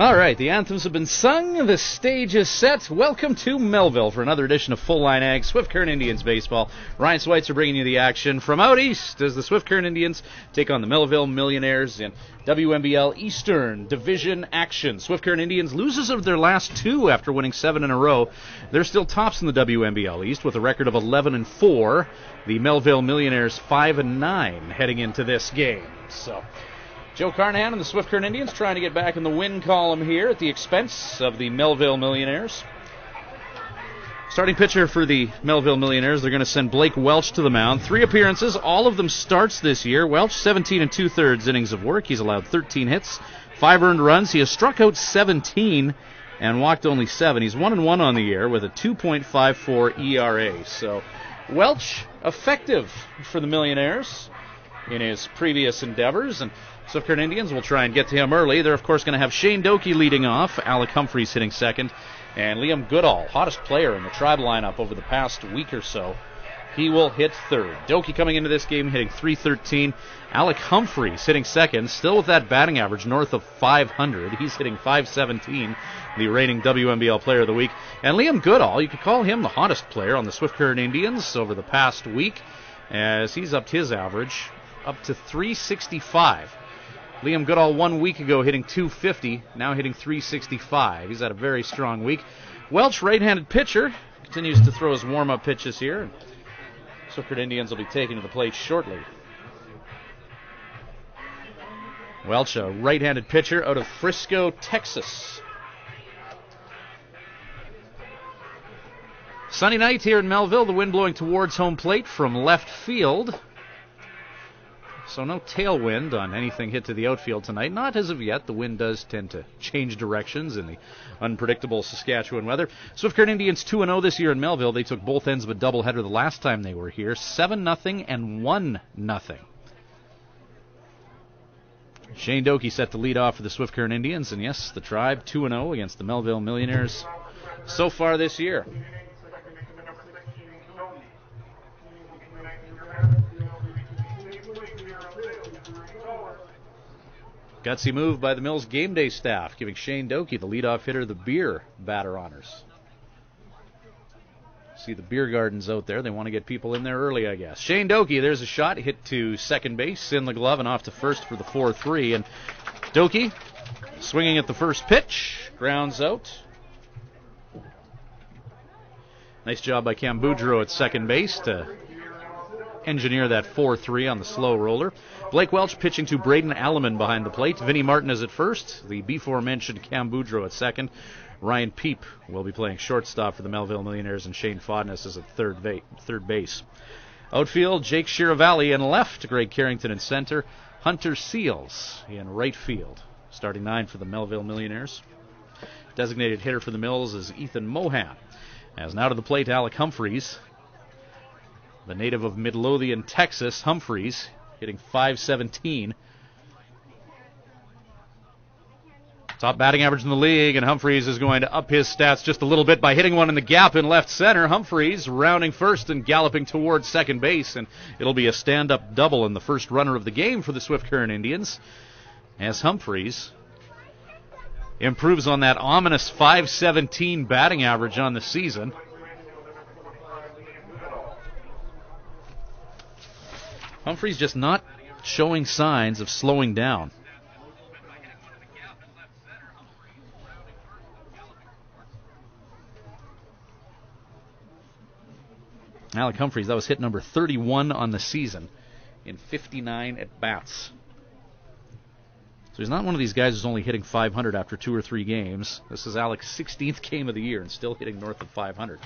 All right, the anthems have been sung, the stage is set. Welcome to Melville for another edition of Full Line Ag Swift Current Indians baseball. Ryan Schweitzer bringing you the action from out east as the Swift Current Indians take on the Melville Millionaires in WMBL Eastern Division action. Swift Current Indians losers of their last two after winning 7 in a row. They're still tops in the WMBL East with a record of 11-4. The Melville Millionaires 5-9 heading into this game. So Joe Carnahan and the Swift Current Indians trying to get back in the win column here at the expense of the Melville Millionaires. Starting pitcher for the Melville Millionaires, they're going to send Blake Welch to the mound. 3 appearances, all of them starts this year. Welch, 17 2/3 innings of work. He's allowed 13 hits, 5 earned runs. He has struck out 17 and walked only 7. He's 1-1 on the year with a 2.54 ERA. So Welch effective for the Millionaires in his previous endeavors, and Swift Current Indians will try and get to him early. They're, of course, going to have Shane Doki leading off, Alec Humphreys hitting second, and Liam Goodall, hottest player in the Tribe lineup over the past week or so. He will hit third. Doki coming into this game hitting .313. Alec Humphreys hitting second, still with that batting average north of 500. He's hitting .517, the reigning WMBL Player of the Week. And Liam Goodall, you could call him the hottest player on the Swift Current Indians over the past week, as he's upped his average up to .365. Liam Goodall 1 week ago hitting .250, now hitting .365. He's had a very strong week. Welch, right-handed pitcher, continues to throw his warm-up pitches here. Swift Current Indians will be taking to the plate shortly. Welch, a right-handed pitcher out of Frisco, Texas. Sunny night here in Melville, the wind blowing towards home plate from left field. So no tailwind on anything hit to the outfield tonight. Not as of yet. The wind does tend to change directions in the unpredictable Saskatchewan weather. Swift Current Indians 2-0 this year in Melville. They took both ends of a doubleheader the last time they were here. 7-0 and 1-0. Shane Doki set to lead off for the Swift Current Indians. And yes, the Tribe 2-0 against the Melville Millionaires so far this year. Gutsy move by the Mills game day staff, giving Shane Doki, the leadoff hitter, the beer batter honors. See the beer gardens out there. They want to get people in there early, I guess. Shane Doki, there's a shot, hit to second base, in the glove, and off to first for the 4-3. And Doki, swinging at the first pitch, grounds out. Nice job by Cam Boudreau at second base to engineer that 4-3 on the slow roller. Blake Welch pitching to Braden Alleman behind the plate. Vinnie Martin is at first. The before-mentioned Cam Boudreau at second. Ryan Peep will be playing shortstop for the Melville Millionaires, and Shane Fodness is at third base. Outfield, Jake Shiravalli in left. Greg Carrington in center. Hunter Seals in right field. Starting 9 for the Melville Millionaires. Designated hitter for the Mills is Ethan Mohan. As now to the plate, Alec Humphreys. The native of Midlothian, Texas, Humphreys, hitting .517. Top batting average in the league, and Humphreys is going to up his stats just a little bit by hitting one in the gap in left center. Humphreys rounding first and galloping towards second base, and it'll be a stand-up double in the first runner of the game for the Swift Current Indians, as Humphreys improves on that ominous .517 batting average on the season. Humphreys just not showing signs of slowing down. Alec Humphreys, that was hit number 31 on the season in 59 at-bats. So he's not one of these guys who's only hitting 500 after 2 or 3 games. This is Alec's 16th game of the year and still hitting north of 500.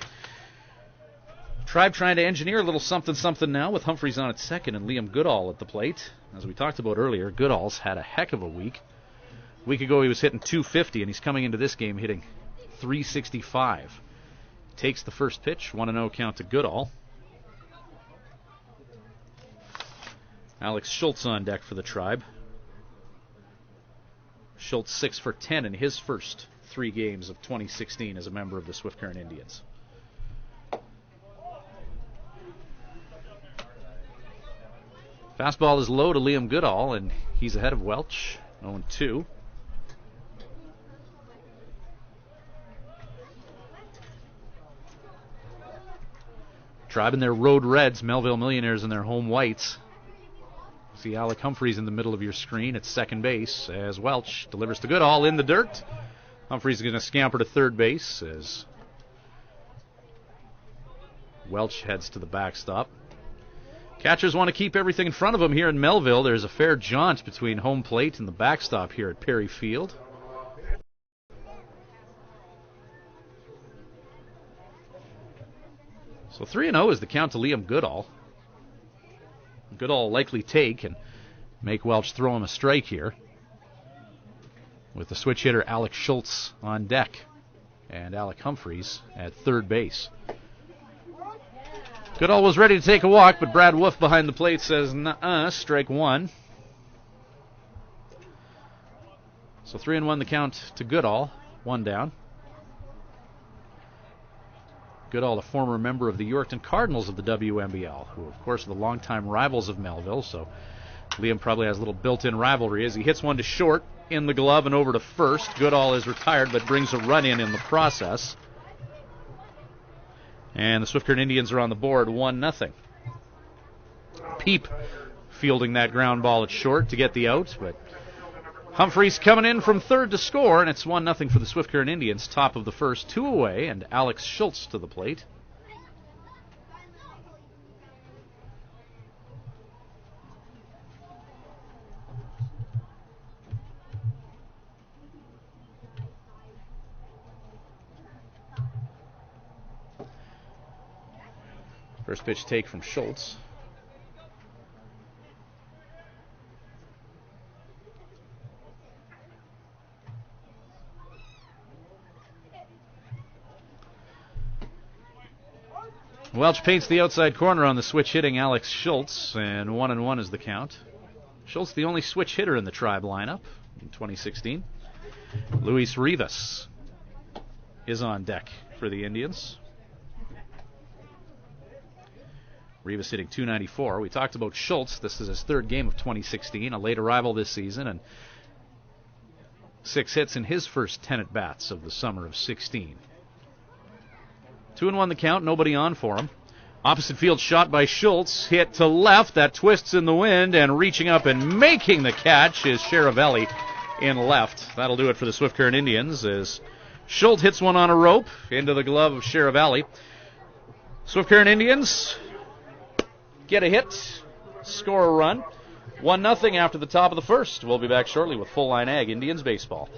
Tribe trying to engineer a little something now with Humphreys on at second and Liam Goodall at the plate. As we talked about earlier, Goodall's had a heck of a week. A week ago he was hitting .250, and he's coming into this game hitting .365. Takes the first pitch, 1-0 count to Goodall. Alex Schultz on deck for the Tribe. Schultz 6 for 10 in his first 3 games of 2016 as a member of the Swift Current Indians. Fastball is low to Liam Goodall, and he's ahead of Welch, 0-2. Tribe in their road reds, Melville Millionaires in their home whites. See Alec Humphreys in the middle of your screen at second base as Welch delivers to Goodall in the dirt. Humphreys is going to scamper to third base as Welch heads to the backstop. Catchers want to keep everything in front of them here in Melville. There's a fair jaunt between home plate and the backstop here at Perry Field. So 3-0 is the count to Liam Goodall. Goodall will likely take and make Welch throw him a strike here, with the switch hitter Alex Schultz on deck and Alec Humphreys at third base. Goodall was ready to take a walk, but Brad Wolf behind the plate says, nuh-uh, strike one. So 3-1 the count to Goodall, one down. Goodall, a former member of the Yorkton Cardinals of the WNBL, who of course are the longtime rivals of Melville, so Liam probably has a little built-in rivalry as he hits one to short in the glove and over to first. Goodall is retired but brings a run in the process. And the Swift Current Indians are on the board, 1-0. Peep fielding that ground ball at short to get the out, but Humphreys coming in from third to score, and it's 1-0 for the Swift Current Indians. Top of the first, 2 away, and Alex Schultz to the plate. First pitch take from Schultz. Welch paints the outside corner on the switch hitting Alex Schultz, and 1-1 is the count. Schultz the only switch hitter in the Tribe lineup in 2016. Luis Rivas is on deck for the Indians. Rivas hitting .294. We talked about Schultz. This is his third game of 2016, a late arrival this season, and 6 hits in his first 10 at-bats of the summer of 16. 2-1 the count, nobody on for him. Opposite field shot by Schultz, hit to left, that twists in the wind, and reaching up and making the catch is Sharavelli in left. That'll do it for the Swift Current Indians as Schultz hits one on a rope into the glove of Sharavelli. Swift Current Indians get a hit, score a run. 1-0 after the top of the first. We'll be back shortly with Full Line Ag Indians baseball.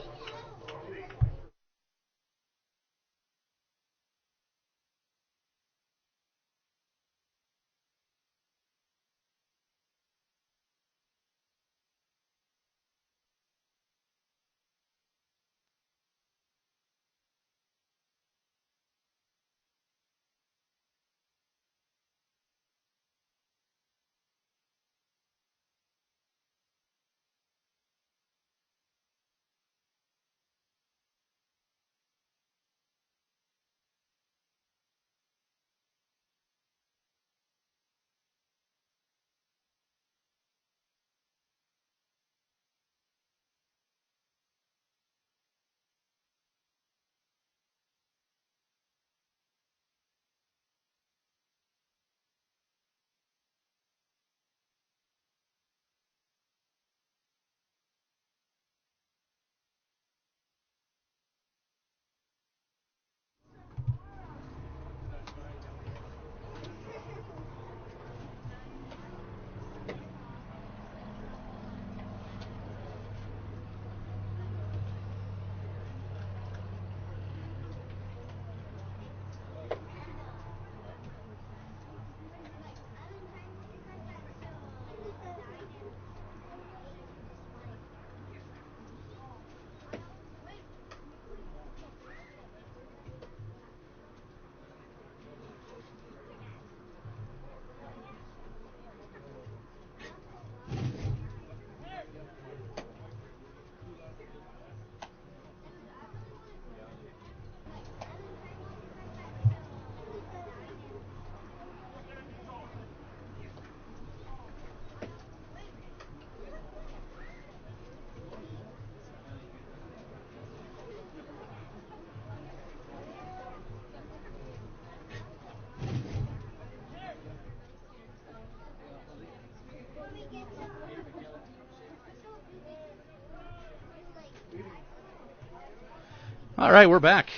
All right, we're back.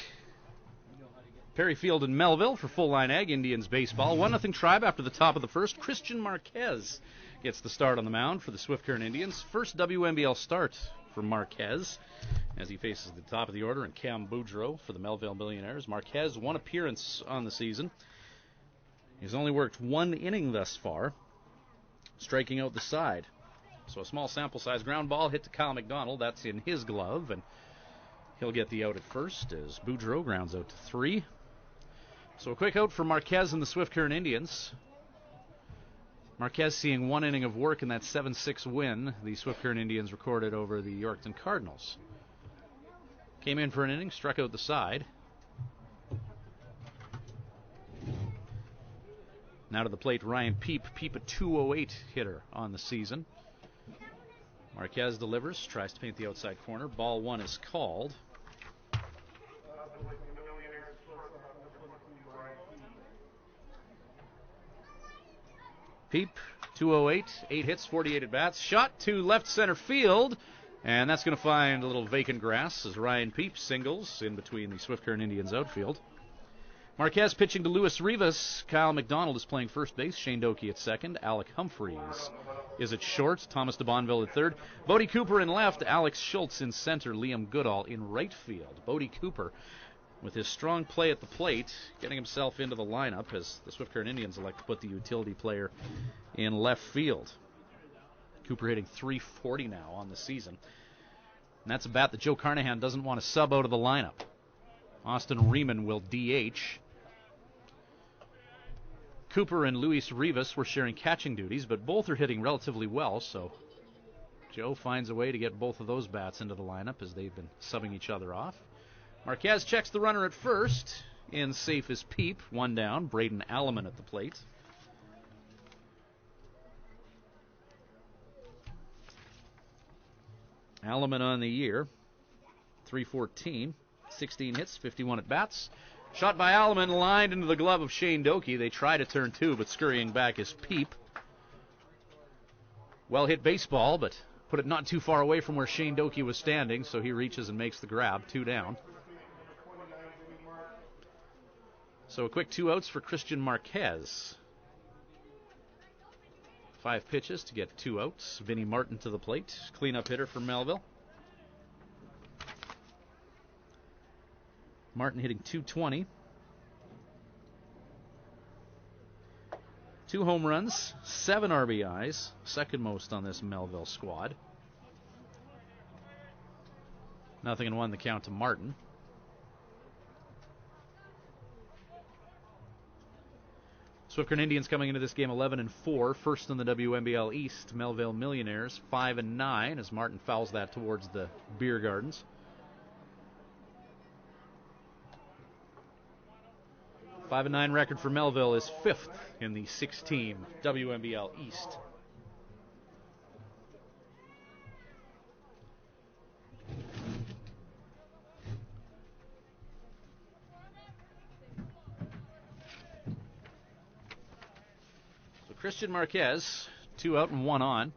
Perry Field in Melville for Full Line Ag Indians baseball. 1-0 Tribe after the top of the first. Christian Marquez gets the start on the mound for the Swift Current Indians. First WNBL start for Marquez as he faces the top of the order and Cam Boudreau for the Melville Millionaires. Marquez, one appearance on the season. He's only worked one inning thus far, striking out the side. So a small sample size. Ground ball hit to Kyle McDonald. That's in his glove, and he'll get the out at first as Boudreau grounds out to 3. So a quick out for Marquez and the Swift Current Indians. Marquez seeing one inning of work in that 7-6 win the Swift Current Indians recorded over the Yorkton Cardinals. Came in for an inning, struck out the side. Now to the plate, Ryan Peep. Peep, a 208 hitter on the season. Marquez delivers, tries to paint the outside corner. Ball 1 is called. Peep, 208, 8 hits, 48 at-bats. Shot to left center field, and that's going to find a little vacant grass as Ryan Peep singles in between the Swift Current Indians outfield. Marquez pitching to Luis Rivas. Kyle McDonald is playing first base. Shane Doki at second. Alec Humphreys is at short. Thomas de Bonville at third. Bodie Cooper in left. Alex Schultz in center. Liam Goodall in right field. Bodie Cooper, with his strong play at the plate, getting himself into the lineup as the Swift Current Indians elect to put the utility player in left field. Cooper hitting .340 now on the season. And that's a bat that Joe Carnahan doesn't want to sub out of the lineup. Austin Riemann will DH. Cooper and Luis Rivas were sharing catching duties, but both are hitting relatively well, so Joe finds a way to get both of those bats into the lineup as they've been subbing each other off. Marquez checks the runner at first. In safe is Peep. One down. Braden Alleman at the plate. Alleman on the year. .314. 16 hits, 51 at bats. Shot by Alleman, lined into the glove of Shane Doki. They try to turn 2, but scurrying back is Peep. Well hit baseball, but put it not too far away from where Shane Doki was standing, so he reaches and makes the grab. 2 down. So a quick 2 outs for Christian Marquez. 5 pitches to get 2 outs. Vinnie Martin to the plate. Cleanup hitter for Melville. Martin hitting .220. 2 home runs, 7 RBIs, second most on this Melville squad. 0-1 the count to Martin. Swift Current Indians coming into this game 11-4, first in the WNBL East. Melville Millionaires 5-9 as Martin fouls that towards the beer gardens. 5-9 record for Melville is 5th in the 6-team WNBL East. So Christian Marquez, 2 out and 1 on.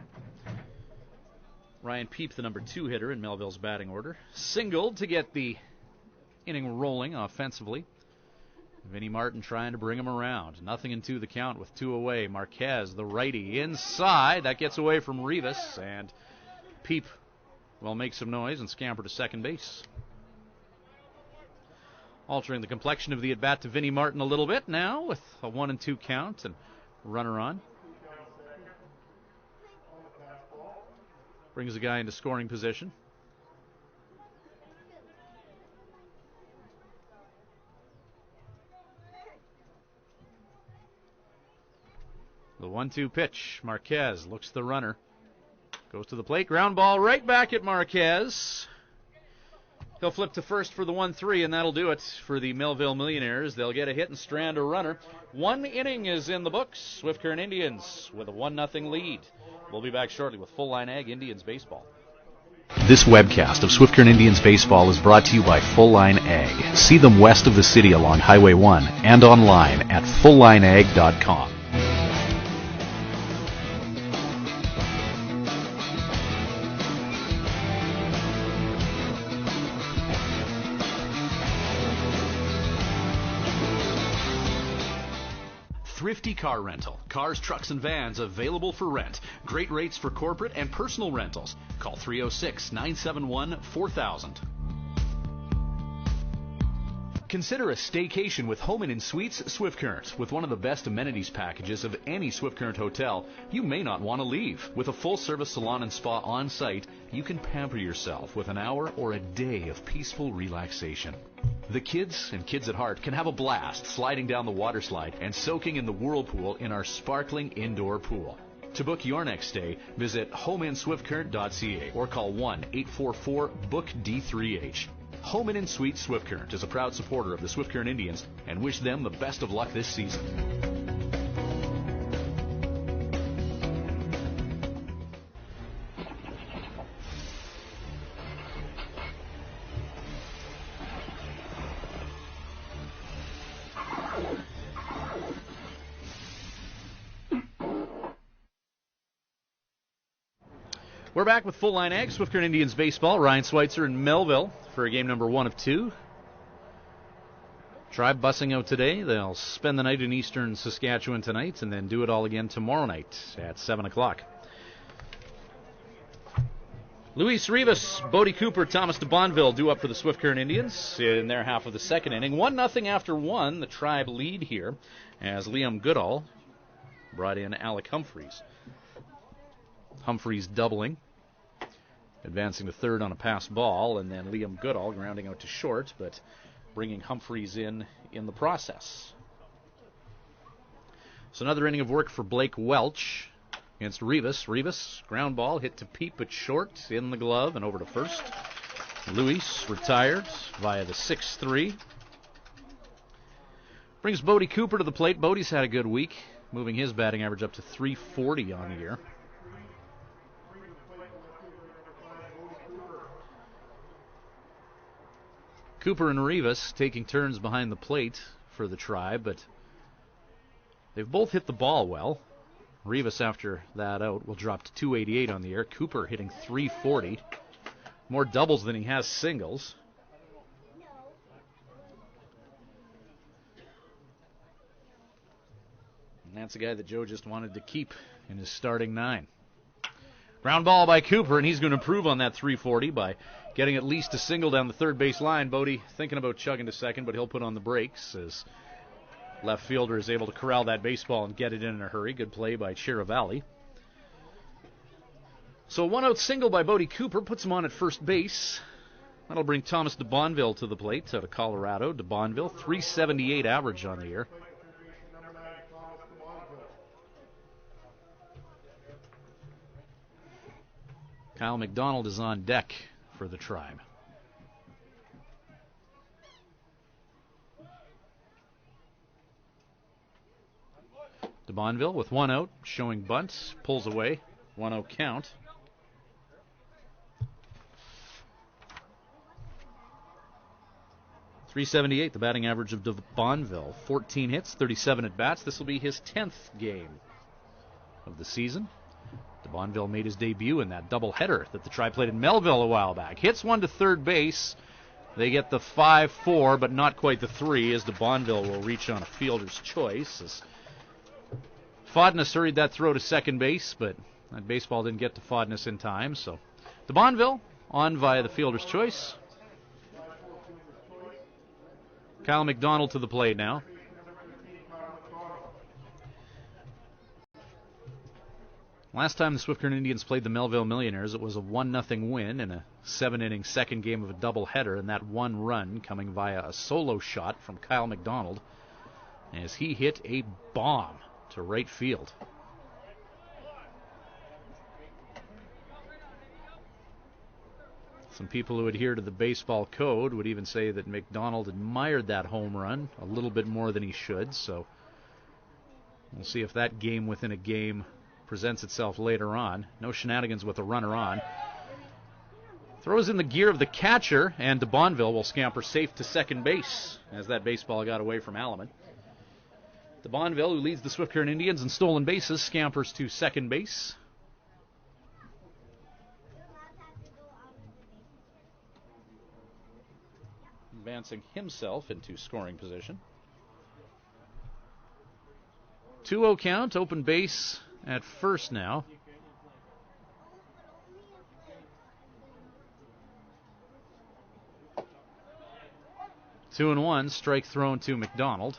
Ryan Peep, the number 2 hitter in Melville's batting order, singled to get the inning rolling offensively. Vinnie Martin trying to bring him around. 0-2 the count with 2 away. Marquez, the righty, inside. That gets away from Rivas, and Peep will make some noise and scamper to second base. Altering the complexion of the at-bat to Vinnie Martin a little bit now with a 1-2 count and runner on. Brings the guy into scoring position. The 1-2 pitch. Marquez looks the runner. Goes to the plate. Ground ball right back at Marquez. He'll flip to first for the 1-3, and that'll do it for the Melville Millionaires. They'll get a hit and strand a runner. 1 inning is in the books. Swift Current Indians with a 1-0 lead. We'll be back shortly with Full Line Ag Indians Baseball. This webcast of Swift Current Indians Baseball is brought to you by Full Line Ag. See them west of the city along Highway 1 and online at fulllineag.com. Thrifty Car Rental. Cars, trucks, and vans available for rent. Great rates for corporate and personal rentals. Call 306-971-4000. Consider a staycation with Home Inn Suites Swift Current. With one of the best amenities packages of any Swift Current hotel, you may not want to leave. With a full-service salon and spa on site, you can pamper yourself with an hour or a day of peaceful relaxation. The kids and kids at heart can have a blast sliding down the water slide and soaking in the whirlpool in our sparkling indoor pool. To book your next stay, visit homeinswiftcurrent.ca or call 1-844-BOOK-D3H. Home Inn Suite Swift Current is a proud supporter of the Swift Current Indians and wish them the best of luck this season. We're back with Full Line Ag, Swift Current Indians baseball. Ryan Schweitzer in Melville for game number 1 of 2. Tribe bussing out today. They'll spend the night in eastern Saskatchewan tonight and then do it all again tomorrow night at 7 o'clock. Luis Rivas, Bodie Cooper, Thomas de Bonville due up for the Swift Current Indians in their half of the second inning. 1-0 after 1, the Tribe lead here as Liam Goodall brought in Alec Humphreys. Humphreys doubling, advancing to third on a pass ball, and then Liam Goodall grounding out to short, but bringing Humphreys in the process. So another inning of work for Blake Welch against Rivas. Rivas, ground ball, hit to Pete, but short, in the glove, and over to first. Luis retired via the 6-3. Brings Bodie Cooper to the plate. Bodie's had a good week, moving his batting average up to .340 on the year. Cooper and Rivas taking turns behind the plate for the Tribe, but they've both hit the ball well. Rivas, after that out, will drop to .288 on the year. Cooper hitting .340. More doubles than he has singles. And that's a guy that Joe just wanted to keep in his starting 9. Ground ball by Cooper, and he's going to improve on that .340 by getting at least a single down the third base line. Bodie thinking about chugging to second, but he'll put on the brakes as left fielder is able to corral that baseball and get it in a hurry. Good play by Chiravalli. So a one-out single by Bodie Cooper puts him on at first base. That'll bring Thomas de Bonville to the plate out of Colorado. De Bonville, .378 average on the year. Kyle McDonald is on deck for the Tribe. De Bonville with 1 out, showing bunt, pulls away, 1-0 count. .378, the batting average of De Bonville. 14 hits, 37 at-bats. This will be his 10th game of the season. De Bonville made his debut in that doubleheader that the Tribe played in Melville a while back. Hits one to third base. They get the 5-4, but not quite the 3, as De Bonville will reach on a fielder's choice. As Fodness hurried that throw to second base, but that baseball didn't get to Fodness in time. So De Bonville on via the fielder's choice. Kyle McDonald to the plate now. Last time the Swift Current Indians played the Melville Millionaires, it was a 1-0 win in a 7-inning second game of a doubleheader, and that one run coming via a solo shot from Kyle McDonald as he hit a bomb to right field. Some people who adhere to the baseball code would even say that McDonald admired that home run a little bit more than he should, so we'll see if that game within a game presents itself later on. No shenanigans with a runner on. Throws in the gear of the catcher, and De Bonville will scamper safe to second base as that baseball got away from Alleman. De Bonville, who leads the Swift Current Indians in stolen bases, scampers to second base. Advancing himself into scoring position. 2-0 count, open base at first now. 2-1, strike thrown to McDonald.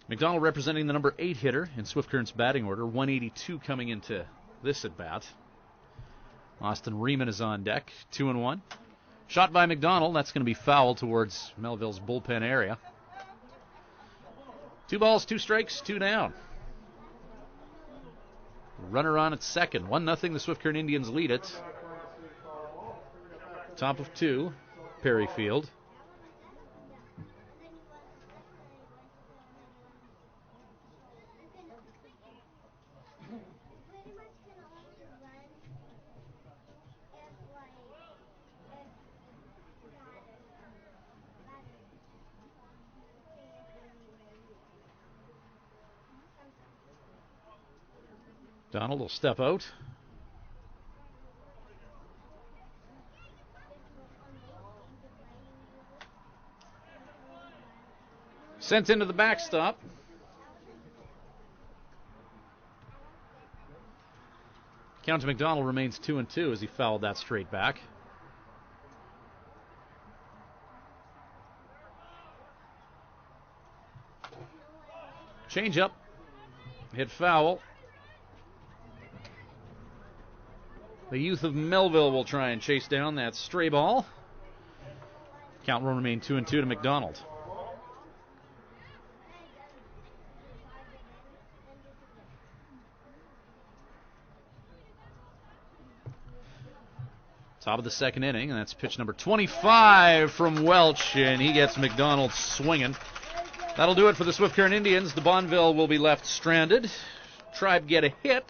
McDonald representing the number 8 hitter in Swift Current's batting order, 182 coming into this at bat. Austin Riemann is on deck, 2-1. Shot by McDonald, that's going to be foul towards Melville's bullpen area. 2 balls, 2 strikes, 2 down. Runner on at second, 1-0, the Swift Current Indians lead it. Top of 2, Perry Field. Donald will step out. Sent into the backstop. Count to McDonald remains 2-2 as he fouled that straight back. Change up. Hit foul. The youth of Melville will try and chase down that stray ball. Count will remain 2-2 to McDonald. Top of the second inning, and that's pitch number 25 from Welch, and he gets McDonald swinging. That'll do it for the Swift Current Indians. The Bonneville will be left stranded. Tribe get a hit,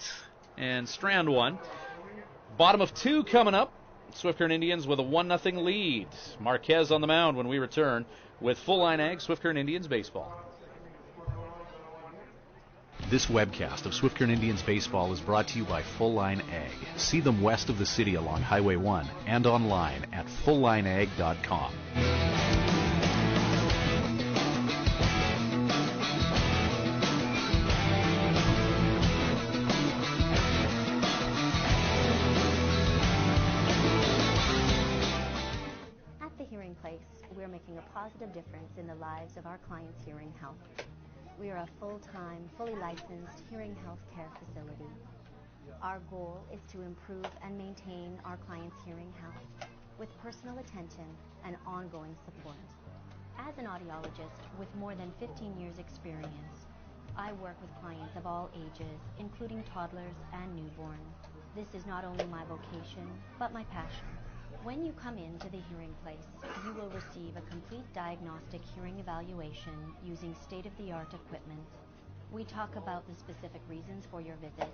and strand one. Bottom of 2 coming up. Swift Current Indians with a 1-0 lead. Marquez on the mound when we return with Full Line Ag, Swift Current Indians baseball. This webcast of Swift Current Indians baseball is brought to you by Full Line Ag. See them west of the city along Highway 1 and online at fulllineag.com. We're making a positive difference in the lives of our clients' hearing health. We are a full-time, fully licensed hearing health care facility. Our goal is to improve and maintain our clients' hearing health with personal attention and ongoing support. As an audiologist with more than 15 years experience, I work with clients of all ages, including toddlers and newborns. This is not only my vocation, but my passion. When you come into the Hearing Place, you will receive a complete diagnostic hearing evaluation using state-of-the-art equipment. We talk about the specific reasons for your visit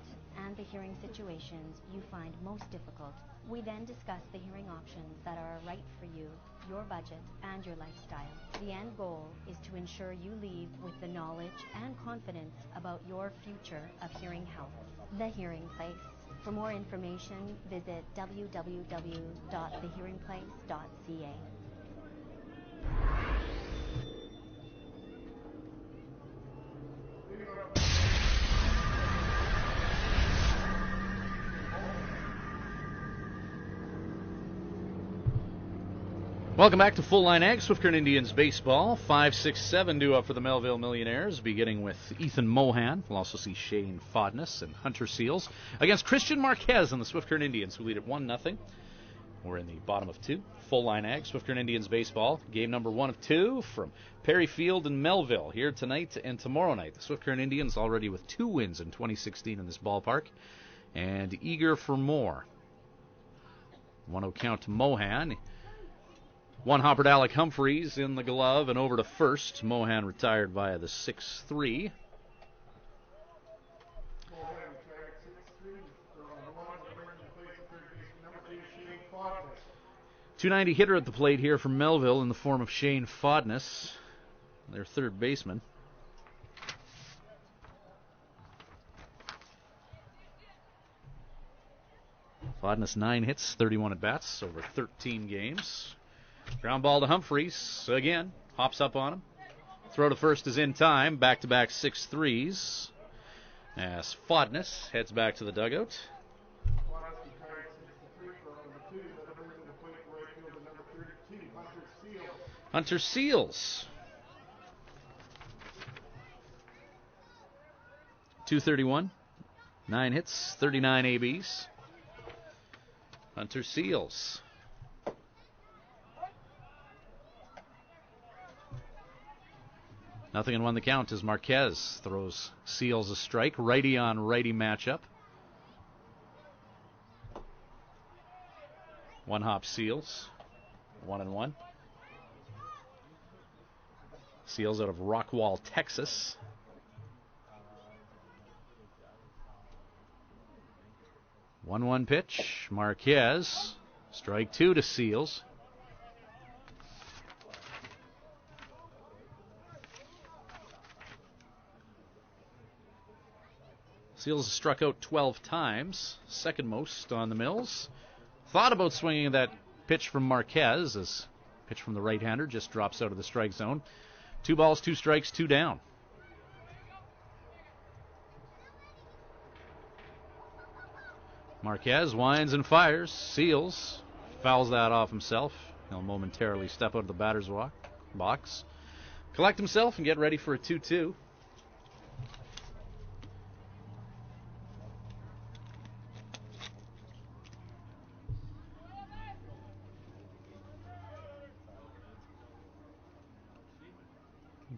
and the hearing situations you find most difficult. We then discuss the hearing options that are right for you, your budget, and your lifestyle. The end goal is to ensure you leave with the knowledge and confidence about your future of hearing health. The Hearing Place. For more information, visit www.thehearingplace.ca. Welcome back to Full Line Ag, Swift Current Indians baseball. 5-6-7 due up for the Melville Millionaires, beginning with Ethan Mohan. We'll also see Shane Fodness and Hunter Seals against Christian Marquez and the Swift Current Indians, who lead at 1-0. We're in the bottom of 2. Full Line Ag, Swift Current Indians baseball. Game number 1 of 2 from Perry Field and Melville here tonight and tomorrow night. The Swift Current Indians already with 2 wins in 2016 in this ballpark and eager for more. 1-0 count to Mohan. One hoppered Alec Humphreys in the glove and over to first. Mohan retired via the 6-3. .290 hitter at the plate here from Melville in the form of Shane Fodness, their third baseman. Fodness 9 hits, 31 at bats over 13 games. Ground ball to Humphreys. Again, hops up on him. Throw to first is in time. Back-to-back 6-3s. As Fodness heads back to the dugout. Hunter Seals. 231. 9 hits, 39 ABs. Hunter Seals. Nothing in one the count as Marquez throws Seals a strike. Righty on righty matchup. One hop Seals. 1-1. Seals out of Rockwall, Texas. 1-1 pitch. Marquez. Strike 2 to Seals. Seals struck out 12 times, second most on the Mills. Thought about swinging that pitch from Marquez, as pitch from the right-hander just drops out of the strike zone. 2 balls, 2 strikes, 2 down. Marquez winds and fires. Seals fouls that off himself. He'll momentarily step out of the batter's box, collect himself, and get ready for a 2-2.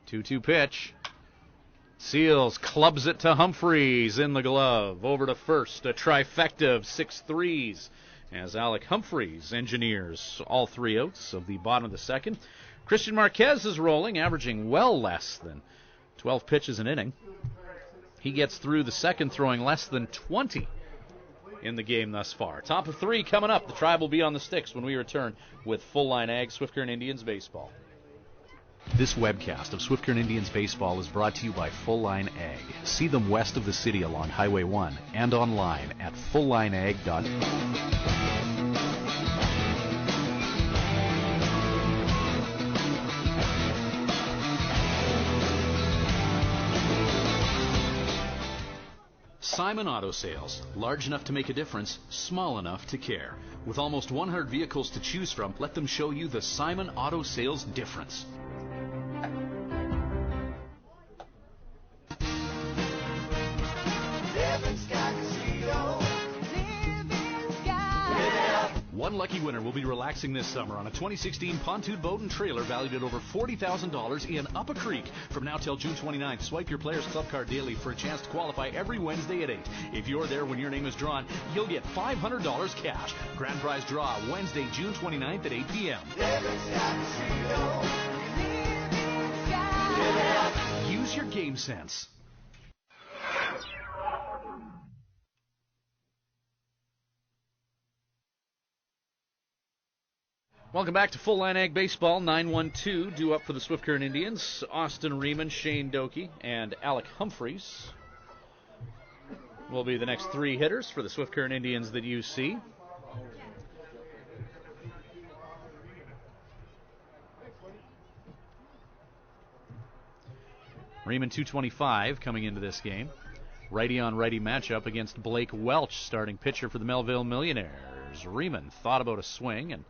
Two-two pitch. Seals clubs it to Humphreys in the glove. Over to first, a trifecta of 6-3s as Alec Humphreys engineers all 3 outs of the bottom of the second. Christian Marquez is rolling, averaging well less than 12 pitches an inning. He gets through the second, throwing less than 20 in the game thus far. Top of 3 coming up. The Tribe will be on the sticks when we return with Full Line Ag Swift Current Indians baseball. This webcast of Swift Current Indians baseball is brought to you by Full Line Ag. See them west of the city along Highway 1 and online at fulllineag.com. Simon Auto Sales. Large enough to make a difference, small enough to care. With almost 100 vehicles to choose from, let them show you the Simon Auto Sales difference. One lucky winner will be relaxing this summer on a 2016 pontoon boat and trailer valued at over $40,000 in Upper Creek. From now till June 29th, swipe your Players Club card daily for a chance to qualify every Wednesday at 8. If you're there when your name is drawn, you'll get $500 cash. Grand prize draw Wednesday, June 29th at 8 p.m. Use your game sense. Welcome back to Full Line Ag Baseball. 9-1-2 due up for the Swift Current Indians. Austin Riemann, Shane Doke, and Alec Humphreys will be the next 3 hitters for the Swift Current Indians that you see. Riemann 225 coming into this game. Righty on righty matchup against Blake Welch, starting pitcher for the Melville Millionaires. Riemann thought about a swing, and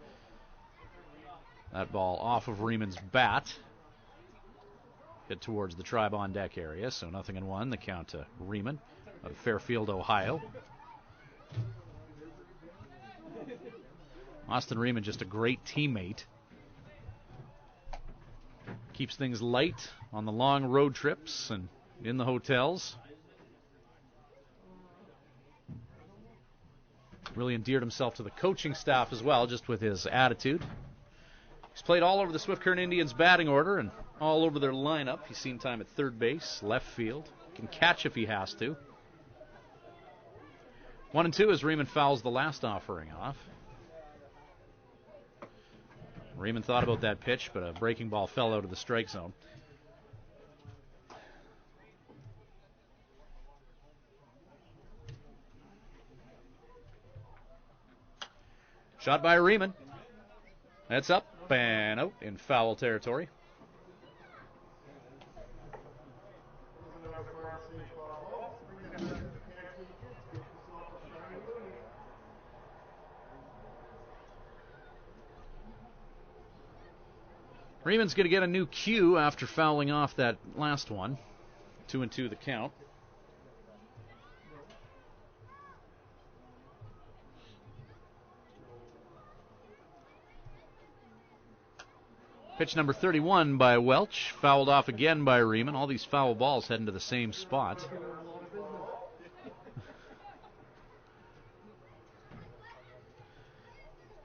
that ball off of Riemann's bat hit towards the Tribe on deck area, so 0-1. The count to Riemann of Fairfield, Ohio. Austin Riemann, just a great teammate. Keeps things light on the long road trips and in the hotels. Really endeared himself to the coaching staff as well, just with his attitude. He's played all over the Swift Current Indians batting order and all over their lineup. He's seen time at third base, left field. Can catch if he has to. 1-2 as Riemann fouls the last offering off. Riemann thought about that pitch, but a breaking ball fell out of the strike zone. Shot by Riemann. That's up. Up and out in foul territory. Freeman's going to get a new cue after fouling off that last one. 2-2 the count. Pitch number 31 by Welch. Fouled off again by Riemann. All these foul balls heading to the same spot.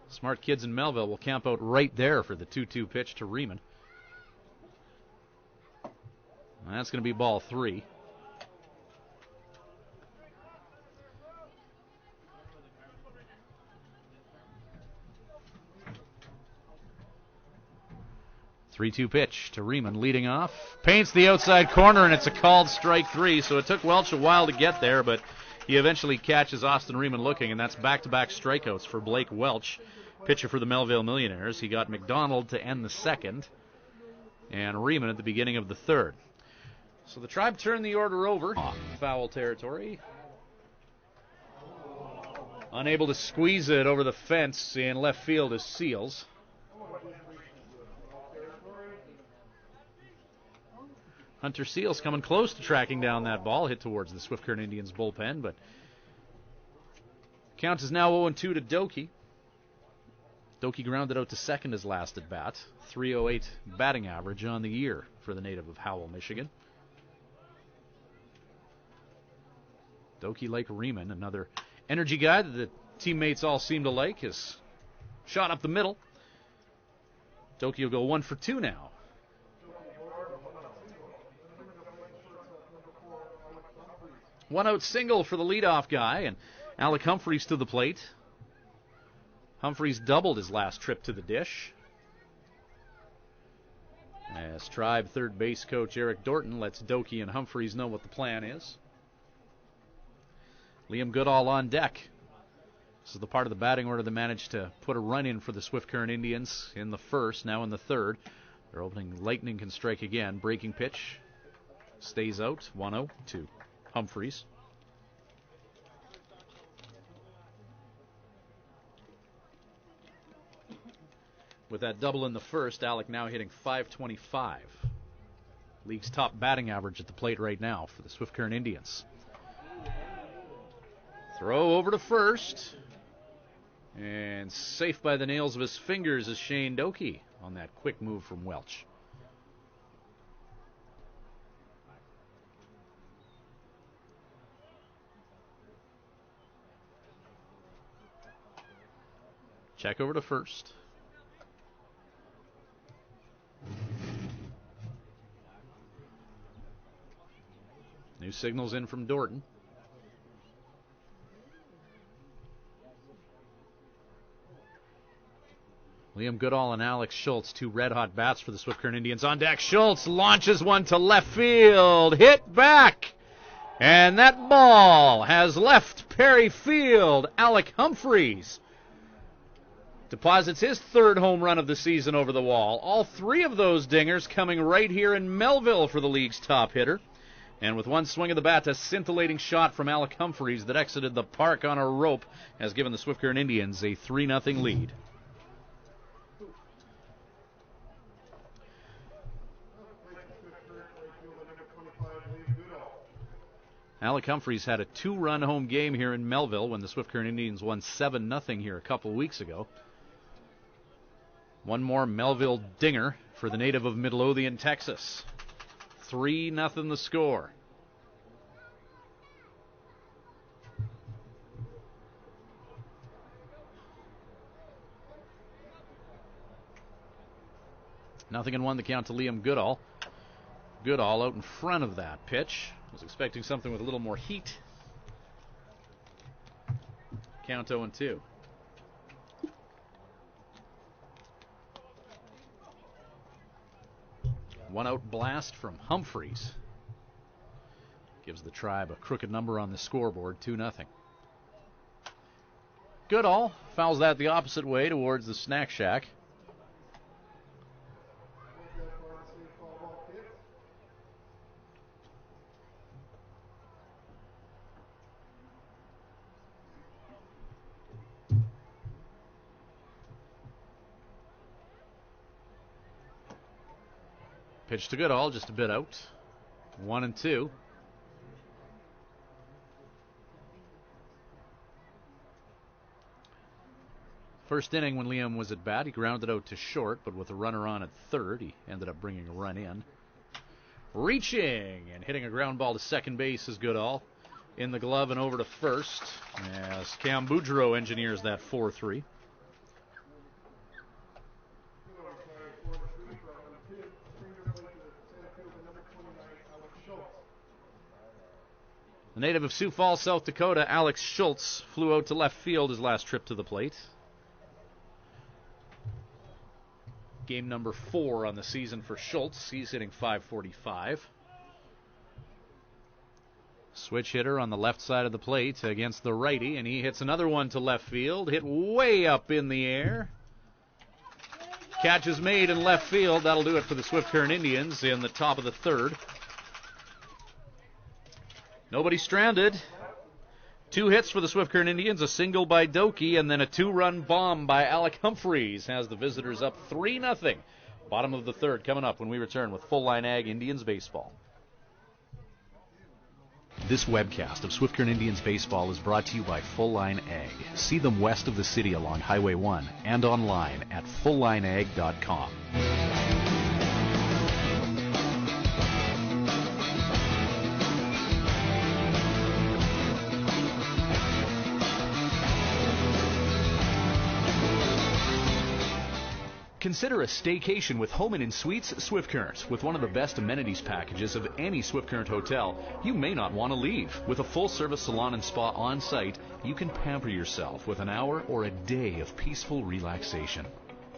Smart kids in Melville will camp out right there for the 2-2 pitch to Riemann. And that's going to be ball 3. Three-two pitch to Riemann leading off. Paints the outside corner, and it's a called strike 3. So it took Welch a while to get there, but he eventually catches Austin Riemann looking, and that's back-to-back strikeouts for Blake Welch, pitcher for the Melville Millionaires. He got McDonald to end the second, and Riemann at the beginning of the third. So the Tribe turned the order over. Foul territory. Unable to squeeze it over the fence in left field is Seals. Hunter Seals coming close to tracking down that ball, hit towards the Swift Current Indians bullpen, but count is now 0-2 to Doki. Doki grounded out to second his last at bat. 308 batting average on the year for the native of Howell, Michigan. Doki, like Riemann, another energy guy that the teammates all seem to like, has shot up the middle. Doki will go 1 for 2 now. One out single for the leadoff guy, and Alec Humphreys to the plate. Humphreys doubled his last trip to the dish. As Tribe third base coach Eric Dorton lets Doki and Humphreys know what the plan is. Liam Goodall on deck. This is the part of the batting order that managed to put a run in for the Swift Current Indians in the first, now in the third. Their opening lightning can strike again. Breaking pitch stays out. 1-0 to Humphreys. With that double in the first, Alec now hitting .525. League's top batting average at the plate right now for the Swift Current Indians. Throw over to first. And safe by the nails of his fingers is Shane Doki on that quick move from Welch. Check over to first. New signals in from Dorton. Liam Goodall and Alex Schultz, two red-hot bats for the Swift Current Indians on deck. Schultz launches one to left field. Hit back. And that ball has left Perry Field. Alec Humphreys deposits his third home run of the season over the wall. All three of those dingers coming right here in Melville for the league's top hitter. And with one swing of the bat, a scintillating shot from Alec Humphreys that exited the park on a rope has given the Swift Current Indians a 3-0 lead. Alec Humphreys had a 2-run home game here in Melville when the Swift Current Indians won 7-0 here a couple of weeks ago. One more Melville dinger for the native of Midlothian, Texas. 3-0 the score. Nothing in one the count to Liam Goodall. Goodall out in front of that pitch. Was expecting something with a little more heat. Count 0-2. One out blast from Humphreys. Gives the Tribe a crooked number on the scoreboard, 2-0. Goodall fouls that the opposite way towards the snack shack. Pitch to Goodall, just a bit out. 1-2. First inning when Liam was at bat, he grounded out to short, but with a runner on at third, he ended up bringing a run in. Reaching and hitting a ground ball to second base is Goodall. In the glove and over to first as Cam Boudreau engineers that 4-3. The native of Sioux Falls, South Dakota, Alex Schultz, flew out to left field his last trip to the plate. Game number 4 on the season for Schultz. He's hitting .545. Switch hitter on the left side of the plate against the righty, and he hits another one to left field. Hit way up in the air. Catch is made in left field. That'll do it for the Swift Current Indians in the top of the third. Nobody stranded. 2 hits for the Swift Current Indians, a single by Doki, and then a 2-run bomb by Alec Humphreys has the visitors up 3-0. Bottom of the third coming up when we return with Full Line Ag Indians Baseball. This webcast of Swift Current Indians Baseball is brought to you by Full Line Ag. See them west of the city along Highway 1 and online at fulllineag.com. Consider a staycation with Home Inn Suites Swift Current. With one of the best amenities packages of any Swift Current hotel, you may not want to leave. With a full-service salon and spa on site, you can pamper yourself with an hour or a day of peaceful relaxation.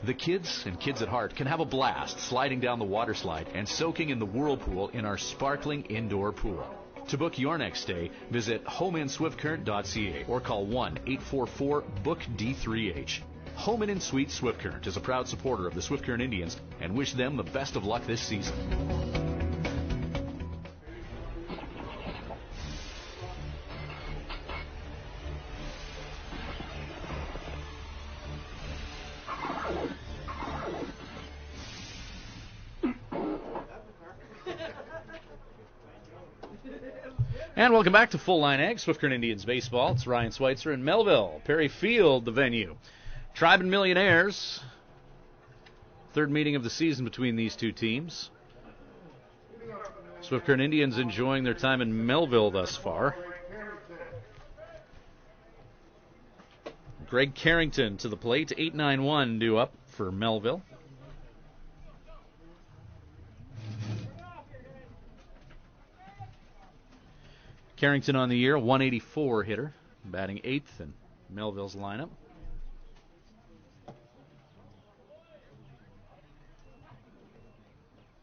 The kids and kids at heart can have a blast sliding down the water slide and soaking in the whirlpool in our sparkling indoor pool. To book your next stay, visit homeinswiftcurrent.ca or call 1-844-BOOK-D3H. Home Inn Suites Swift Current is a proud supporter of the Swift Current Indians and wish them the best of luck this season. And welcome back to Full Line Ag, Swift Current Indians Baseball. It's Ryan Schweitzer in Melville. Perry Field, the venue. Tribe and Millionaires. Third meeting of the season between these two teams. Swift Current Indians enjoying their time in Melville thus far. Greg Carrington to the plate. 8-9-1 due up for Melville. Carrington on the year, 184 hitter, batting 8th in Melville's lineup.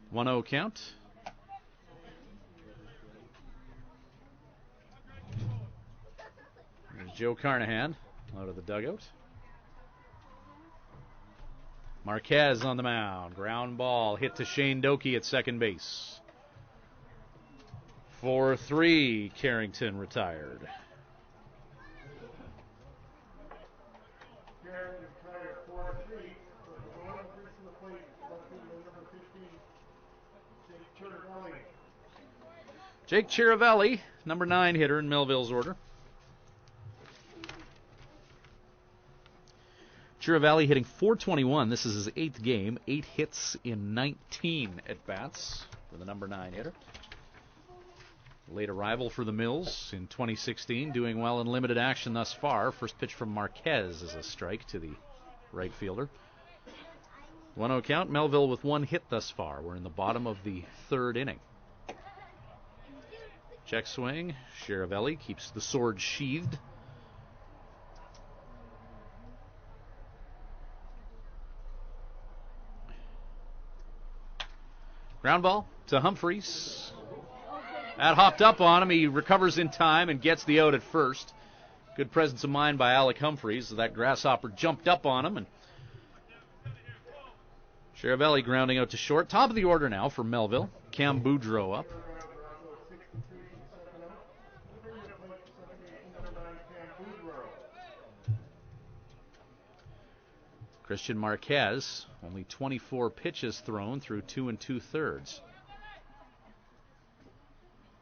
One-0 count. There's Joe Carnahan out of the dugout. Marquez on the mound. Ground ball hit to Shane Doki at second base. 4-3, Carrington retired. Jake Chiravelli, number 9 hitter in Melville's order. Chiravelli hitting .421. This is his 8th game. 8 hits in 19 at-bats for the number 9 hitter. Late arrival for the Mills in 2016, doing well in limited action thus far. First pitch from Marquez is a strike to the right fielder. 1-0 count, Melville with 1 hit thus far. We're in the bottom of the third inning. Check swing, Chiravelli keeps the sword sheathed. Ground ball to Humphreys. That hopped up on him. He recovers in time and gets the out at first. Good presence of mind by Alec Humphreys. That grasshopper jumped up on him. And Chiravelli grounding out to short. Top of the order now for Melville. Cam Boudreau up. Christian Marquez, only 24 pitches thrown through 2 2/3.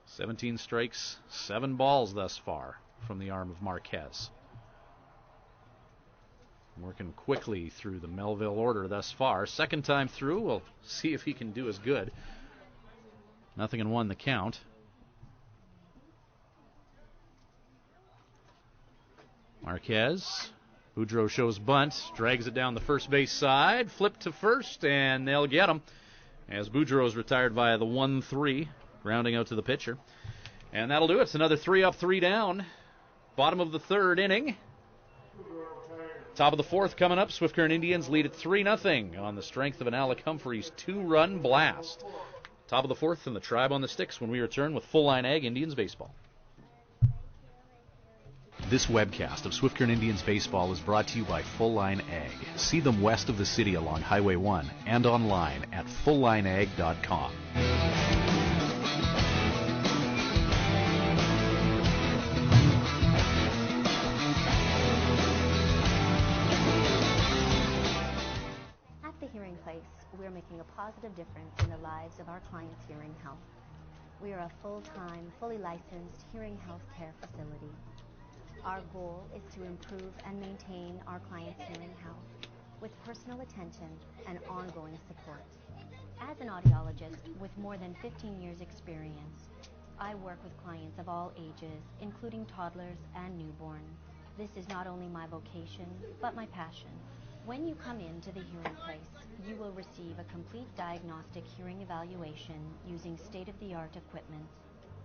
17 strikes, 7 balls thus far from the arm of Marquez. Working quickly through the Melville order thus far. Second time through, we'll see if he can do as good. 0-1 the count. Marquez. Boudreau shows bunt, drags it down the first base side, flip to first, and they'll get him. As Boudreau is retired via the 1-3, rounding out to the pitcher. And that'll do it. It's another 3 up, 3 down. Bottom of the third inning. Top of the fourth coming up. Swift Current Indians lead at 3-0 on the strength of an Alec Humphreys 2-run blast. Top of the fourth and the Tribe on the sticks when we return with Full Line Ag Indians Baseball. This webcast of Swift Current Indians Baseball is brought to you by Full Line Ag. See them west of the city along Highway 1 and online at fulllineag.com. At the Hearing Place, we're making a positive difference in the lives of our clients' hearing health. We are a full-time, fully licensed hearing health care facility. Our goal is to improve and maintain our clients' hearing health with personal attention and ongoing support. As an audiologist with more than 15 years experience, I work with clients of all ages, including toddlers and newborns. This is not only my vocation, but my passion. When you come into the Hearing Place, you will receive a complete diagnostic hearing evaluation using state-of-the-art equipment.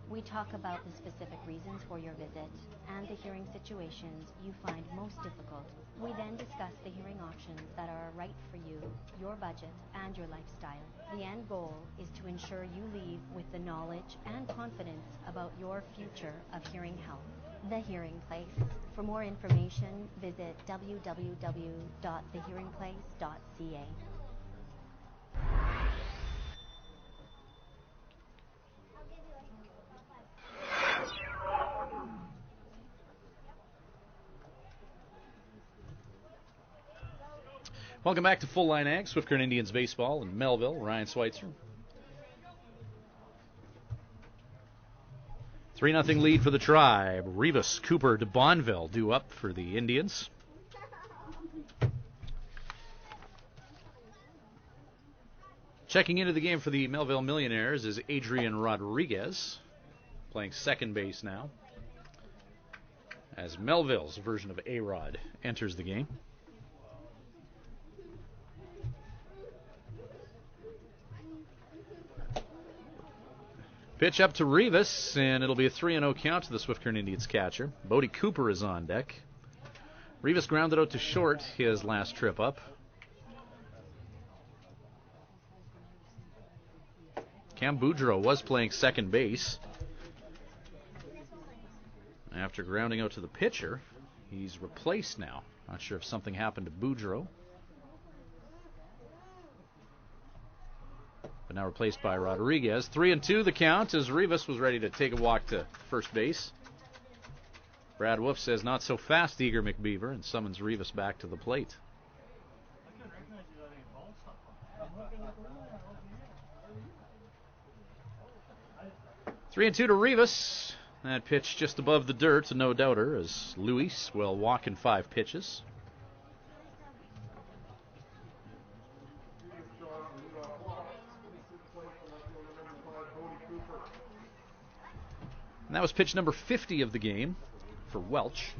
We talk about the specific reasons for your visit and the hearing situations you find most difficult. We then discuss the hearing options that are right for you, your budget, and your lifestyle. The end goal is to ensure you leave with the knowledge and confidence about your future of hearing health. The Hearing Place. For more information, visit www.thehearingplace.ca. Welcome back to Full Line Ag, Swift Current Indians Baseball in Melville. Ryan Schweitzer. 3-0 lead for the Tribe. Rivas, Cooper, de Bonville due up for the Indians. Checking into the game for the Melville Millionaires is Adrian Rodriguez, playing second base now, as Melville's version of A-Rod enters the game. Pitch up to Rivas, and it'll be a 3-0 count to the Swift Current Indians catcher. Bodie Cooper is on deck. Rivas grounded out to short his last trip up. Cam Boudreau was playing second base. After grounding out to the pitcher, he's replaced now. Not sure if something happened to Boudreau. But now replaced by Rodriguez. 3-2 the count as Rivas was ready to take a walk to first base. Brad Wolf says, not so fast, Eager McBeaver, and summons Rivas back to the plate. 3-2 to Rivas. That pitch just above the dirt, a no-doubter, as Luis will walk in 5 pitches. And that was pitch number 50 of the game for Welch.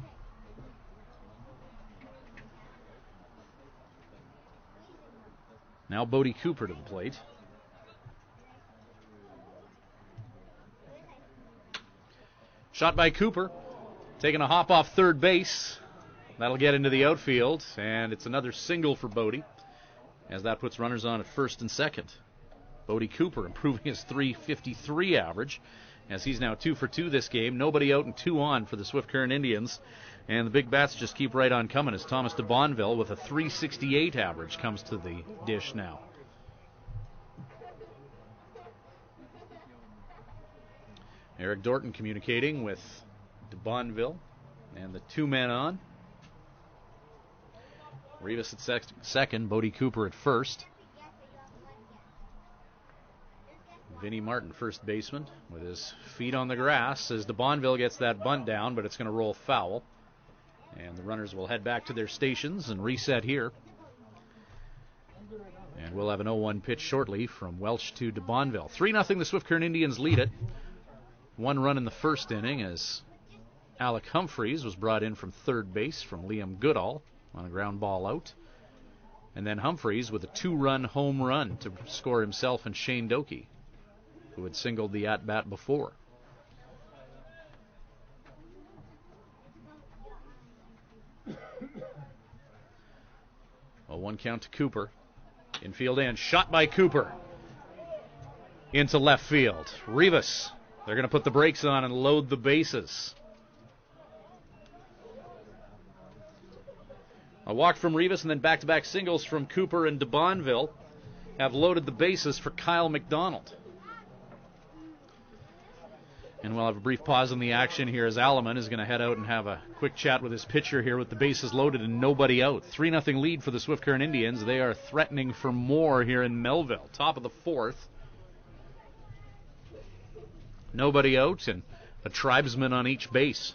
Now Bodie Cooper to the plate. Shot by Cooper, taking a hop off third base. That'll get into the outfield, and it's another single for Bodie, as that puts runners on at first and second. Bodie Cooper improving his .353 average, as he's now 2 for 2 this game. Nobody out and 2 on for the Swift Current Indians. And the big bats just keep right on coming as Thomas de Bonville with a .368 average comes to the dish now. Eric Dorton communicating with de Bonville and the 2 men on. Rivas at second, Bodie Cooper at first. Vinnie Martin, first baseman, with his feet on the grass as DeBonville gets that bunt down, but it's going to roll foul. And the runners will head back to their stations and reset here. And we'll have an 0-1 pitch shortly from Welch to DeBonville. 3-0 the Swift Current Indians lead it. 1 run in the first inning as Alec Humphreys was brought in from third base from Liam Goodall on a ground ball out. And then Humphreys with a 2-run home run to score himself and Shane Doakey, who had singled the at-bat before. A 1 count to Cooper. Infield and shot by Cooper. Into left field. Rivas. They're going to put the brakes on and load the bases. A walk from Rivas and then back-to-back singles from Cooper and DeBonville have loaded the bases for Kyle McDonald. And we'll have a brief pause in the action here as Alleman is going to head out and have a quick chat with his pitcher here with the bases loaded and nobody out. 3-0 lead for the Swift Current Indians. They are threatening for more here in Melville. Top of the fourth. Nobody out and a tribesman on each base.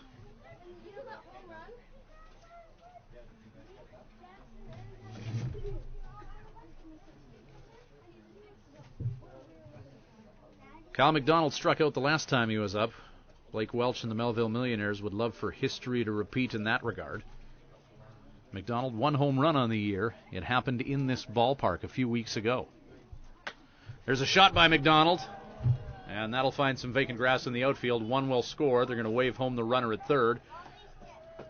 Kyle McDonald struck out the last time he was up. Blake Welch and the Melville Millionaires would love for history to repeat in that regard. McDonald 1 home run on the year. It happened in this ballpark a few weeks ago. There's a shot by McDonald, and that'll find some vacant grass in the outfield. 1 will score. They're going to wave home the runner at third.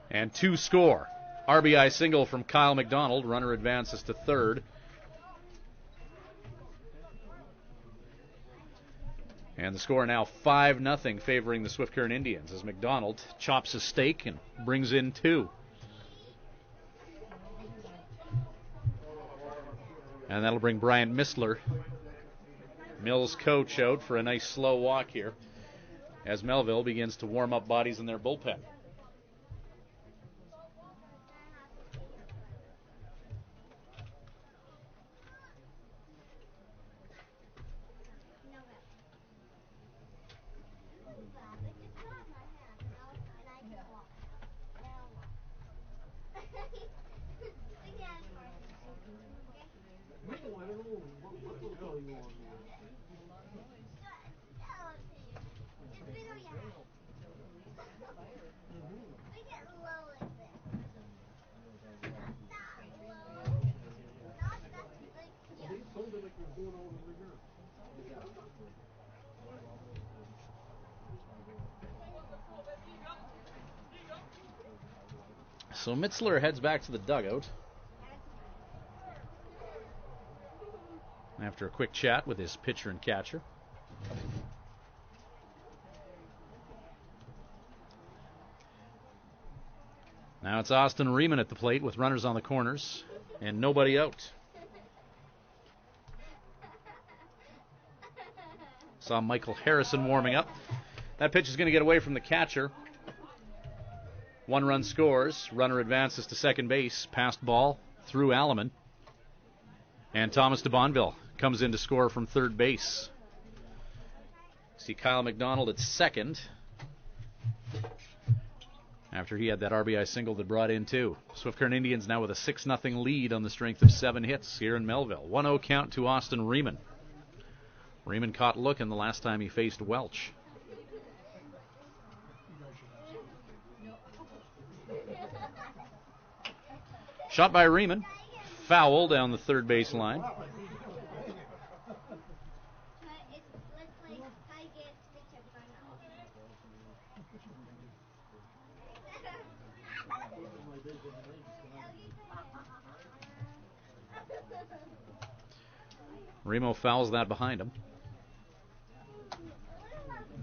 And 2 score. RBI single from Kyle McDonald. Runner advances to third. And the score now 5-0 favoring the Swift Current Indians as McDonald chops his steak and brings in 2. And that'll bring Bryant Mistler, Mills' coach, out for a nice slow walk here as Melville begins to warm up bodies in their bullpen. So Mitzler heads back to the dugout after a quick chat with his pitcher and catcher. Now it's Austin Riemann at the plate with runners on the corners and nobody out. Saw Michael Harrison warming up. That pitch is going to get away from the catcher. 1 run scores. Runner advances to second base. Passed ball through Alleman. And Thomas DeBonville comes in to score from third base. See Kyle McDonald at second after he had that RBI single that brought in 2. Swift Current Indians now with a 6-0 lead on the strength of 7 hits here in Melville. 1-0 count to Austin Riemann. Riemann caught looking the last time he faced Welch. Shot by Riemann. Foul down the third base line. Remo fouls that behind him.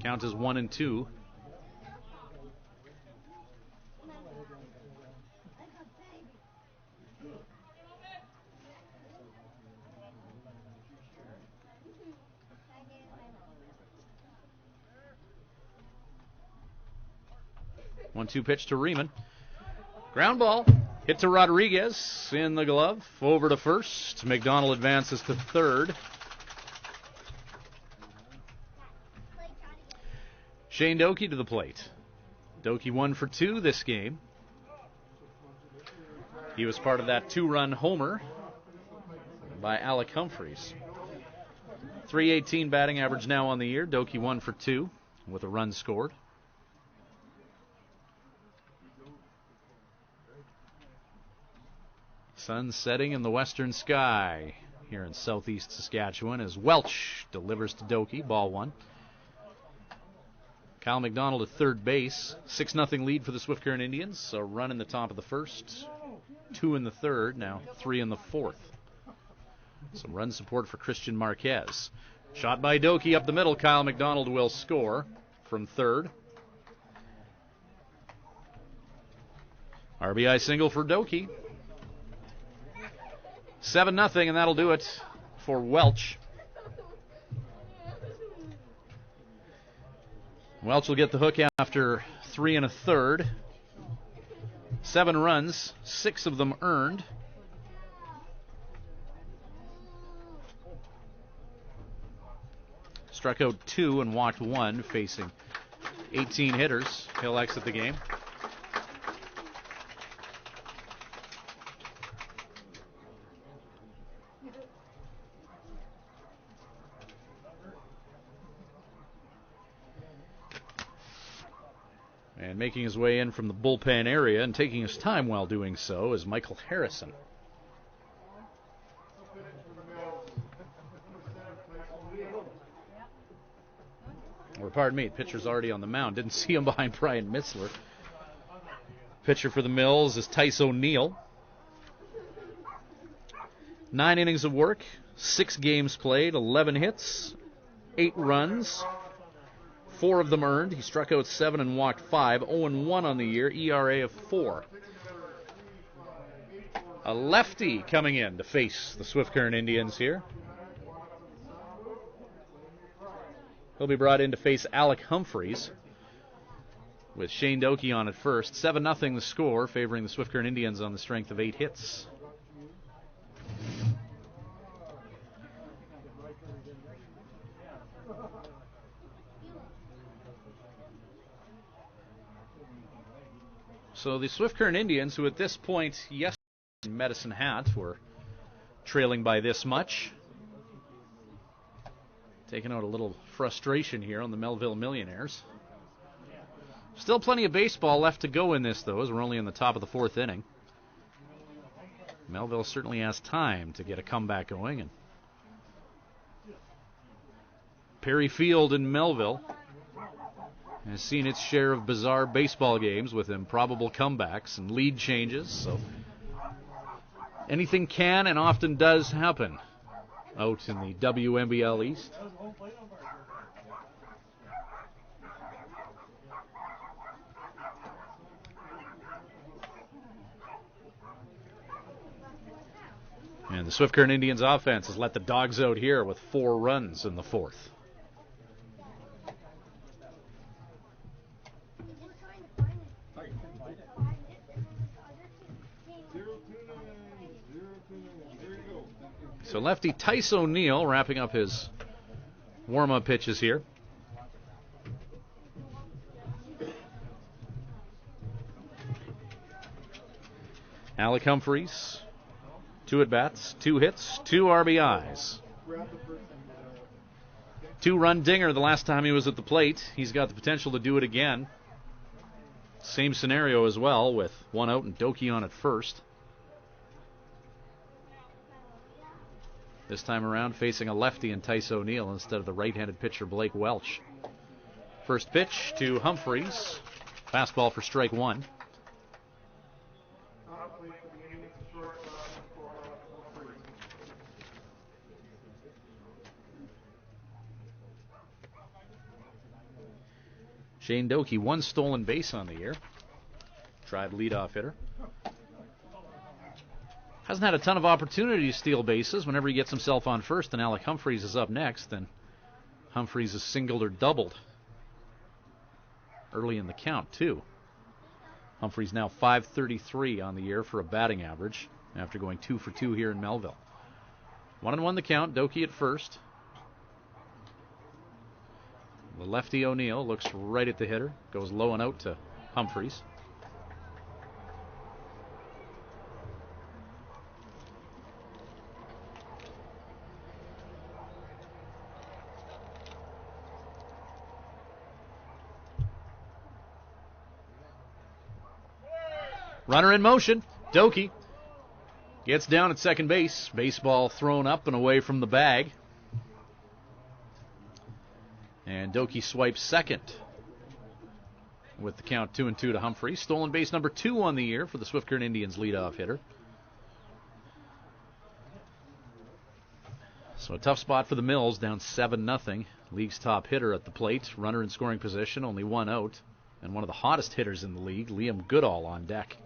Count is 1-2. One-two pitch to Riemann. Ground ball Hit to Rodriguez in the glove. Over to first. McDonald advances to third. Shane Doki to the plate. Doki 1 for 2 this game. He was part of that 2-run homer by Alec Humphreys. .318 batting average now on the year. Doki 1 for 2 with a run scored. Sun setting in the western sky here in southeast Saskatchewan as Welch delivers to Doki, ball 1. Kyle McDonald at third base. 6-0 lead for the Swift Current Indians. A run in the top of the first, 2 in the third, now 3 in the fourth. Some run support for Christian Marquez. Shot by Doki up the middle. Kyle McDonald will score from third. RBI single for Doki. 7-0, and that'll do it for Welch. Welch will get the hook after 3 1/3. 7 runs, 6 of them earned. Struck out 2 and walked 1, facing 18 hitters. He'll exit the game. And making his way in from the bullpen area and taking his time while doing so is Michael Harrison. Or pardon me, pitcher's already on the mound. Didn't see him behind Brian Mitzler. Pitcher for the Mills is Tice O'Neill. 9 innings of work, 6 games played, 11 hits, 8 runs. 4 of them earned. He struck out 7 and walked 5. 0-1 on the year. ERA of 4. A lefty coming in to face the Swift Current Indians here. He'll be brought in to face Alec Humphreys with Shane Doki on at first. 7-0 the score, favoring the Swift Current Indians on the strength of 8 hits. So the Swift Current Indians, who at this point, yesterday in Medicine Hat, were trailing by this much. Taking out a little frustration here on the Melville Millionaires. Still plenty of baseball left to go in this, though, as we're only in the top of the 4th inning. Melville certainly has time to get a comeback going. And Perry Field in Melville has seen its share of bizarre baseball games with improbable comebacks and lead changes. So anything can and often does happen out in the WNBL East. And the Swift Current Indians offense has let the dogs out here with 4 runs in the 4th. So lefty Tice O'Neill wrapping up his warm-up pitches here. Alec Humphreys, 2 at-bats, 2 hits, 2 RBIs. 2-run dinger the last time he was at the plate. He's got the potential to do it again. Same scenario as well, with 1 out and Doki on at first. This time around facing a lefty in Tice O'Neill instead of the right-handed pitcher Blake Welch. First pitch to Humphreys. Fastball for strike 1. Shane Doki, 1 stolen base on the year. Tried leadoff hitter. Hasn't had a ton of opportunity to steal bases whenever he gets himself on first, and Alec Humphreys is up next, and Humphreys is singled or doubled early in the count, too. Humphreys now .533 on the year for a batting average after going 2 for 2 here in Melville. 1-1 the count. Doki at first. The lefty O'Neill looks right at the hitter. Goes low and out to Humphreys. Runner in motion. Doki gets down at second base. Baseball thrown up and away from the bag. And Doki swipes second with the count 2-2 to Humphreys. Stolen base number 2 on the year for the Swift Current Indians leadoff hitter. So a tough spot for the Mills, down 7-0. League's top hitter at the plate. Runner in scoring position, only 1 out. And one of the hottest hitters in the league, Liam Goodall, on deck.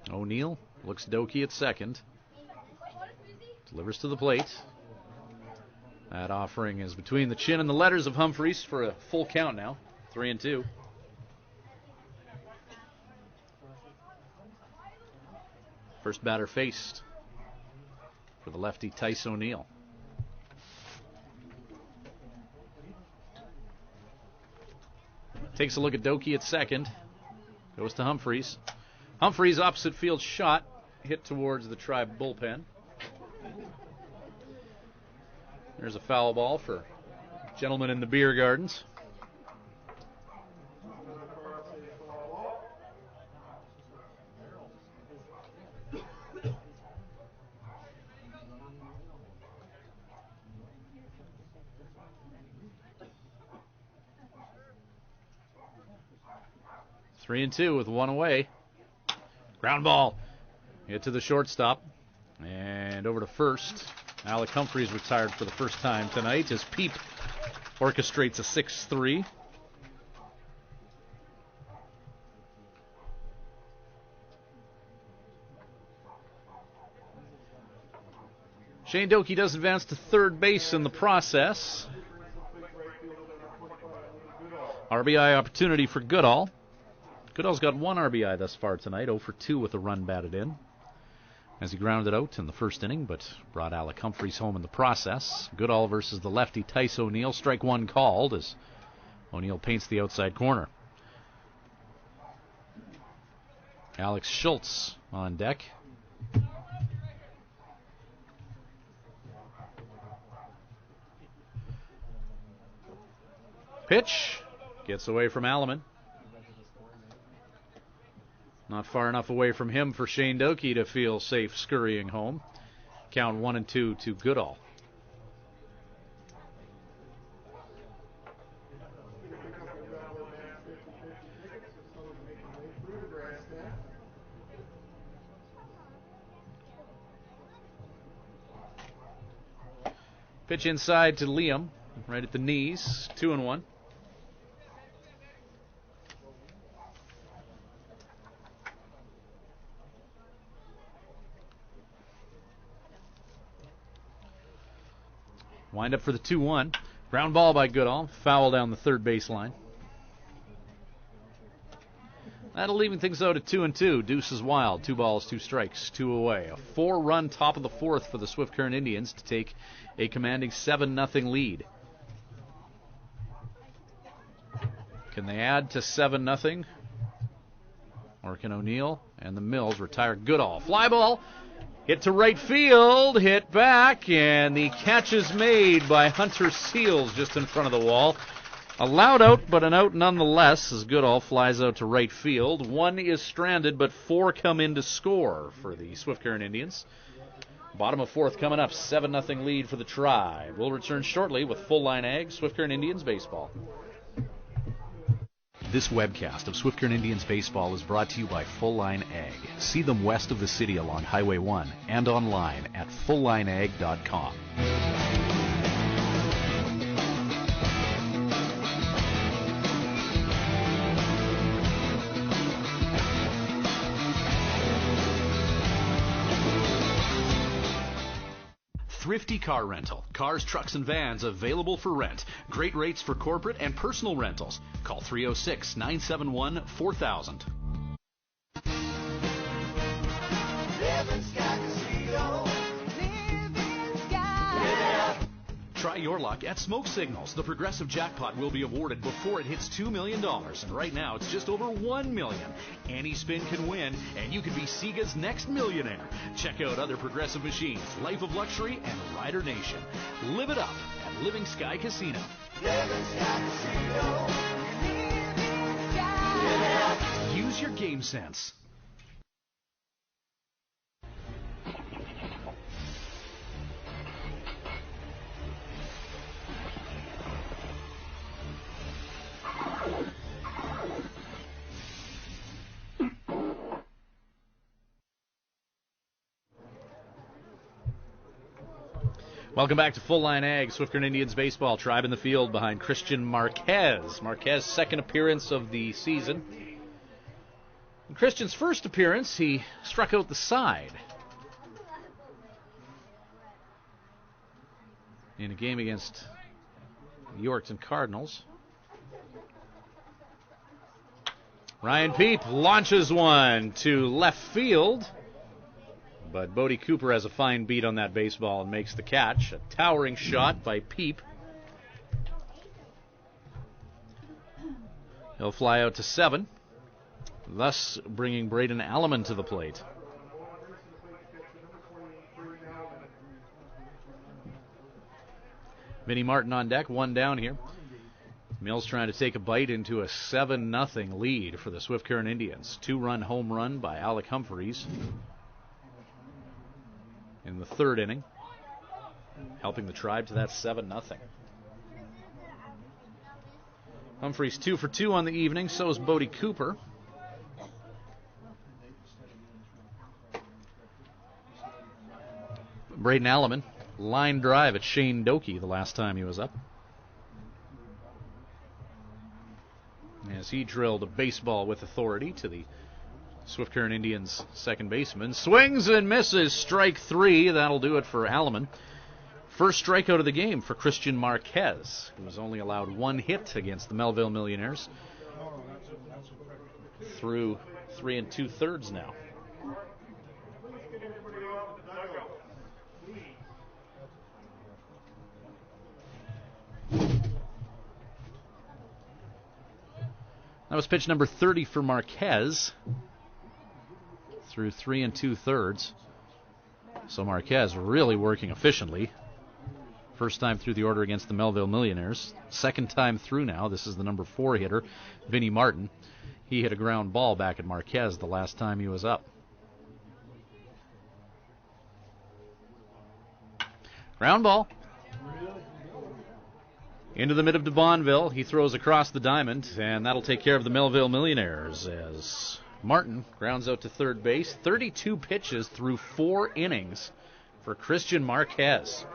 O'Neill looks Doki at second. Delivers to the plate. That offering is between the chin and the letters of Humphreys for a full count now. 3-2. First batter faced for the lefty Tice O'Neill. Takes a look at Doki at second. Goes to Humphreys. Humphreys' opposite field shot hit towards the Tribe bullpen. There's a foul ball for gentlemen in the beer gardens. Three and two with 1 away. Ground ball. Hit to the shortstop. And over to first. Alec Humphreys retired for the first time tonight as Peep orchestrates a 6-3. Shane Doki does advance to third base in the process. RBI opportunity for Goodall. Goodall's got 1 RBI thus far tonight, 0 for 2 with a run batted in, as he grounded out in the first inning, but brought Alec Humphreys home in the process. Goodall versus the lefty Tice O'Neill. Strike 1 called as O'Neill paints the outside corner. Alex Schultz on deck. Pitch gets away from Alleman. Not far enough away from him for Shane Doki to feel safe scurrying home. Count 1-2 to Goodall. Pitch inside to Liam, right at the knees, 2-1. Wind up for the 2-1. Ground ball by Goodall. Foul down the third baseline. That'll leave things out at 2-2. Deuce is wild. 2 balls, 2 strikes, 2 away. A 4-run top of the fourth for the Swift Current Indians to take a commanding 7-0 lead. Can they add to 7-0? Or can O'Neill and the Mills retire Goodall? Fly ball. Hit to right field, hit back, and the catch is made by Hunter Seals just in front of the wall. A loud out, but an out nonetheless, as Goodall flies out to right field. 1 is stranded, but 4 come in to score for the Swift Current Indians. Bottom of fourth coming up, 7-0 lead for the Tribe. We'll return shortly with Full Line Ag, Swift Current Indians baseball. This webcast of Swift Current Indians baseball is brought to you by Full Line Ag. See them west of the city along Highway 1 and online at fulllineag.com. Thrifty Car Rental. Cars, trucks, and vans available for rent. Great rates for corporate and personal rentals. Call 306-971-4000. Try your luck at Smoke Signals. The progressive jackpot will be awarded before it hits $2 million, and right now it's just over $1 million. Any spin can win, and you could be Sega's next millionaire. Check out other progressive machines, Life of Luxury, and Rider Nation. Live it up at Living Sky Casino. Living Sky Casino. Living Sky. Use your game sense. Welcome back to Full Line Ag, Swift Current Indians baseball. Tribe in the field behind Christian Marquez. Marquez's second appearance of the season. In Christian's first appearance, he struck out the side in a game against the Yorkton Cardinals. Ryan Peep launches one to left field. But Bodie Cooper has a fine beat on that baseball and makes the catch. A towering shot by Peep. He'll fly out to 7, thus bringing Braden Alleman to the plate. Vinnie Martin on deck, one down here. Mills trying to take a bite into a 7-0 lead for the Swift Current Indians. 2-run home run by Alec Humphreys in the third inning, helping the Tribe to that 7-0. Humphreys 2 for 2 on the evening, so is Bodie Cooper. Braden Alleman, line drive at Shane Doki the last time he was up, as he drilled a baseball with authority to the Swift Current Indians second baseman. Swings and misses, strike 3. That'll do it for Alleman. First strikeout of the game for Christian Marquez, who was only allowed 1 hit against the Melville Millionaires through 3 2/3 now. That was pitch number 30 for Marquez through 3 2/3. So Marquez really working efficiently. First time through the order against the Melville Millionaires. Second time through now. This is the number 4 hitter, Vinnie Martin. He hit a ground ball back at Marquez the last time he was up. Ground ball. Into the mid of DeBonville. He throws across the diamond, and that'll take care of the Melville Millionaires as Martin grounds out to third base. 32 pitches through 4 innings for Christian Marquez.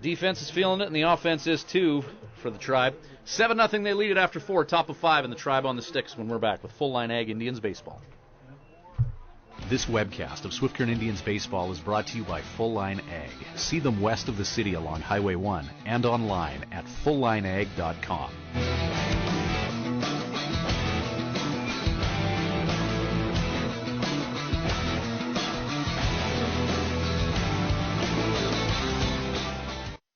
Defense is feeling it, and the offense is too for the Tribe. 7-0 they lead it after 4, top of 5, and the Tribe on the sticks when we're back with Full Line Ag Indians baseball. This webcast of Swift Current Indians baseball is brought to you by Full Line Ag. See them west of the city along Highway 1 and online at fulllineag.com.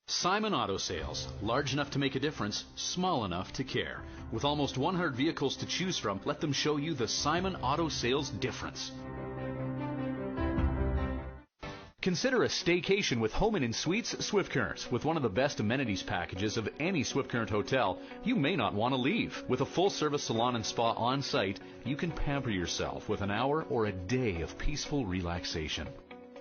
Simon Auto Sales. Large enough to make a difference, small enough to care. With almost 100 vehicles to choose from, let them show you the Simon Auto Sales difference. Consider a staycation with Home Inn Suites Swift Current. With one of the best amenities packages of any Swift Current hotel, you may not want to leave. With a full-service salon and spa on site, you can pamper yourself with an hour or a day of peaceful relaxation.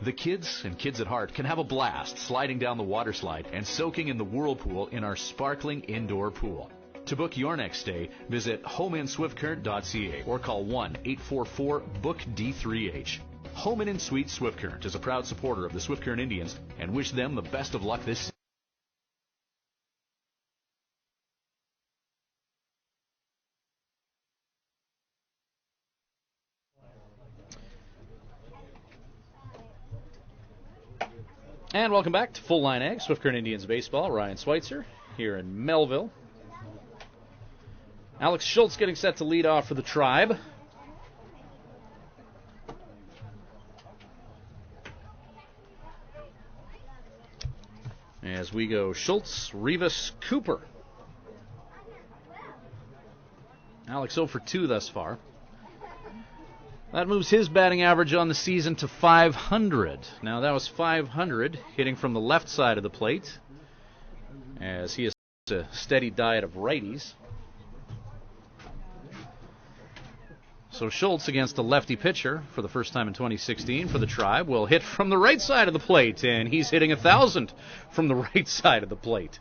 The kids and kids at heart can have a blast sliding down the water slide and soaking in the whirlpool in our sparkling indoor pool. To book your next stay, visit homeinswiftcurrent.ca or call 1-844-BOOK-D3H. Home Inn Suites Swift Current is a proud supporter of the Swift Current Indians and wish them the best of luck this season. And welcome back to Full Line Ag, Swift Current Indians Baseball. Ryan Schweitzer here in Melville. Alex Schultz getting set to lead off for the Tribe. As we go Schultz, Rivas, Cooper. Alex 0 for 2 thus far. That moves his batting average on the season to 500. Now that was 500 hitting from the left side of the plate, as he has a steady diet of righties. So Schultz against a lefty pitcher for the first time in 2016 for the Tribe will hit from the right side of the plate, and he's hitting 1,000 from the right side of the plate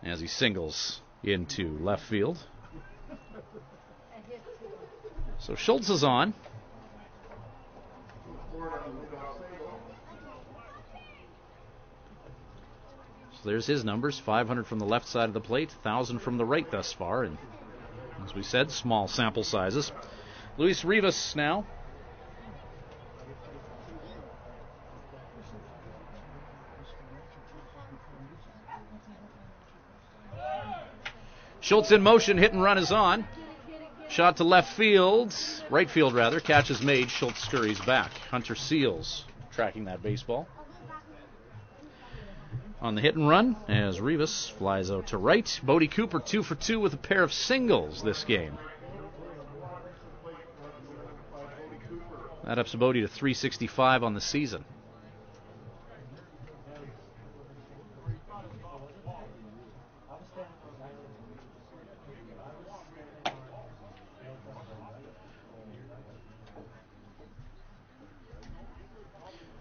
as he singles into left field. So Schultz is on. So there's his numbers, 500 from the left side of the plate, 1,000 from the right thus far, and as we said, small sample sizes. Luis Rivas now. Schultz in motion, hit and run is on. Shot to left field, right field rather, catch is made, Schultz scurries back. Hunter Seals tracking that baseball. On the hit and run, as Rivas flies out to right. Bodie Cooper 2 for 2 with a pair of singles this game. That ups Bodie to 365 on the season.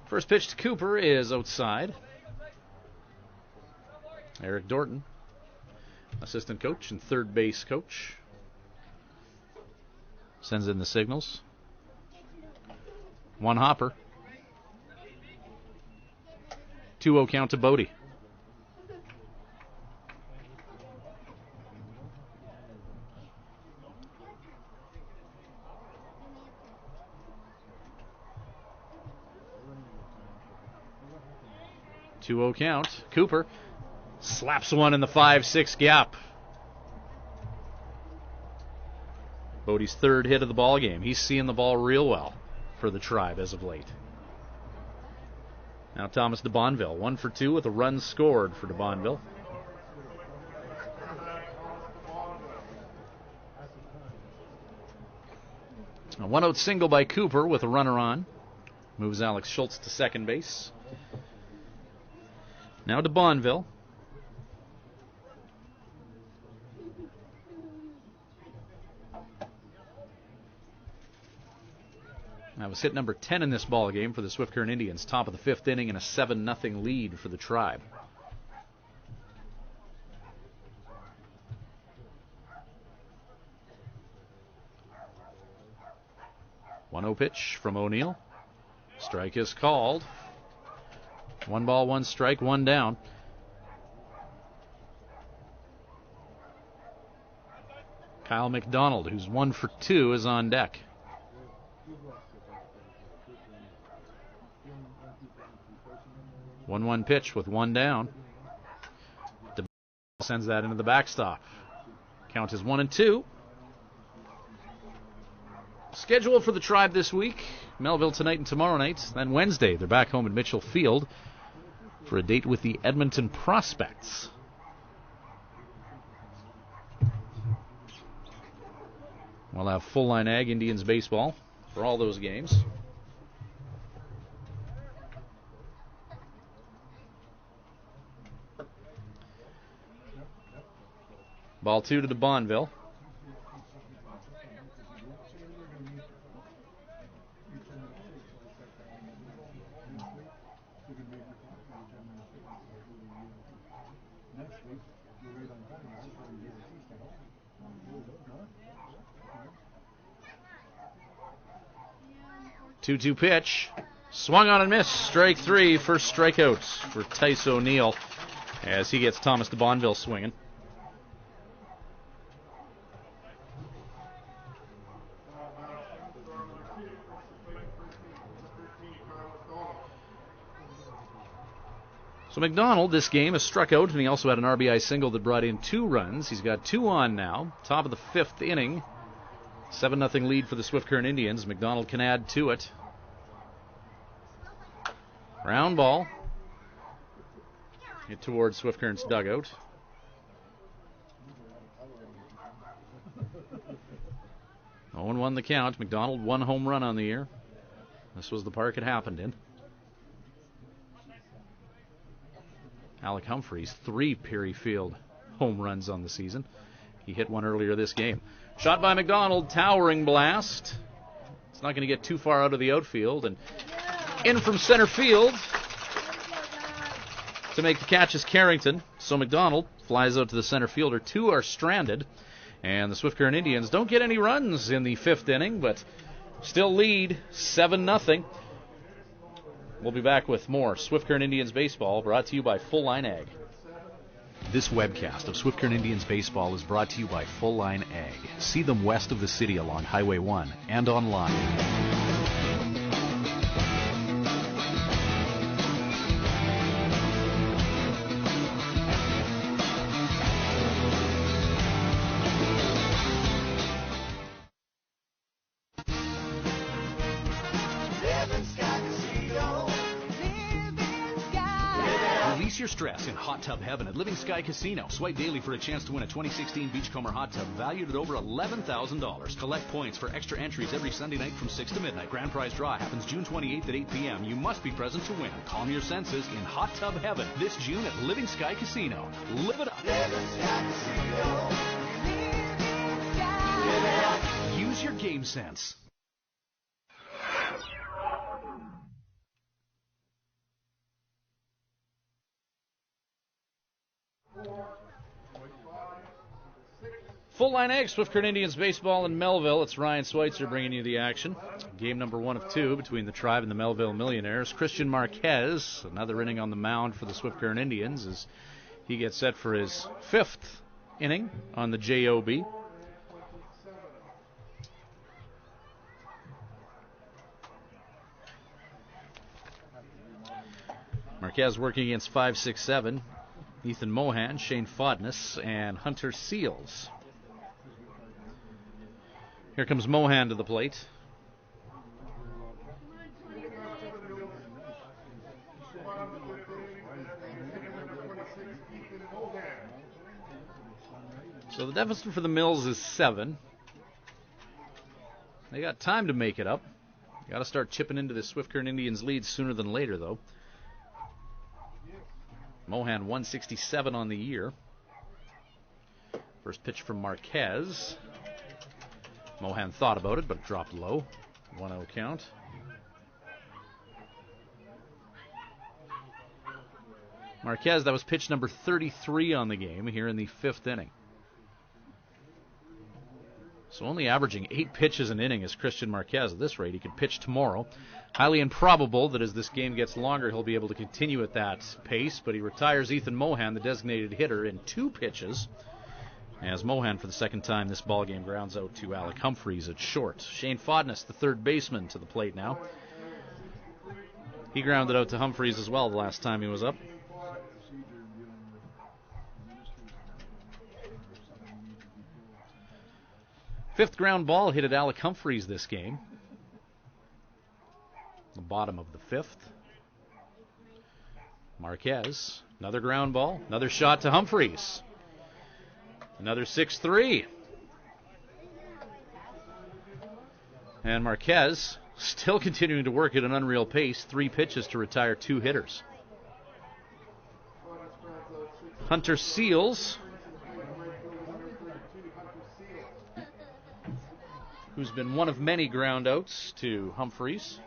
First pitch to Cooper is outside. Eric Dorton, assistant coach and third base coach, sends in the signals. One hopper. 2-0 count to Bodie. Count. Cooper slaps one in the 5-6 gap. Bodie's third hit of the ball game. He's seeing the ball real well for the Tribe as of late. Now Thomas DeBonville, 1 for 2 with a run scored for DeBonville. A 1-out single by Cooper with a runner on. Moves Alex Schultz to second base. Now to DeBonville. That was hit number 10 in this ball game for the Swift Current Indians. Top of the fifth inning and a 7-0 lead for the Tribe. One-oh pitch from O'Neill. Strike is called. 1 ball, 1 strike, 1 down. Kyle McDonald, who's 1 for 2, is on deck. One pitch with 1 down. Sends that into the backstop. Count is 1-2. Schedule for the Tribe this week: Melville tonight and tomorrow night. Then Wednesday, they're back home at Mitchell Field for a date with the Edmonton Prospects. We'll have Full Line Ag Indians baseball for all those games. Ball 2 to DeBonville. Two pitch. Swung on and missed. Strike 3. First strikeout for Tice O'Neill as he gets Thomas DeBonville swinging. So McDonald, this game, has struck out, and he also had an RBI single that brought in 2 runs. He's got 2 on now. Top of the 5th inning. 7-0 lead for the Swift Current Indians. McDonald can add to it. Ground ball. Hit towards Swift Current's dugout. Owen won the count. McDonald 1 home run on the year. This was the park it happened in. Alec Humphreys, 3 Perry Field home runs on the season. He hit one earlier this game. Shot by McDonald, towering blast. It's not going to get too far out of the outfield. And in from center field to make the catch is Carrington. So McDonald flies out to the center fielder. 2 are stranded. And the Swift Current Indians don't get any runs in the 5th inning, but still lead 7-0. We'll be back with more Swift Current Indians baseball, brought to you by Full Line Ag. This webcast of Swift Current Indians baseball is brought to you by Full Line Ag. See them west of the city along Highway 1 and online. Your stress in hot tub heaven at Living Sky Casino. Swipe daily for a chance to win a 2016 Beachcomber hot tub valued at over $11,000. Collect points for extra entries every Sunday night from 6 to midnight. Grand prize draw happens June 28th at 8 p.m. You must be present to win. Calm your senses in hot tub heaven this June at Living Sky Casino. Live it up. Living Sky Casino. Live it up. Use your game sense. Full Line Ag, Swift Current Indians baseball in Melville. It's Ryan Schweitzer bringing you the action. Game number 1 of 2 between the Tribe and the Melville Millionaires. Christian Marquez, another inning on the mound for the Swift Current Indians, as he gets set for his 5th inning on the JOB. Marquez working against 5'6'7", Ethan Mohan, Shane Fodness, and Hunter Seals. Here comes Mohan to the plate. So the deficit for the Mills is 7. They got time to make it up. Got to start chipping into the Swift Current Indians lead sooner than later, though. Mohan 167 on the year. First pitch from Marquez. Mohan thought about it, but dropped low. 1-0 count. Marquez, that was pitch number 33 on the game here in the 5th inning. So only averaging 8 pitches an inning is Christian Marquez. At this rate, he could pitch tomorrow. Highly improbable that as this game gets longer, he'll be able to continue at that pace, but he retires Ethan Mohan, the designated hitter, in 2 pitches. As Mohan, for the 2nd time this ballgame, grounds out to Alec Humphreys at short. Shane Fodness, the 3rd baseman, to the plate now. He grounded out to Humphreys as well the last time he was up. Fifth ground ball hit at Alec Humphreys this game. The bottom of the 5th. Marquez, another ground ball, another shot to Humphreys. Another 6-3. And Marquez still continuing to work at an unreal pace. 3 pitches to retire 2 hitters. Hunter Seals, who's been one of many ground outs to Humphreys,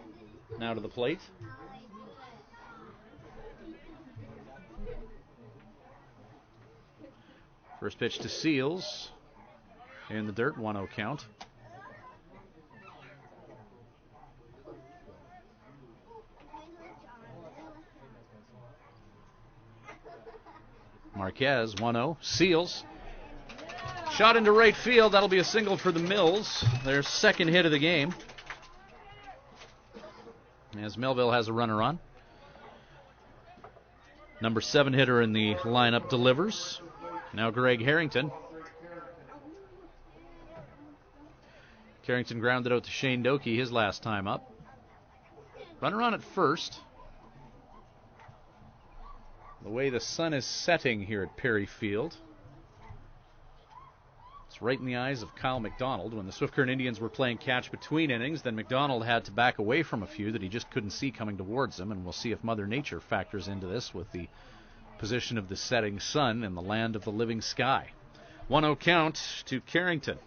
now to the plate. First pitch to Seals in the dirt, 1-0 count. Marquez, 1-0. Seals, shot into right field. That'll be a single for the Mills. Their 2nd hit of the game. As Melville has a runner on. Number 7 hitter in the lineup delivers. Now Greg Harrington. Carrington grounded out to Shane Doki his last time up. Runner on at first. The way the sun is setting here at Perry Field, it's right in the eyes of Kyle McDonald. When the Swift Current Indians were playing catch between innings, then McDonald had to back away from a few that he just couldn't see coming towards him, and we'll see if Mother Nature factors into this with the position of the setting sun in the land of the living sky. 1-0 count to Carrington.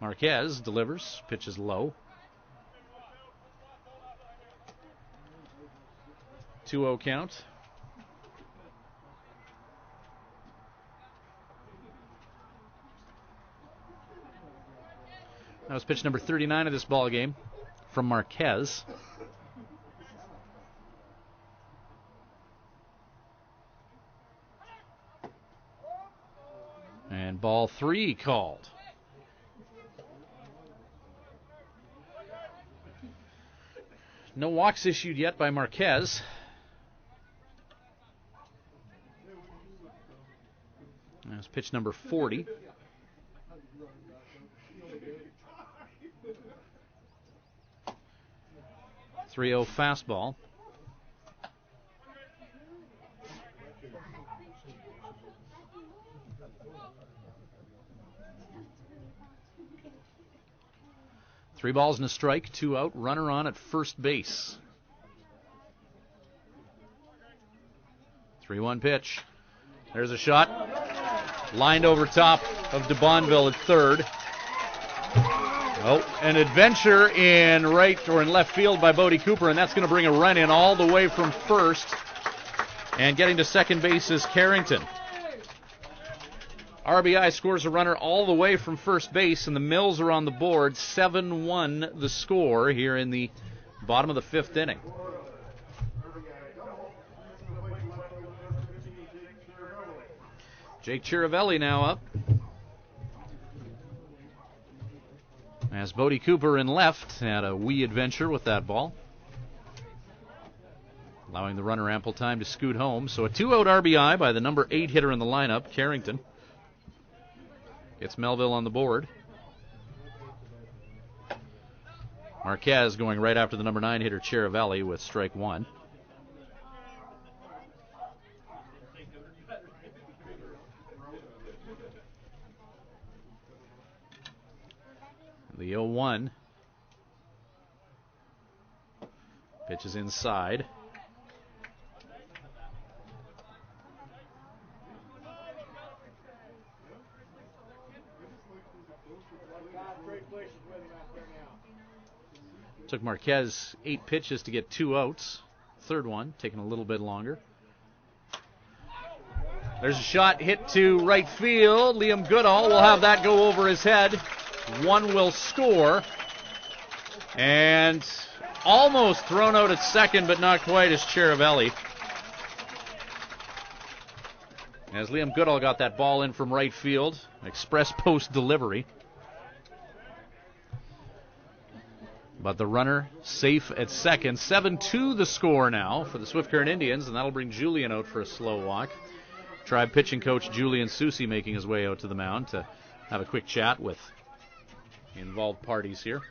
Marquez delivers, pitches low. 2-0 count. That was pitch number 39 of this ball game from Marquez. And ball 3 called. No walks issued yet by Marquez. That's pitch number 40. .30 fastball. Three balls and a strike, 2 out, runner on at first base. 3-1 pitch. There's a shot. Lined over top of DeBonville at third. Oh, an adventure in right or in left field by Bodie Cooper, and that's going to bring a run in all the way from first. And getting to second base is Carrington. RBI scores a runner all the way from first base, and the Mills are on the board. 7-1 the score here in the bottom of the 5th inning. Jake Chiravelli now up. As Bodie Cooper in left had a wee adventure with that ball, allowing the runner ample time to scoot home. So a 2-out RBI by the number 8 hitter in the lineup, Carrington. It's Melville on the board. Marquez going right after the number 9 hitter, Chiravelli, with strike 1. The 0-1. Pitch is inside. Took Marquez 8 pitches to get 2 outs. Third one taking a little bit longer. There's a shot hit to right field. Liam Goodall will have that go over his head. One will score. And almost thrown out at second, but not quite, as Chiravelli. As Liam Goodall got that ball in from right field. Express post delivery. But the runner safe at second. 7-2 the score now for the Swift Current Indians, and that'll bring Julian out for a slow walk. Tribe pitching coach Julian Susi making his way out to the mound to have a quick chat with the involved parties here.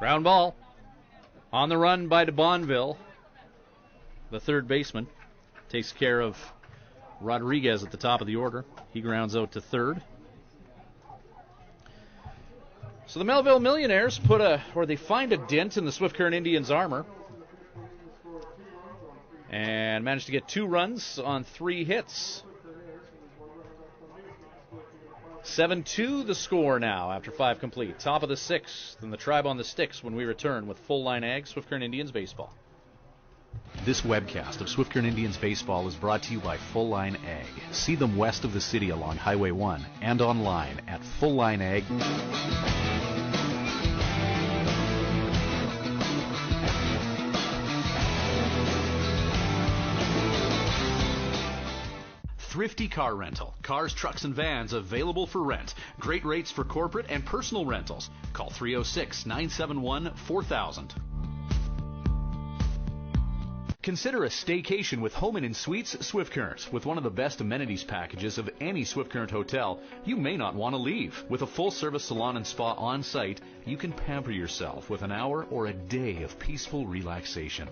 Ground ball. On the run by DeBonville. The third baseman takes care of Rodriguez at the top of the order. He grounds out to third. So the Melville Millionaires they find a dent in the Swift Current Indians' armor and managed to get 2 runs on 3 hits. 7-2 the score now after 5 complete. Top of the 6th, and the Tribe on the sticks when we return with Full Line Ag, Swift Current Indians baseball. This webcast of Swift Current Indians baseball is brought to you by Full Line Ag. See them west of the city along Highway 1 and online at Full Line Ag. Thrifty Car Rental. Cars, trucks, and vans available for rent. Great rates for corporate and personal rentals. Call 306-971-4000. Consider a staycation with Home Inn Suites Swift Current. With one of the best amenities packages of any Swift Current hotel, you may not want to leave. With a full-service salon and spa on site, you can pamper yourself with an hour or a day of peaceful relaxation.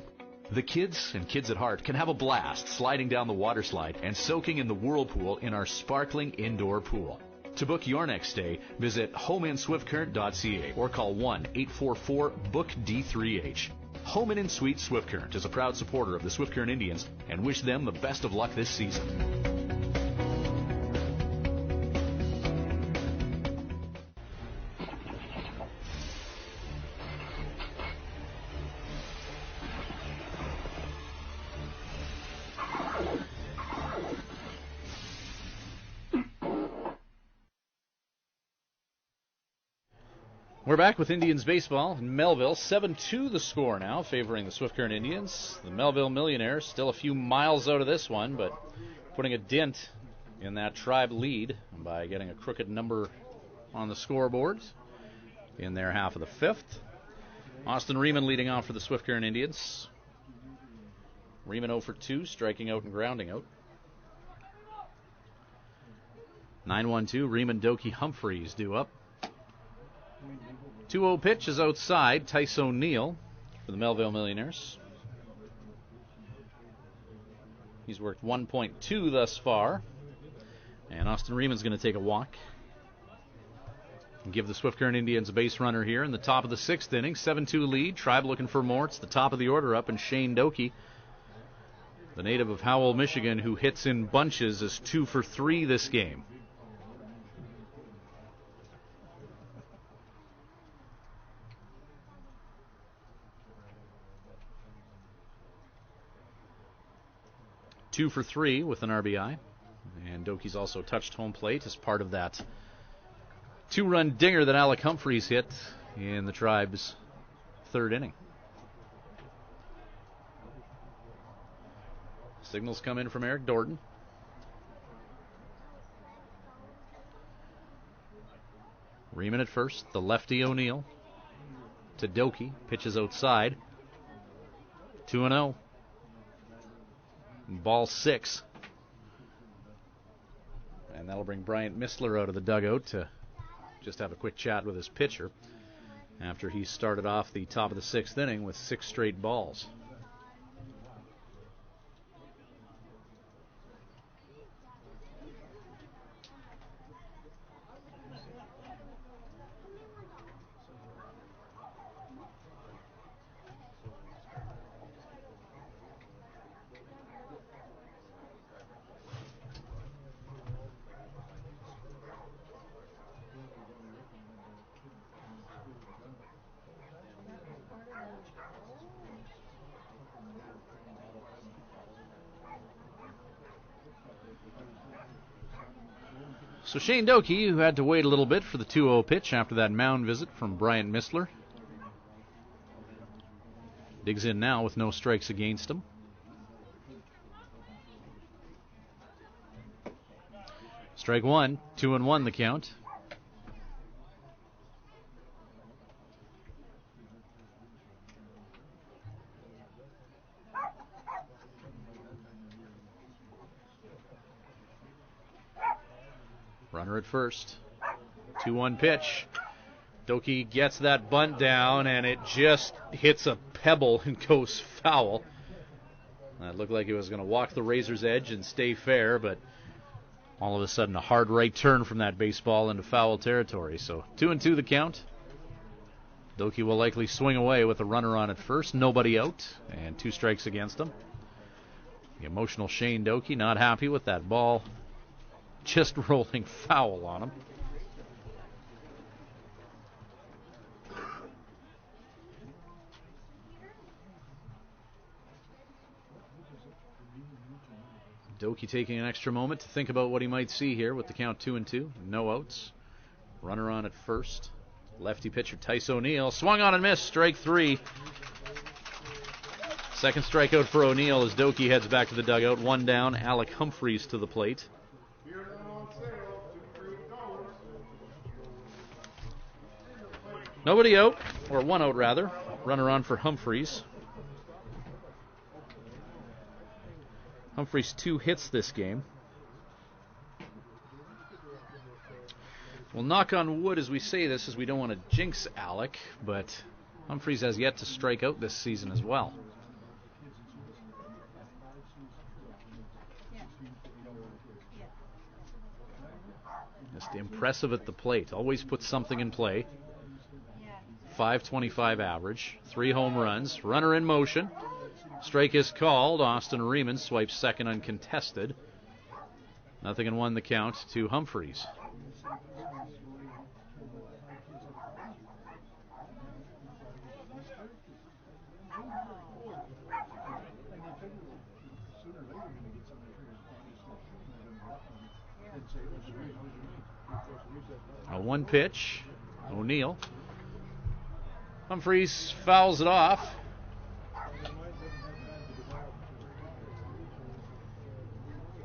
The kids and kids at heart can have a blast sliding down the water slide and soaking in the whirlpool in our sparkling indoor pool. To book your next stay, visit homeinswiftcurrent.ca or call 1-844-BOOK-D3H. Home Inn Suites Swift Current is a proud supporter of the Swift Current Indians and wish them the best of luck this season. We're back with Indians baseball in Melville. 7-2 the score now, favoring the Swift Current Indians. The Melville Millionaires still a few miles out of this one, but putting a dent in that Tribe lead by getting a crooked number on the scoreboard in their half of the 5th. Austin Riemann leading off for the Swift Current Indians. Riemann 0 for 2, striking out and grounding out. 9-1-2, Riemann, Doki, Humphreys due up. 2-0 pitch is outside. Tice O'Neill for the Melville Millionaires. He's worked 1.2 thus far. And Austin Riemann's going to take a walk and give the Swift Current Indians a base runner here in the top of the 6th inning. 7-2 lead. Tribe looking for more. It's the top of the order up, and Shane Doki, the native of Howell, Michigan, who hits in bunches, is 2 for 3 this game. Two for 3 with an RBI. And Doki's also touched home plate as part of that 2-run dinger that Alec Humphreys hit in the Tribe's 3rd inning. Signals come in from Eric Dorton. Riemann at first, the lefty O'Neill to Doki, pitches outside. 2-0. Ball 6. And that'll bring Bryant Missler out of the dugout to just have a quick chat with his pitcher after he started off the top of the 6th inning with 6 straight balls. So Shane Doki, who had to wait a little bit for the 2-0 pitch after that mound visit from Bryant Missler, digs in now with no strikes against him. Strike 1, 2-1 the count. Runner at first. 2-1 pitch. Doki gets that bunt down, and it just hits a pebble and goes foul. That looked like it was going to walk the razor's edge and stay fair, but all of a sudden a hard right turn from that baseball into foul territory. So 2-2 the count. Doki will likely swing away with a runner on at first, nobody out, and 2 strikes against him. The emotional Shane Doki not happy with that ball just rolling foul on him. Doki taking an extra moment to think about what he might see here with the count 2-2. No outs. Runner on at first. Lefty pitcher Tice O'Neill swung on and missed. Strike 3. Second strikeout for O'Neill as Doki heads back to the dugout. 1 down. Alec Humphreys to the plate. Nobody out, or 1 out rather. Runner on for Humphreys. Humphreys 2 hits this game. We'll knock on wood as we say this, as we don't want to jinx Alec, but Humphreys has yet to strike out this season as well. Just impressive at the plate. Always puts something in play. .525 average. 3 home runs. Runner in motion. Strike is called. Austin Riemann swipes second uncontested. 0-1 the count to Humphreys. A 1 pitch. O'Neill. Humphreys fouls it off.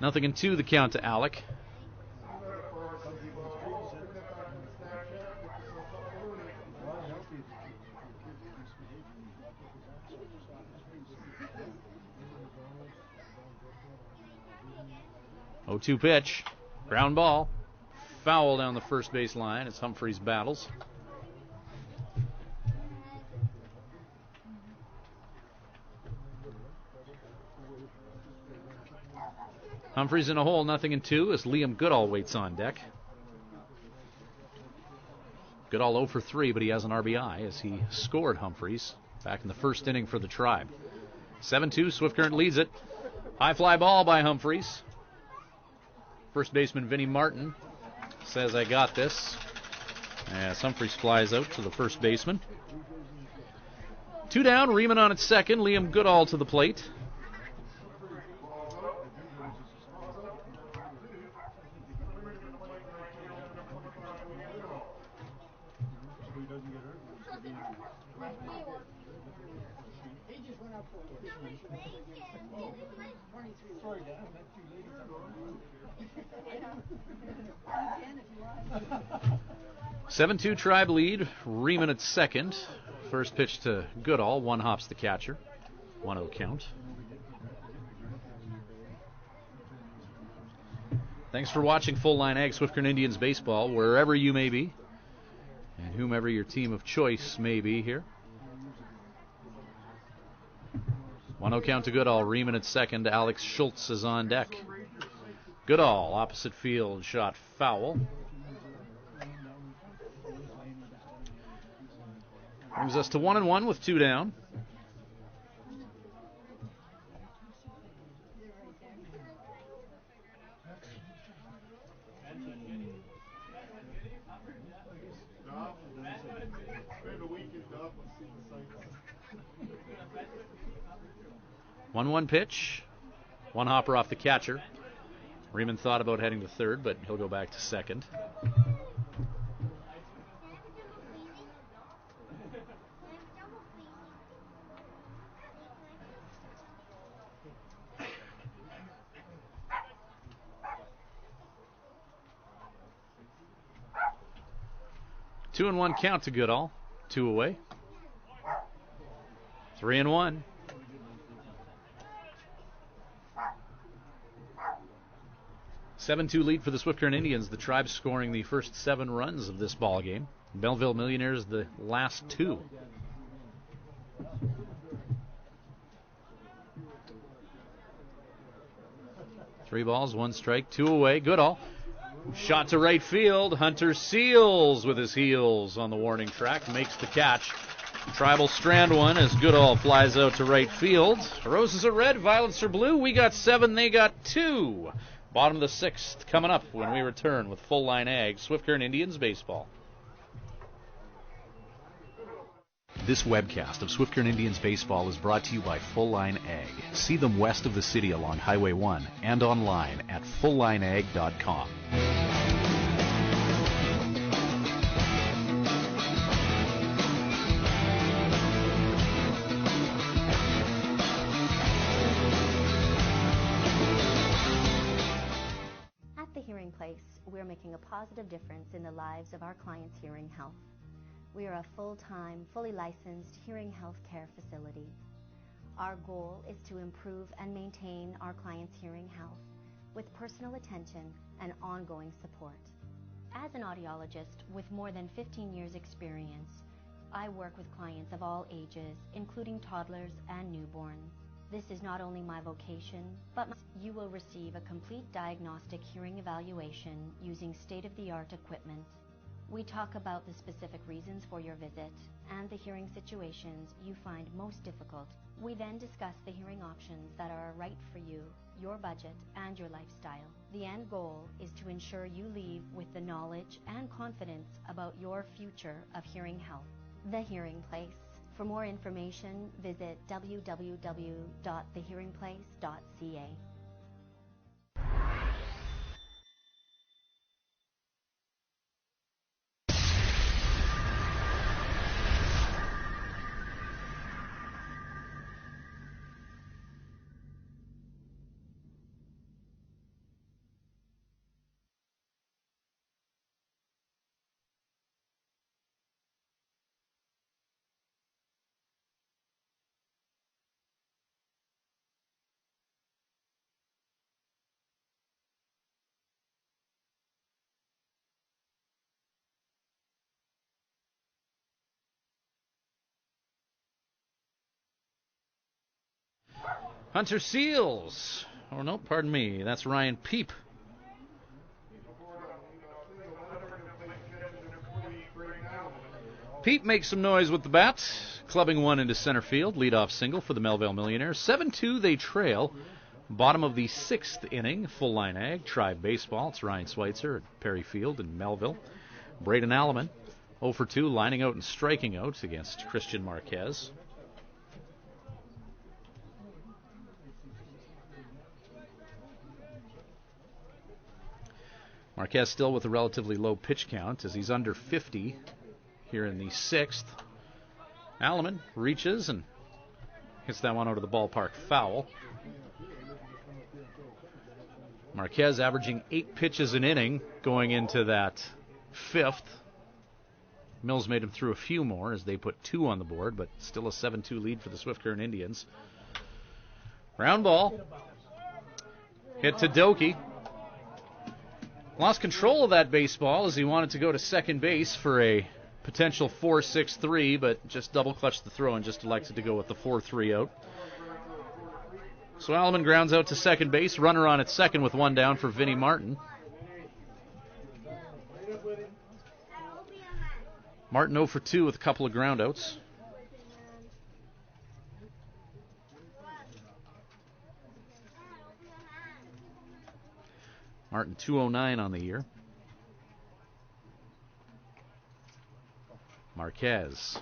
Nothing in 2 the count to Alec. Oh, 2 pitch. Ground ball. Foul down the first base line as Humphreys battles. Humphreys in a hole, 0-2 as Liam Goodall waits on deck. Goodall 0 for 3, but he has an RBI as he scored Humphreys back in the first inning for the Tribe. 7-2, Swift Current leads it. High fly ball by Humphreys. First baseman Vinnie Martin says, "I got this." As Humphreys flies out to the first baseman. 2 down, Riemann on at second, Liam Goodall to the plate. Seven-2 Tribe lead. Riemann at second. First pitch to Goodall. 1 hops the catcher. 1-0 count. Thanks for watching Full Line Ag Swift Current Indians baseball, wherever you may be, and whomever your team of choice may be here. 1-0 count to Goodall. Riemann at second. Alex Schultz is on deck. Goodall, opposite field, shot foul. Brings us to 1-1 with 2 down. One pitch. 1 hopper off the catcher. Riemann thought about heading to third, but he'll go back to second. Two and 1 count to Goodall. 2 away. 3-1. Seven-2 lead for the Swift Current Indians. The Tribe scoring the first 7 runs of this ball game. Melville Millionaires the last two. Three balls, one strike, two away. Goodall. Shot to right field. Hunter Seals with his heels on the warning track. Makes the catch. Tribal strand one as Goodall flies out to right field. Roses are red, violets are blue. We got 7, they got 2. Bottom of the 6th coming up when we return with Full Line Ag, Swift Current Indians baseball. This webcast of Swift Current Indians baseball is brought to you by Full Line Ag. See them west of the city along Highway 1 and online at fulllineag.com. At the Hearing Place, we're making a positive difference in the lives of our clients' hearing health. We are a full-time, fully licensed hearing health care facility. Our goal is to improve and maintain our clients' hearing health with personal attention and ongoing support. As an audiologist with more than 15 years' experience, I work with clients of all ages, including toddlers and newborns. This is not only my vocation, but you will receive a complete diagnostic hearing evaluation using state-of-the-art equipment. We talk about the specific reasons for your visit and the hearing situations you find most difficult. We then discuss the hearing options that are right for you, your budget, and your lifestyle. The end goal is to ensure you leave with the knowledge and confidence about your future of hearing health. The Hearing Place. For more information, visit www.thehearingplace.ca. Hunter Seals. Oh, no, pardon me. That's Ryan Peep. Peep makes some noise with the bat, clubbing one into center field. Leadoff single for the Melville Millionaires. 7-2, they trail. Bottom of the 6th inning. Full Line Ag, Tribe Baseball. It's Ryan Schweitzer at Perry Field in Melville. Braden Alleman, 0 for 2, lining out and striking out against Christian Marquez. Marquez still with a relatively low pitch count as he's under 50 here in the 6th. Alleman reaches and hits that one out of the ballpark foul. Marquez averaging 8 pitches an inning going into that 5th. Mills made him through a few more as they put 2 on the board, but still a 7-2 lead for the Swift Current Indians. Ground ball. Hit to Doki. Lost control of that baseball as he wanted to go to second base for a potential 4-6-3, but just double-clutched the throw and just elected to go with the 4-3 out. So Alleman grounds out to second base. Runner on at second with one down for Vinnie Martin. Martin 0 for 2 with a couple of groundouts. Martin 209 on the year. Marquez.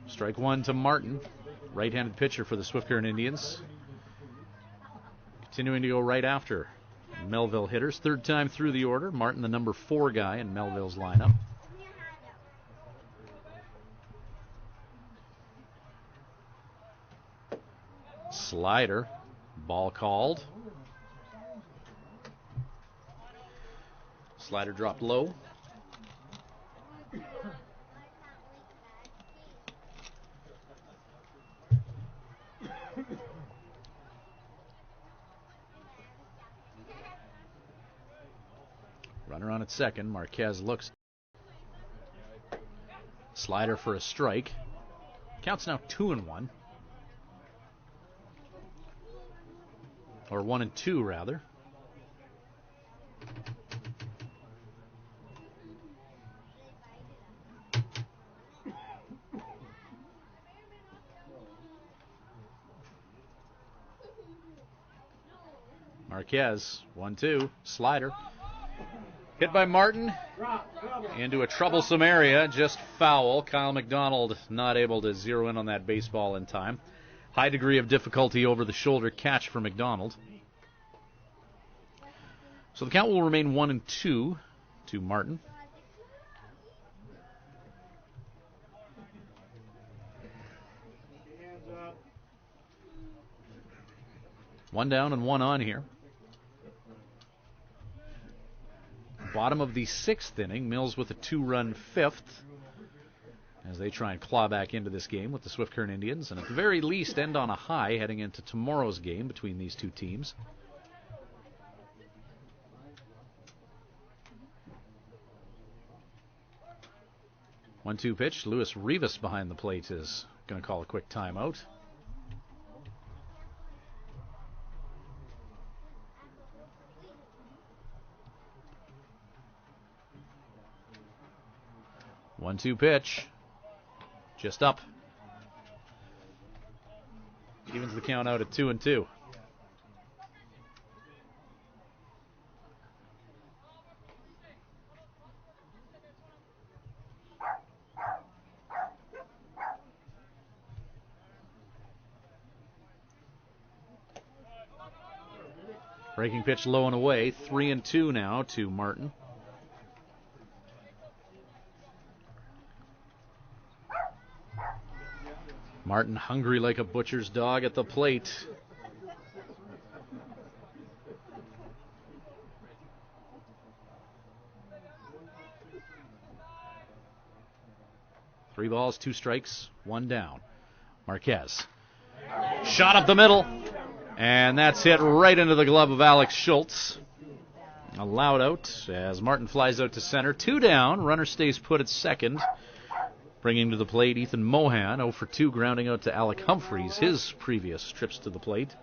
Strike one to Martin. Right-handed pitcher for the Swift Current Indians. Continuing to go right after Melville hitters. Third time through the order. Martin, the number 4 guy in Melville's lineup. Slider. Ball called. Slider dropped low. Runner on at second. Marquez looks. Slider for a strike. Count's now 2-1. Or 1-2, rather. Marquez, 1-2, slider. Hit by Martin into a troublesome area, just foul. Kyle McDonald not able to zero in on that baseball in time. High degree of difficulty over the shoulder catch for McDonald. So the count will remain 1-2 to Martin. One down and one on here. Bottom of the sixth inning, Mills with a 2-run fifth as they try and claw back into this game with the Swift Current Indians, and at the very least end on a high heading into tomorrow's game between these two teams. One-two pitch. Luis Rivas behind the plate is going to call a quick timeout. One-two pitch. Just up. Evens the count out at 2-2. Breaking pitch low and away. 3-2 now to Martin. Martin hungry like a butcher's dog at the plate. Three balls, two strikes, one down. Marquez. Shot up the middle. And that's hit right into the glove of Alex Schultz. A loud out as Martin flies out to center. Two down. Runner stays put at second. Bringing to the plate Ethan Mohan, 0 for 2, grounding out to Alec Humphreys, his previous trips to the plate.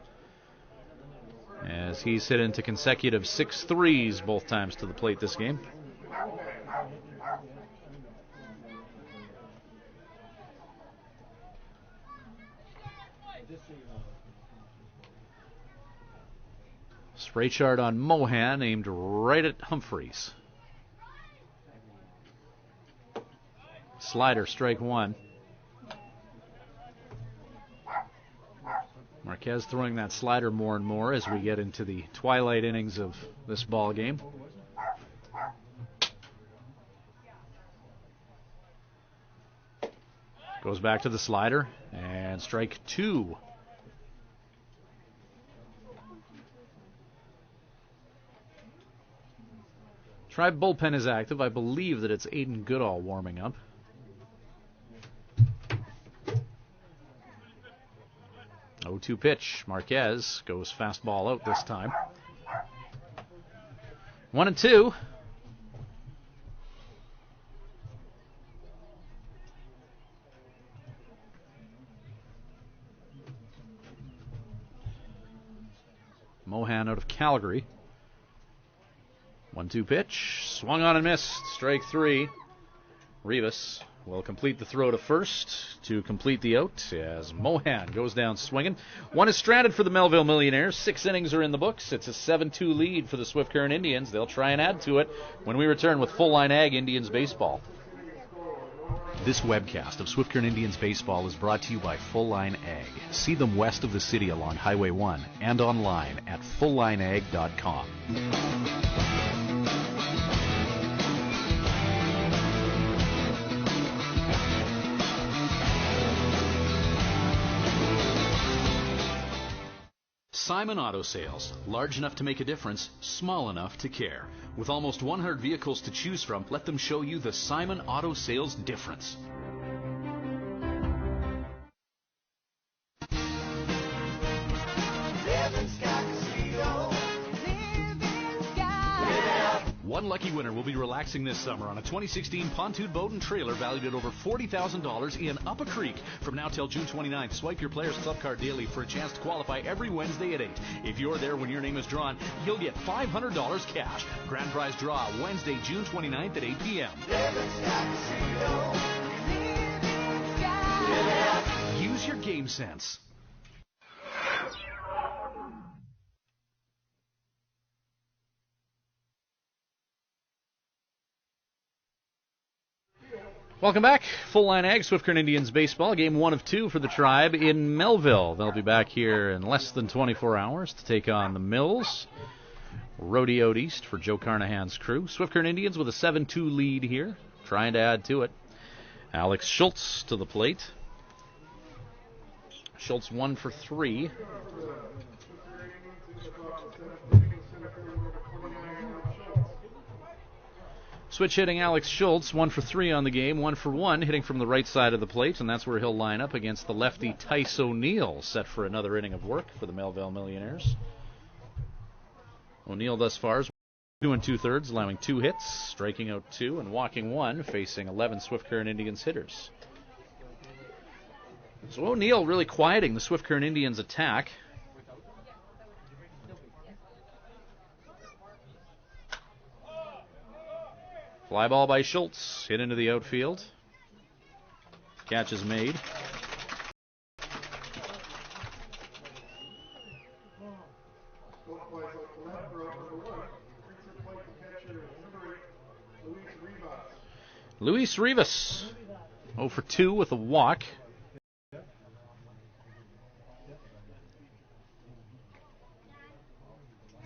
As he's hit into consecutive 6-3s both times to the plate this game. Spray chart on Mohan aimed right at Humphreys. Slider, strike one. Marquez throwing that slider more and more as we get into the twilight innings of this ball game. Goes back to the slider, and strike two. Tribe bullpen is active. I believe that it's Aiden Goodall warming up. Oh, 2 pitch. Marquez goes fastball out this time. 1-2. Mohan out of Calgary. 1-2 pitch. Swung on and missed. Strike three. Rivas will complete the throw to first to complete the out as Mohan goes down swinging. One is stranded for the Melville Millionaires. 6 innings are in the books. It's a 7-2 lead for the Swift Current Indians. They'll try and add to it when we return with Full Line Ag Indians Baseball. This webcast of Swift Current Indians Baseball is brought to you by Full Line Ag. See them west of the city along Highway 1 and online at fulllineag.com. Simon Auto Sales. Large enough to make a difference, small enough to care. With almost 100 vehicles to choose from, let them show you the Simon Auto Sales difference. One lucky winner will be relaxing this summer on a 2016 pontoon boat and trailer valued at over $40,000 in Upper Creek. From now till June 29th, swipe your Players Club card daily for a chance to qualify every Wednesday at 8. If you're there when your name is drawn, you'll get $500 cash. Grand prize draw Wednesday, June 29th at 8 p.m. Use your game sense. Welcome back. Full Line Ag, Swift Current Indians baseball. Game 1 of 2 for the Tribe in Melville. They'll be back here in less than 24 hours to take on the Mills. Rodeoed East for Joe Carnahan's crew. Swift Current Indians with a 7-2 lead here, trying to add to it. Alex Schultz to the plate. Schultz 1 for 3. Switch hitting Alex Schultz, 1 for 3 on the game, 1 for 1, hitting from the right side of the plate, and that's where he'll line up against the lefty Tice O'Neill, set for another inning of work for the Melville Millionaires. O'Neill thus far is 2 2/3, allowing 2 hits, striking out 2 and walking 1, facing 11 Swift Current Indians hitters. So O'Neill really quieting the Swift Current Indians attack. Fly ball by Schultz, hit into the outfield. Catch is made. Luis Rivas, 0 for 2 with a walk.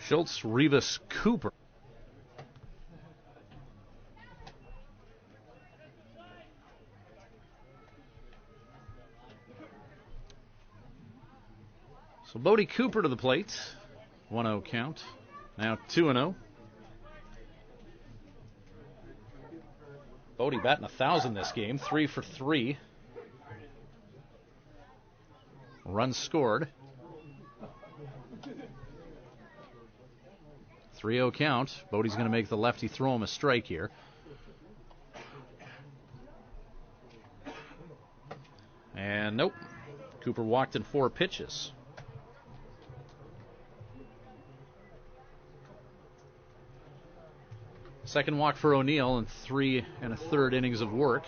Schultz, Rivas, Cooper. So Bodie Cooper to the plate. 1-0 count. Now 2-0. Bodie batting 1,000 this game. 3 for 3. Runs scored. 3-0 count. Bodie's going to make the lefty throw him a strike here. And nope. Cooper walked in 4 pitches. Second walk for O'Neill in 3 1/3 innings of work.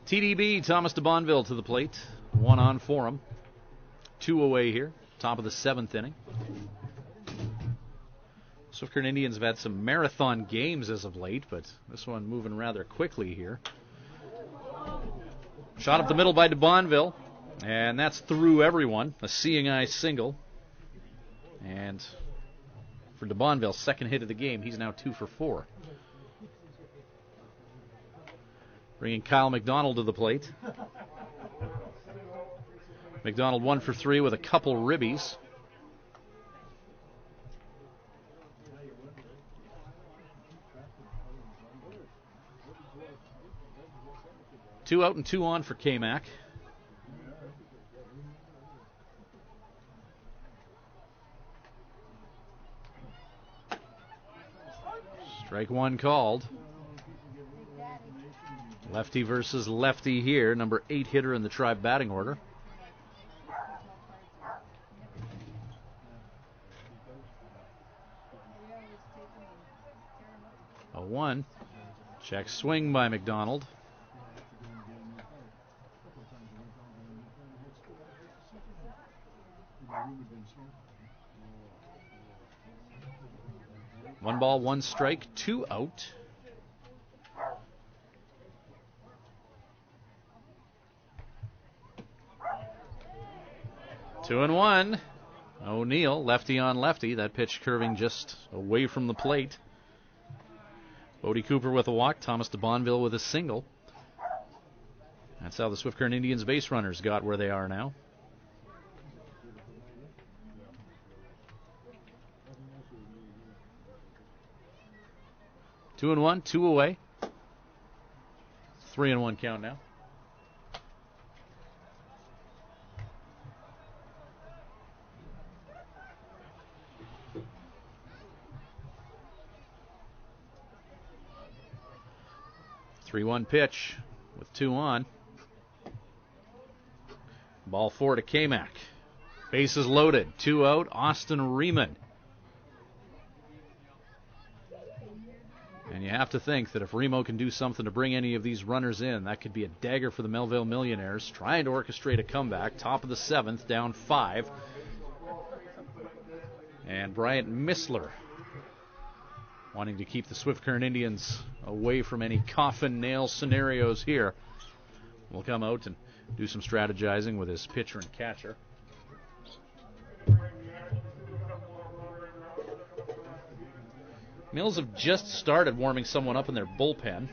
TDB, Thomas DeBonville to the plate. 1 on for him. 2 away here. Top of the 7th inning. Swift Current Indians have had some marathon games as of late, but this one moving rather quickly here. Shot up the middle by DeBonville, and that's through everyone. A seeing eye single. And for DeBonville's second hit of the game, he's now 2 for 4. Bringing Kyle McDonald to the plate. McDonald 1 for 3 with a couple ribbies. Two out and 2 on for K-Mac. Strike 1 called. Lefty versus lefty here. Number 8 hitter in the Tribe batting order. 0-1. Check swing by McDonald. One ball, 1 strike, 2 out. Two and 1. O'Neill, lefty on lefty. That pitch curving just away from the plate. Bodie Cooper with a walk. Thomas DeBonville with a single. That's how the Swift Current Indians base runners got where they are now. 2 and 1, 2 away. 3 and 1 count now. 3-1 pitch with 2 on. Ball 4 to Kamak. Bases loaded. 2 out. Austin Riemann. And you have to think that if Remo can do something to bring any of these runners in, that could be a dagger for the Melville Millionaires, trying to orchestrate a comeback. Top of the 7th, down 5. And Bryant Missler wanting to keep the Swift Current Indians away from any coffin nail scenarios here. Will come out and do some strategizing with his pitcher and catcher. Mills have just started warming someone up in their bullpen.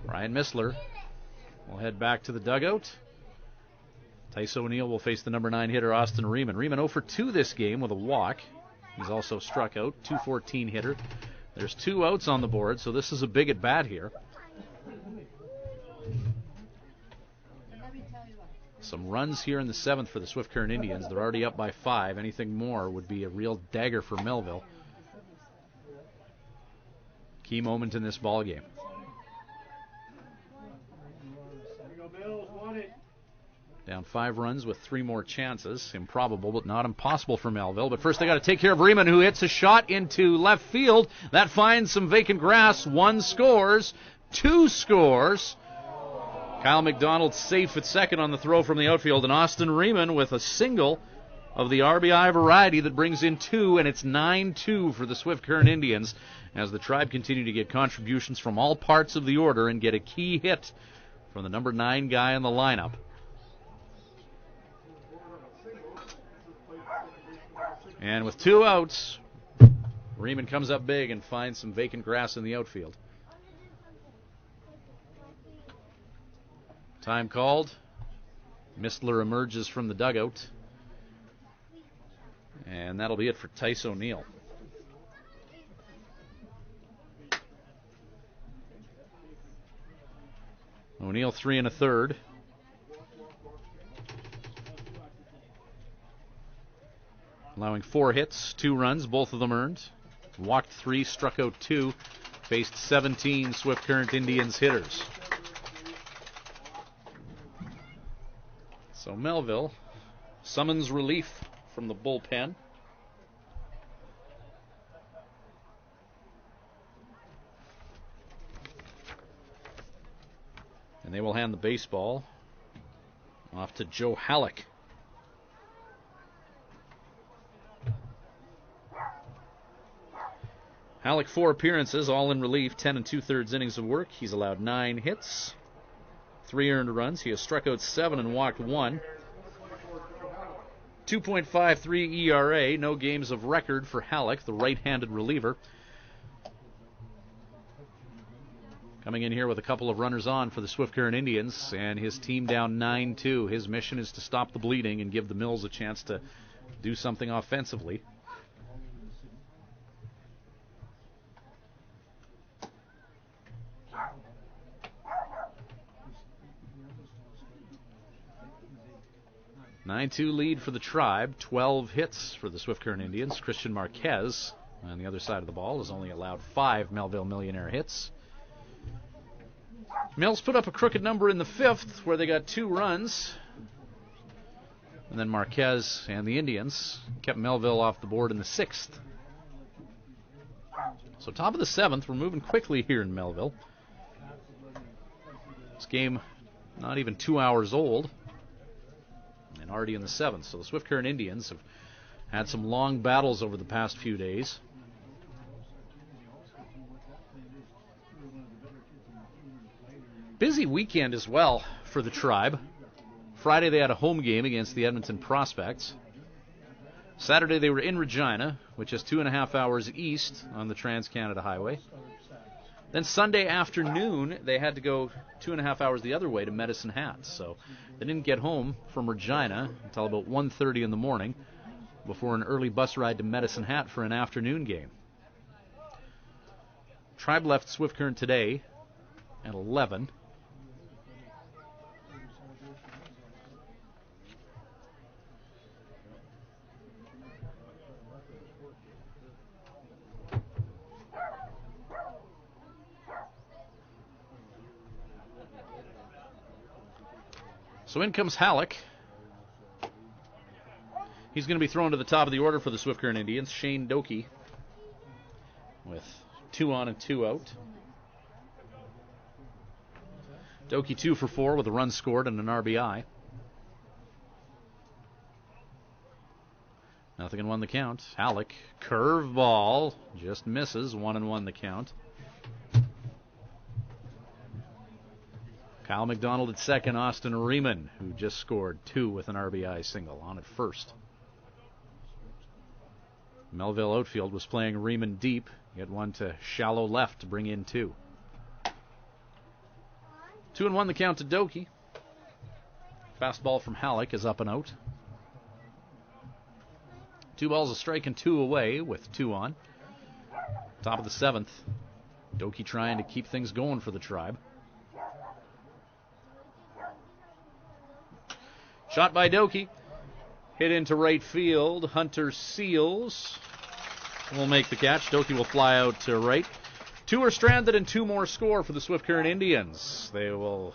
Ryan Missler will head back to the dugout. Tice O'Neill will face the number 9 hitter, Austin Riemann. Riemann 0 for 2 this game with a walk. He's also struck out, .214 hitter. There's 2 outs on the board, so this is a big at-bat here. Some runs here in the 7th for the Swift Current Indians. They're already up by 5. Anything more would be a real dagger for Melville. Key moment in this ball game. Down 5 runs with 3 more chances. Improbable, but not impossible for Melville. But first they got to take care of Riemann, who hits a shot into left field. That finds some vacant grass. 1 scores. 2 scores. Kyle McDonald safe at second on the throw from the outfield. And Austin Riemann with a single of the RBI variety that brings in 2. And it's 9-2 for the Swift Current Indians as the Tribe continue to get contributions from all parts of the order and get a key hit from the number 9 guy in the lineup. And with 2 outs, Riemann comes up big and finds some vacant grass in the outfield. Time called. Missler emerges from the dugout. And that'll be it for Tice O'Neill. O'Neill 3 1/3. Allowing 4 hits, 2 runs, both of them earned. Walked 3, struck out 2, faced 17 Swift Current Indians hitters. So Melville summons relief from the bullpen. And they will hand the baseball off to Joe Halleck. Halleck 4 appearances, all in relief, 10 2/3 innings of work. He's allowed 9 hits, 3 earned runs. He has struck out 7 and walked 1. 2.53 ERA, no games of record for Halleck, the right-handed reliever. Coming in here with a couple of runners on for the Swift Current Indians, and his team down 9-2. His mission is to stop the bleeding and give the Mills a chance to do something offensively. Nine-2 lead for the Tribe. 12 hits for the Swift Current Indians. Christian Marquez on the other side of the ball has only allowed 5 Melville Millionaire hits. Mills put up a crooked number in the 5th where they got 2 runs. And then Marquez and the Indians kept Melville off the board in the 6th. So top of the 7th, we're moving quickly here in Melville. This game not even 2 hours old. And already in the 7th. So the Swift Current Indians have had some long battles over the past few days. Busy weekend as well for the Tribe. Friday they had a home game against the Edmonton Prospects. Saturday they were in Regina, which is 2.5 hours east on the Trans-Canada Highway. Then Sunday afternoon, they had to go 2.5 hours the other way to Medicine Hat. So they didn't get home from Regina until about 1:30 in the morning before an early bus ride to Medicine Hat for an afternoon game. Tribe left Swift Current today at 11. So in comes Halleck. He's going to be thrown to the top of the order for the Swift Current Indians. Shane Doki with 2 on and 2 out. Doki 2 for 4 with a run scored and an RBI. Nothing in 1 the count. Halleck, curveball, just misses. 1-1 the count. Kyle McDonald at second. Austin Riemann, who just scored 2 with an RBI single, on at first. Melville outfield was playing Riemann deep. He had 1 to shallow left to bring in 2. 2-1 the count to Doki. Fastball from Halleck is up and out. 2 balls, a strike, and 2 away with 2 on. Top of the 7th. Doki trying to keep things going for the Tribe. Shot by Doki. Hit into right field. Hunter Seals will make the catch. Doki will fly out to right. 2 are stranded and 2 more score for the Swift Current Indians. They will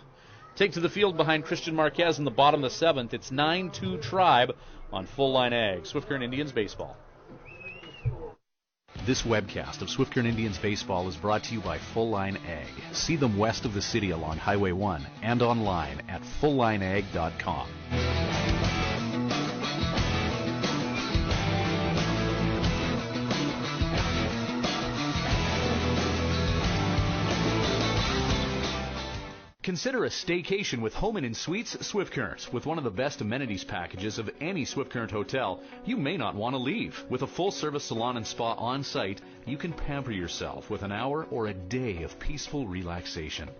take to the field behind Christian Marquez in the bottom of the 7th. It's 9-2 Tribe on Full Line Ag. Swift Current Indians baseball. This webcast of Swift Current Indians baseball is brought to you by Full Line Ag. See them west of the city along Highway 1 and online at fulllineag.com. Consider a staycation with Home Inn Suites Swift Current. With one of the best amenities packages of any Swift Current hotel, you may not want to leave. With a full-service salon and spa on site, you can pamper yourself with an hour or a day of peaceful relaxation.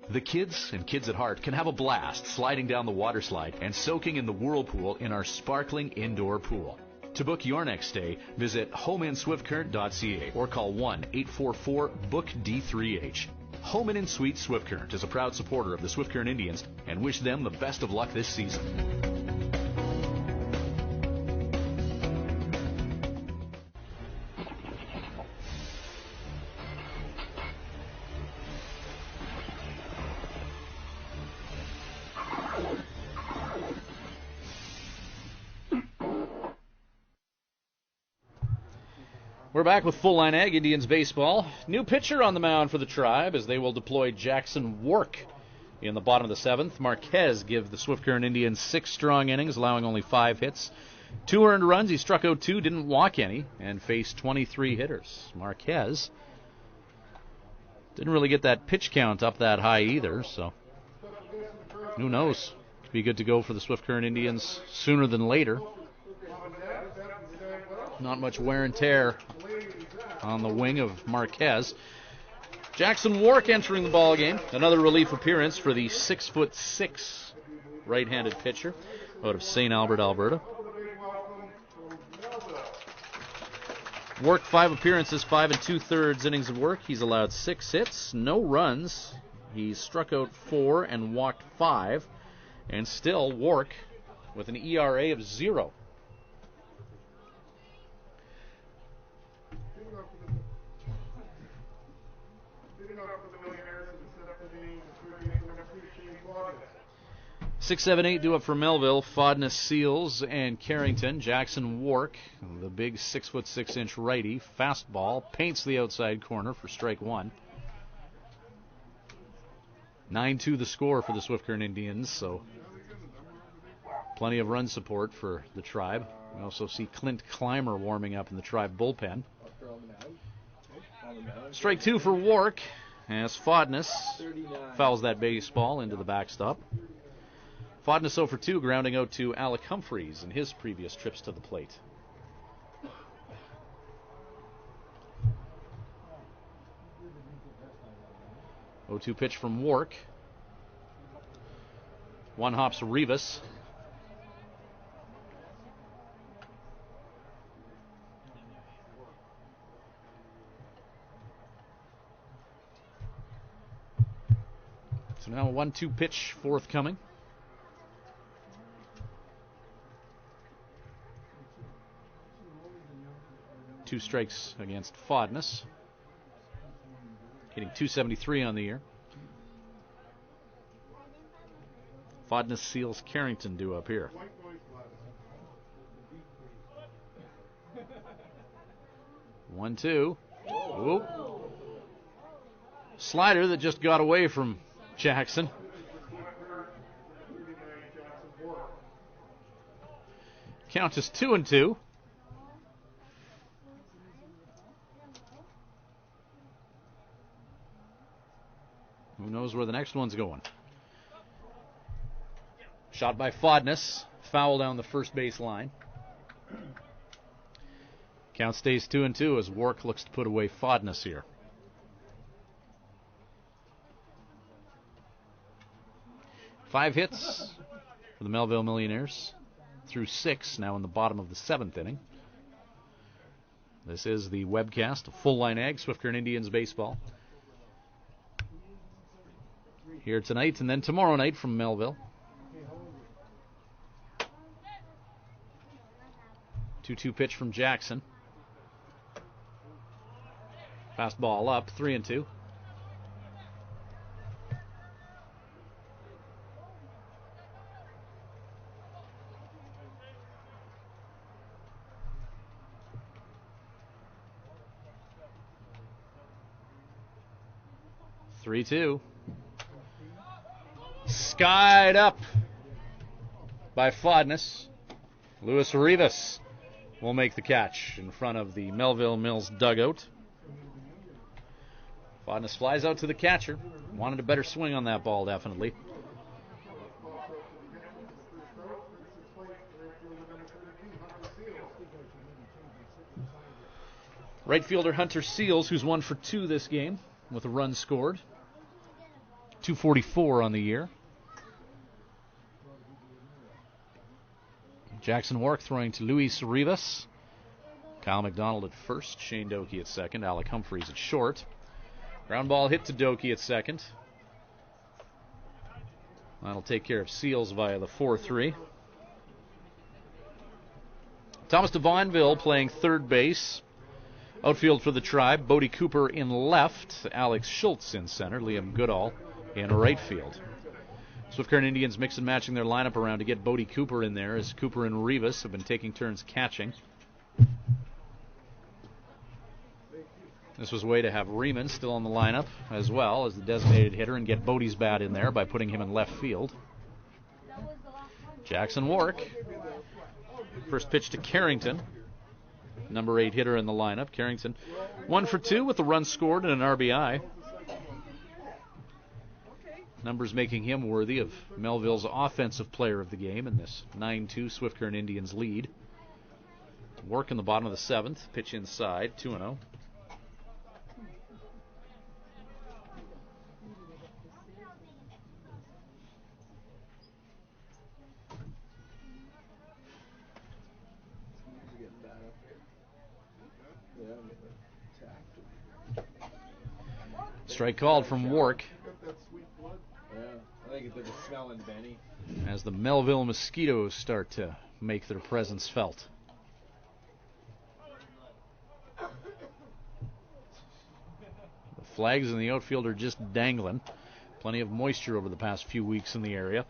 The kids and kids at heart can have a blast sliding down the water slide and soaking in the whirlpool in our sparkling indoor pool. To book your next stay, visit homeinswiftcurrent.ca or call 1-844-BOOK-D3H. Home Inn Suites Swift Current is a proud supporter of the Swift Current Indians and wish them the best of luck this season. We're back with Full Line Ag Indians baseball. New pitcher on the mound for the Tribe as they will deploy Jackson Wark in the bottom of the 7th. Marquez give the Swift Current Indians 6 strong innings, allowing only 5 hits. 2 earned runs. He struck out 2, didn't walk any, and faced 23 hitters. Marquez didn't really get that pitch count up that high either, so who knows? Could be good to go for the Swift Current Indians sooner than later. Not much wear and tear on the wing of Marquez. Jackson Wark entering the ball game. Another relief appearance for the 6'6" right-handed pitcher out of St. Albert, Alberta. Wark 5 appearances, 5 2/3 innings of work. He's allowed 6 hits, no runs. He's struck out 4 and walked 5, and still Wark with an ERA of 0. Six, 7, 8 due up for Melville. Fodness, Seals, and Carrington. Jackson Wark, the big 6'6" righty. Fastball paints the outside corner for strike 1. 9-2 the score for the Swift Current Indians, so plenty of run support for the Tribe. We also see Clint Clymer warming up in the Tribe bullpen. Strike 2 for Wark as Fodness fouls that baseball into the backstop. Fodness 0 for 2, grounding out to Alec Humphreys in his previous trips to the plate. Oh, 0-2 pitch from Wark. 1 hops Rivas. So now a 1-2 pitch forthcoming. 2 strikes against Fodness. Hitting .273 on the year. Fodness Seals Carrington do up here. 1-2. Whoop. Slider that just got away from Jackson. Count is 2-2. Who knows where the next one's going? Shot by Fodness. Foul down the first base line. Count stays 2-2 as Wark looks to put away Fodness here. Five hits for the Melville Millionaires through 6, now in the bottom of the 7th inning. This is the webcast of Full Line Ag, Swift Current Indians baseball. Here tonight and then tomorrow night from Melville. 2-2 pitch from Jackson. Fastball up, 3-2. Skied up by Fodness. Luis Rivas will make the catch in front of the Melville Mills dugout. Fodness flies out to the catcher. Wanted a better swing on that ball, definitely. Right fielder Hunter Seals, who's 1 for 2 this game with a run scored. 244 on the year. Jackson Wark throwing to Luis Rivas. Kyle McDonald at first, Shane Doakey at second, Alec Humphreys at short. Ground ball hit to Doakey at second. That'll take care of Seals via the 4-3. Thomas DeVonville playing third base. Outfield for the Tribe, Bodie Cooper in left, Alex Schultz in center, Liam Goodall in right field. Swift Current Indians mix and matching their lineup around to get Bodie Cooper in there, as Cooper and Rivas have been taking turns catching. This was a way to have Riemann still on the lineup as well as the designated hitter and get Bodie's bat in there by putting him in left field. Jackson Wark. First pitch to Carrington. Number 8 hitter in the lineup. Carrington 1 for 2 with a run scored and an RBI. Numbers making him worthy of Melville's offensive player of the game in this 9-2 Swift Current Indians lead. Wark in the bottom of the 7th. Pitch inside, 2-0. Strike called from Wark. I think it's the smelling Benny. As the Melville Mosquitoes start to make their presence felt. The flags in the outfield are just dangling. Plenty of moisture over the past few weeks in the area.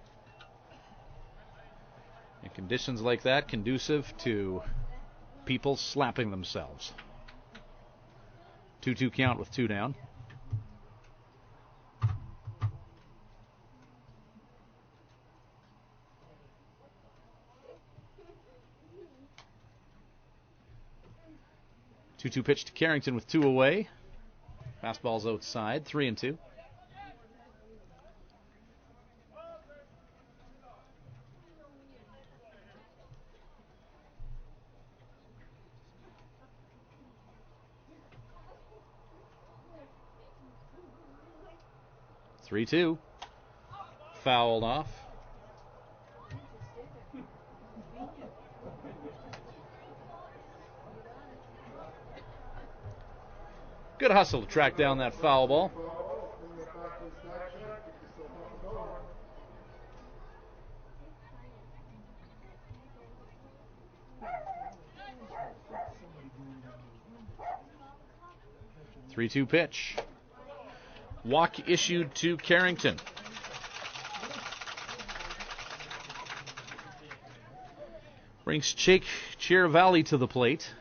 And conditions like that conducive to people slapping themselves. 2-2 count with 2 down. Two pitch to Carrington with 2 away. Fastball's outside, 3-2. Three-two. Fouled off. Good hustle to track down that foul ball. Three-two pitch. Walk issued to Carrington. Brings Jake Chiaravalli to the plate.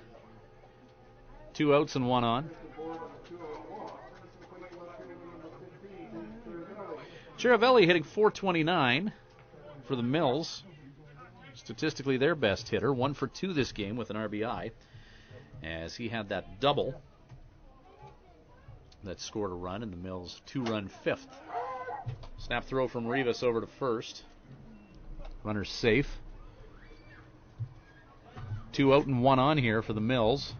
2 outs and 1 on. Chiaravalli hitting .429 for the Mills. Statistically their best hitter. 1 for 2 this game with an RBI, as he had that double that scored a run in the Mills' 2-run fifth. Snap throw from Rivas over to first. Runner's safe. 2 out and 1 on here for the Mills.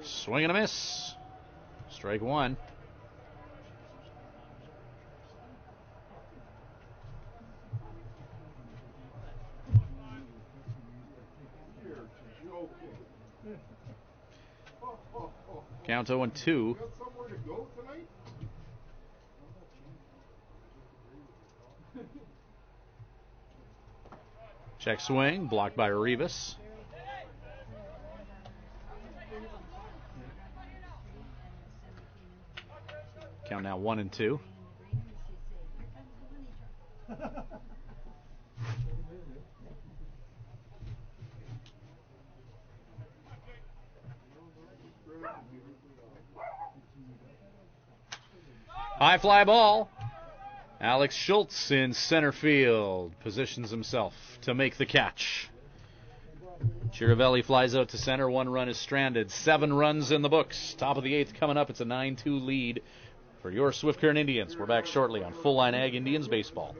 Swing and a miss. Strike 1. Count 0-2. Check swing, blocked by Rivas. Count now 1-2. High fly ball. Alex Schultz in center field positions himself to make the catch. Chiaravalli flies out to center. 1 run is stranded. 7 runs in the books. Top of the 8th coming up. It's a 9-2 lead for your Swift Current Indians. We're back shortly on Full Line Ag Indians Baseball.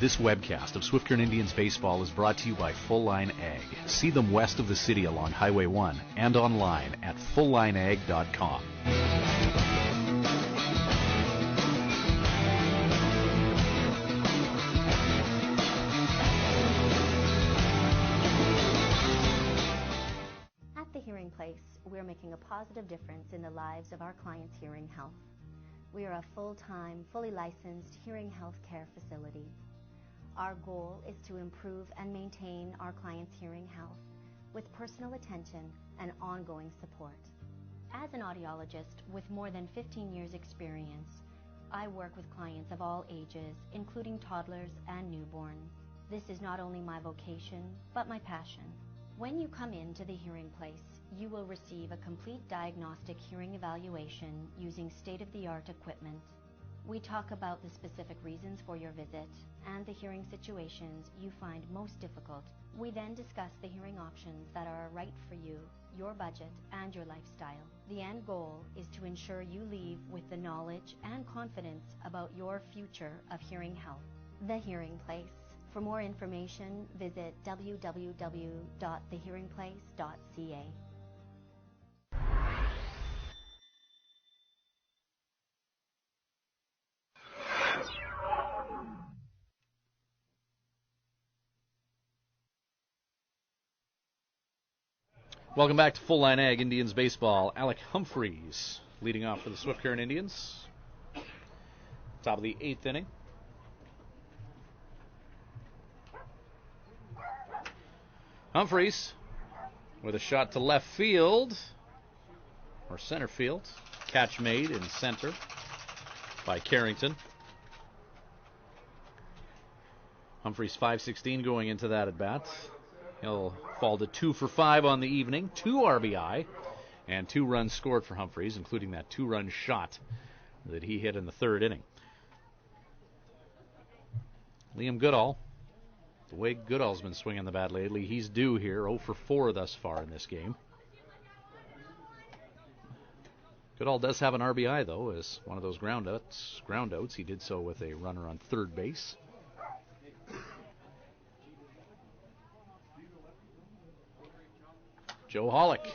This webcast of Swift Current Indians Baseball is brought to you by Full Line Ag. See them west of the city along Highway 1 and online at fulllineag.com. At the Hearing Place, we're making a positive difference in the lives of our clients' hearing health. We are a full-time, fully licensed hearing health care facility. Our goal is to improve and maintain our clients' hearing health with personal attention and ongoing support. As an audiologist with more than 15 years' experience, I work with clients of all ages, including toddlers and newborns. This is not only my vocation, but my passion. When you come into the Hearing Place, you will receive a complete diagnostic hearing evaluation using state-of-the-art equipment. We talk about the specific reasons for your visit and the hearing situations you find most difficult. We then discuss the hearing options that are right for you, your budget, and your lifestyle. The end goal is to ensure you leave with the knowledge and confidence about your future of hearing health. The Hearing Place. For more information, visit www.thehearingplace.ca. Welcome back to Full Line Ag Indians Baseball. Alec Humphreys leading off for the Swift Current Indians. Top of the 8th inning. Humphreys with a shot to left field, or center field. Catch made in center by Carrington. Humphreys 5-16 going into that at bat. He'll fall to 2 for 5 on the evening. 2 RBI and 2 runs scored for Humphreys, including that 2-run shot that he hit in the 3rd inning. Liam Goodall. The way Goodall's been swinging the bat lately, he's due here. 0 for 4 thus far in this game. Goodall does have an RBI, though, as one of those ground outs. He did so with a runner on third base. Joe Hollick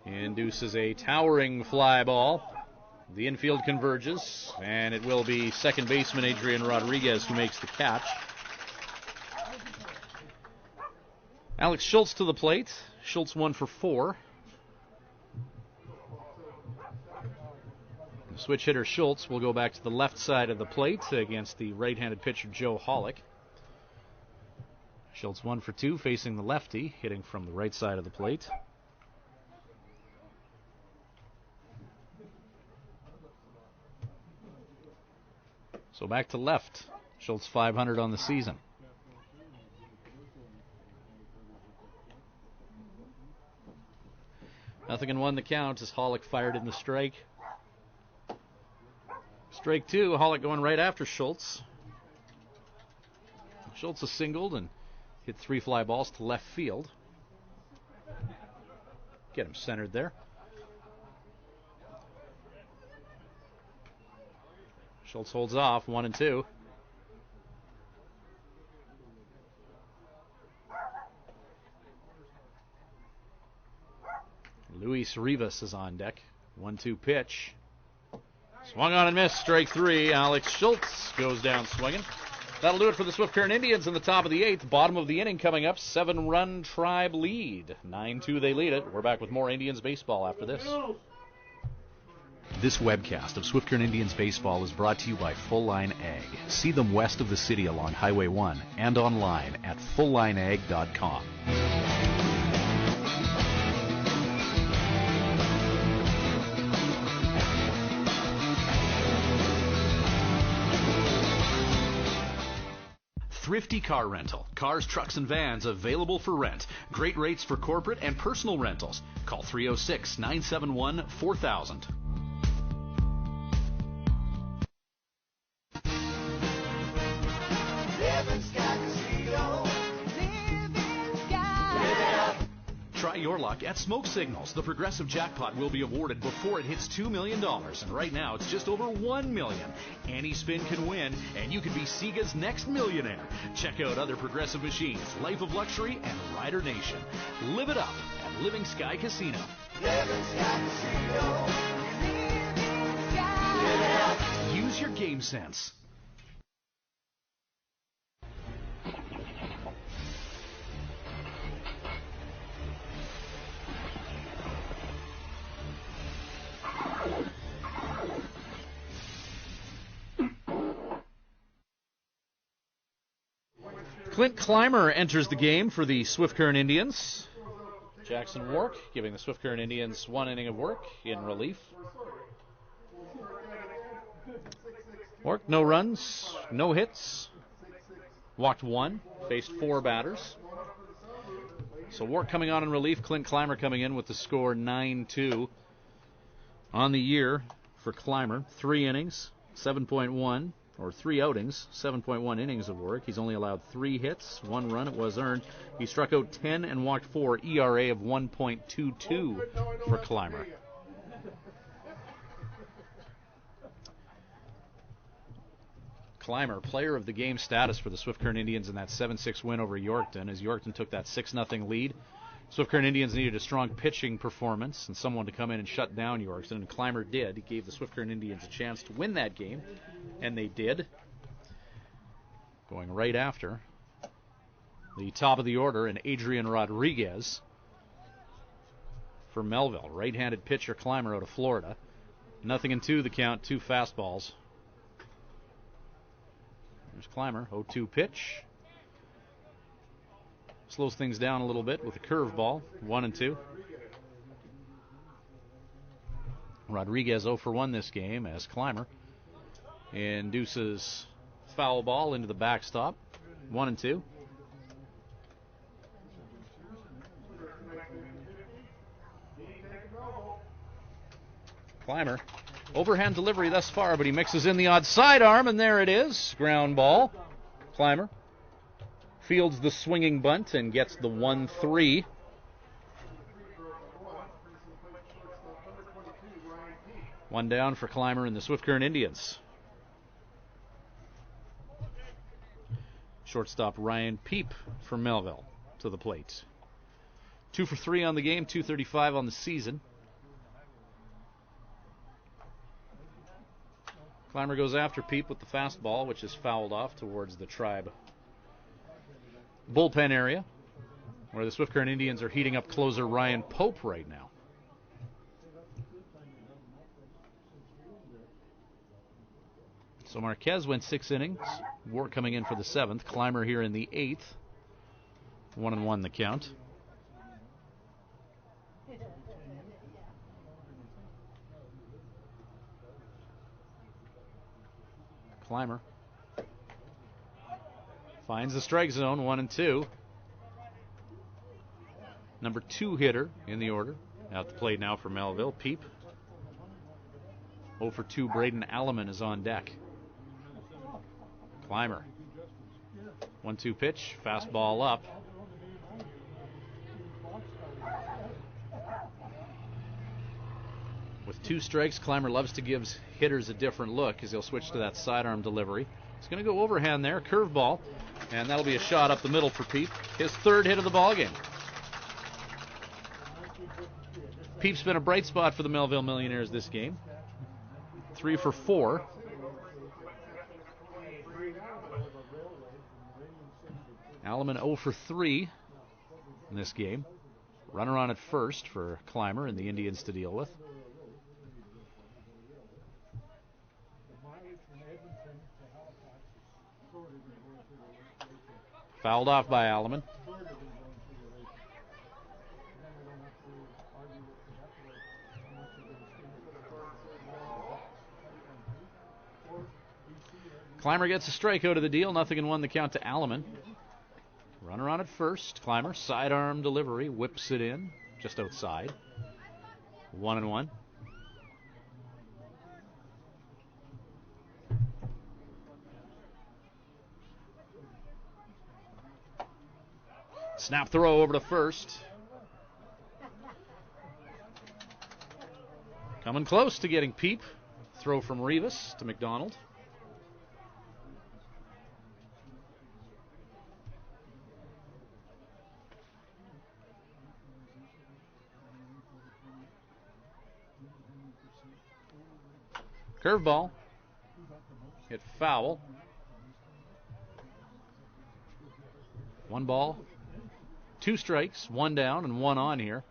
induces a towering fly ball. The infield converges, and it will be second baseman Adrian Rodriguez who makes the catch. Alex Schultz to the plate. Schultz 1 for 4. The switch hitter Schultz will go back to the left side of the plate against the right-handed pitcher Joe Hollick. Schultz 1 for 2 facing the lefty, hitting from the right side of the plate. So back to left. Schultz 500 on the season. Nothing in one the count as Hollick fired in the strike. Strike two, Hollick going right after Schultz. Schultz has singled and hit 3 fly balls to left field. Get him centered there. Schultz holds off, 1-2. Luis Rivas is on deck. 1-2 pitch. Swung on and missed. Strike three. Alex Schultz goes down swinging. That'll do it for the Swift Current Indians in the top of the 8th. Bottom of the inning coming up. 7-run Tribe lead. 9-2 they lead it. We're back with more Indians baseball after this. This webcast of Swift Current Indians baseball is brought to you by Full Line Ag. See them west of the city along Highway 1 and online at fulllineag.com. Thrifty Car Rental. Cars, trucks, and vans available for rent. Great rates for corporate and personal rentals. Call 306-971-4000. Try your luck at Smoke Signals. The Progressive Jackpot will be awarded before it hits $2 million. And right now, it's just over $1 million. Any spin can win, and you could be Sega's next millionaire. Check out other Progressive machines, Life of Luxury, and Rider Nation. Live it up at Living Sky Casino. Living Sky Casino. Living Sky. Use your game sense. Clint Clymer enters the game for the Swift Current Indians. Jackson Wark giving the Swift Current Indians 1 inning of work in relief. Wark, no runs, no hits. Walked 1, faced 4 batters. So Wark coming on in relief, Clint Clymer coming in with the score 9-2 on the year for Clymer. 3 innings, 7.1. Or 3 outings, 7.1 innings of work. He's only allowed 3 hits, 1 run. It was earned. He struck out 10 and walked 4. ERA of 1.22 for Clymer. Clymer, player of the game status for the Swift Current Indians in that 7-6 win over Yorkton, as Yorkton took that 6-0 lead. Swift Current Indians needed a strong pitching performance and someone to come in and shut down Yorkton, and Clymer did. He gave the Swift Current Indians a chance to win that game, and they did. Going right after the top of the order, and Adrian Rodriguez for Melville. Right-handed pitcher Clymer out of Florida. 0-2 the count, 2 fastballs. There's Clymer, 0-2 pitch. Slows things down a little bit with a curveball, 1-2. Rodriguez 0 for 1 this game as Clymer induces foul ball into the backstop, 1-2. Clymer, overhand delivery thus far, but he mixes in the odd sidearm, and there it is. Ground ball. Clymer fields the swinging bunt and gets the 1-3. One down for Clymer and the Swift Current Indians. Shortstop Ryan Peep for Melville to the plate. 2 for 3 on the game, 235 on the season. Clymer goes after Peep with the fastball, which is fouled off towards the Tribe bullpen area, where the Swift Current Indians are heating up closer Ryan Pope right now. So Marquez went 6 innings. Wark coming in for the 7th. Clymer here in the 8th. 1-1 the count. Clymer Finds the strike zone, 1-2. Number 2 hitter in the order. At the plate now for Melville. Peep. 0 for 2. Braden Alleman is on deck. Clymer. 1-2 pitch. Fastball up. With 2 strikes, Clymer loves to give hitters a different look as he'll switch to that sidearm delivery. He's going to go overhand there. Curveball. And that'll be a shot up the middle for Peep. His 3rd hit of the ballgame. Peep's been a bright spot for the Melville Millionaires this game. 3 for 4. Alleman 0 for 3 in this game. Runner on at first for Clymer and the Indians to deal with. Fouled off by Alleman. Clymer gets a strikeout of the deal. 0-1 the count to Alleman. Runner on at first. Clymer, sidearm delivery, whips it in just outside. 1-1. Snap throw over to first. Coming close to getting Peep. Throw from Rivas to McDonald. Curveball. Hit foul. 1 ball, 2 strikes, 1 down, and 1 on here.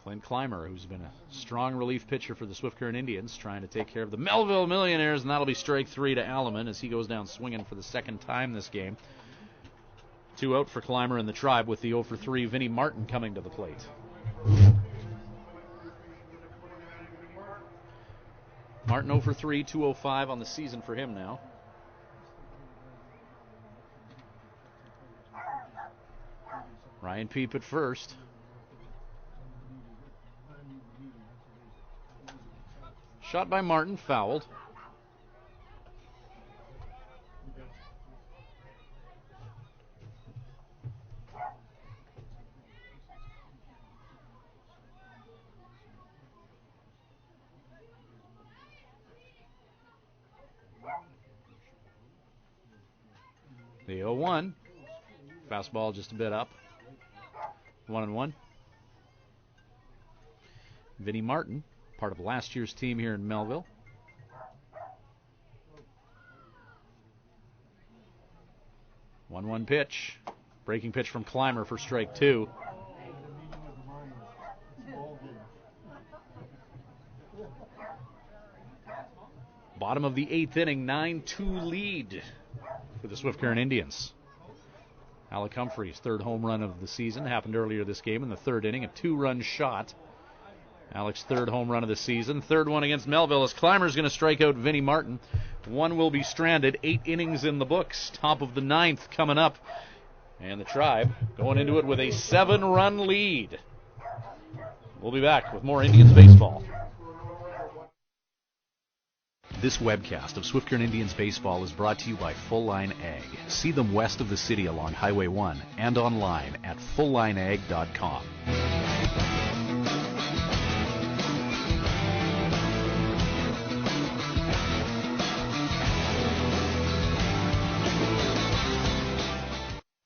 Clint Clymer, who's been a strong relief pitcher for the Swift Current Indians, trying to take care of the Melville Millionaires, and that'll be strike 3 to Alleman as he goes down swinging for the 2nd time this game. 2 out for Clymer and the Tribe with the 0 for 3 Vinnie Martin coming to the plate. Martin 0 for 3, 205 on the season for him now. Ryan Peep at first. Shot by Martin, fouled. The 0-1. Fastball just a bit up. 1-1. Vinnie Martin, part of last year's team here in Melville. One pitch. Breaking pitch from Clymer for strike 2. Bottom of the 8th inning, 9-2 lead for the Swift Current Indians. Alec Humphrey's 3rd home run of the season happened earlier this game in the 3rd inning, a 2-run shot. Alec's 3rd home run of the season, 3rd one against Melville as Clymer's going to strike out Vinnie Martin. 1 will be stranded, 8 innings in the books. Top of the 9th coming up. And the Tribe going into it with a 7-run lead. We'll be back with more Indians baseball. This webcast of Swift Current Indians baseball is brought to you by Full Line Ag. See them west of the city along Highway 1 and online at fulllineag.com.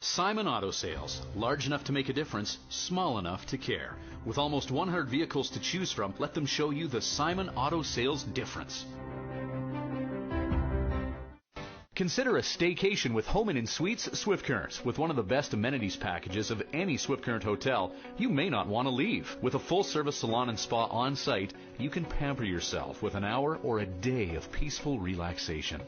Simon Auto Sales. Large enough to make a difference, small enough to care. With almost 100 vehicles to choose from, let them show you the Simon Auto Sales difference. Consider a staycation with Home Inn Suites Swift Current. With one of the best amenities packages of any Swift Current hotel, you may not want to leave. With a full-service salon and spa on site, you can pamper yourself with an hour or a day of peaceful relaxation.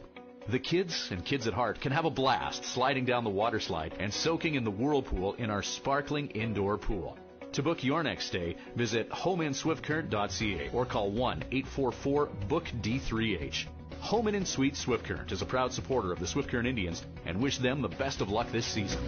The kids and kids at heart can have a blast sliding down the water slide and soaking in the whirlpool in our sparkling indoor pool. To book your next stay, visit homeinswiftcurrent.ca or call 1-844-BOOK-D3H. Home Inn & Suites Swift Current is a proud supporter of the Swift Current Indians and wish them the best of luck this season.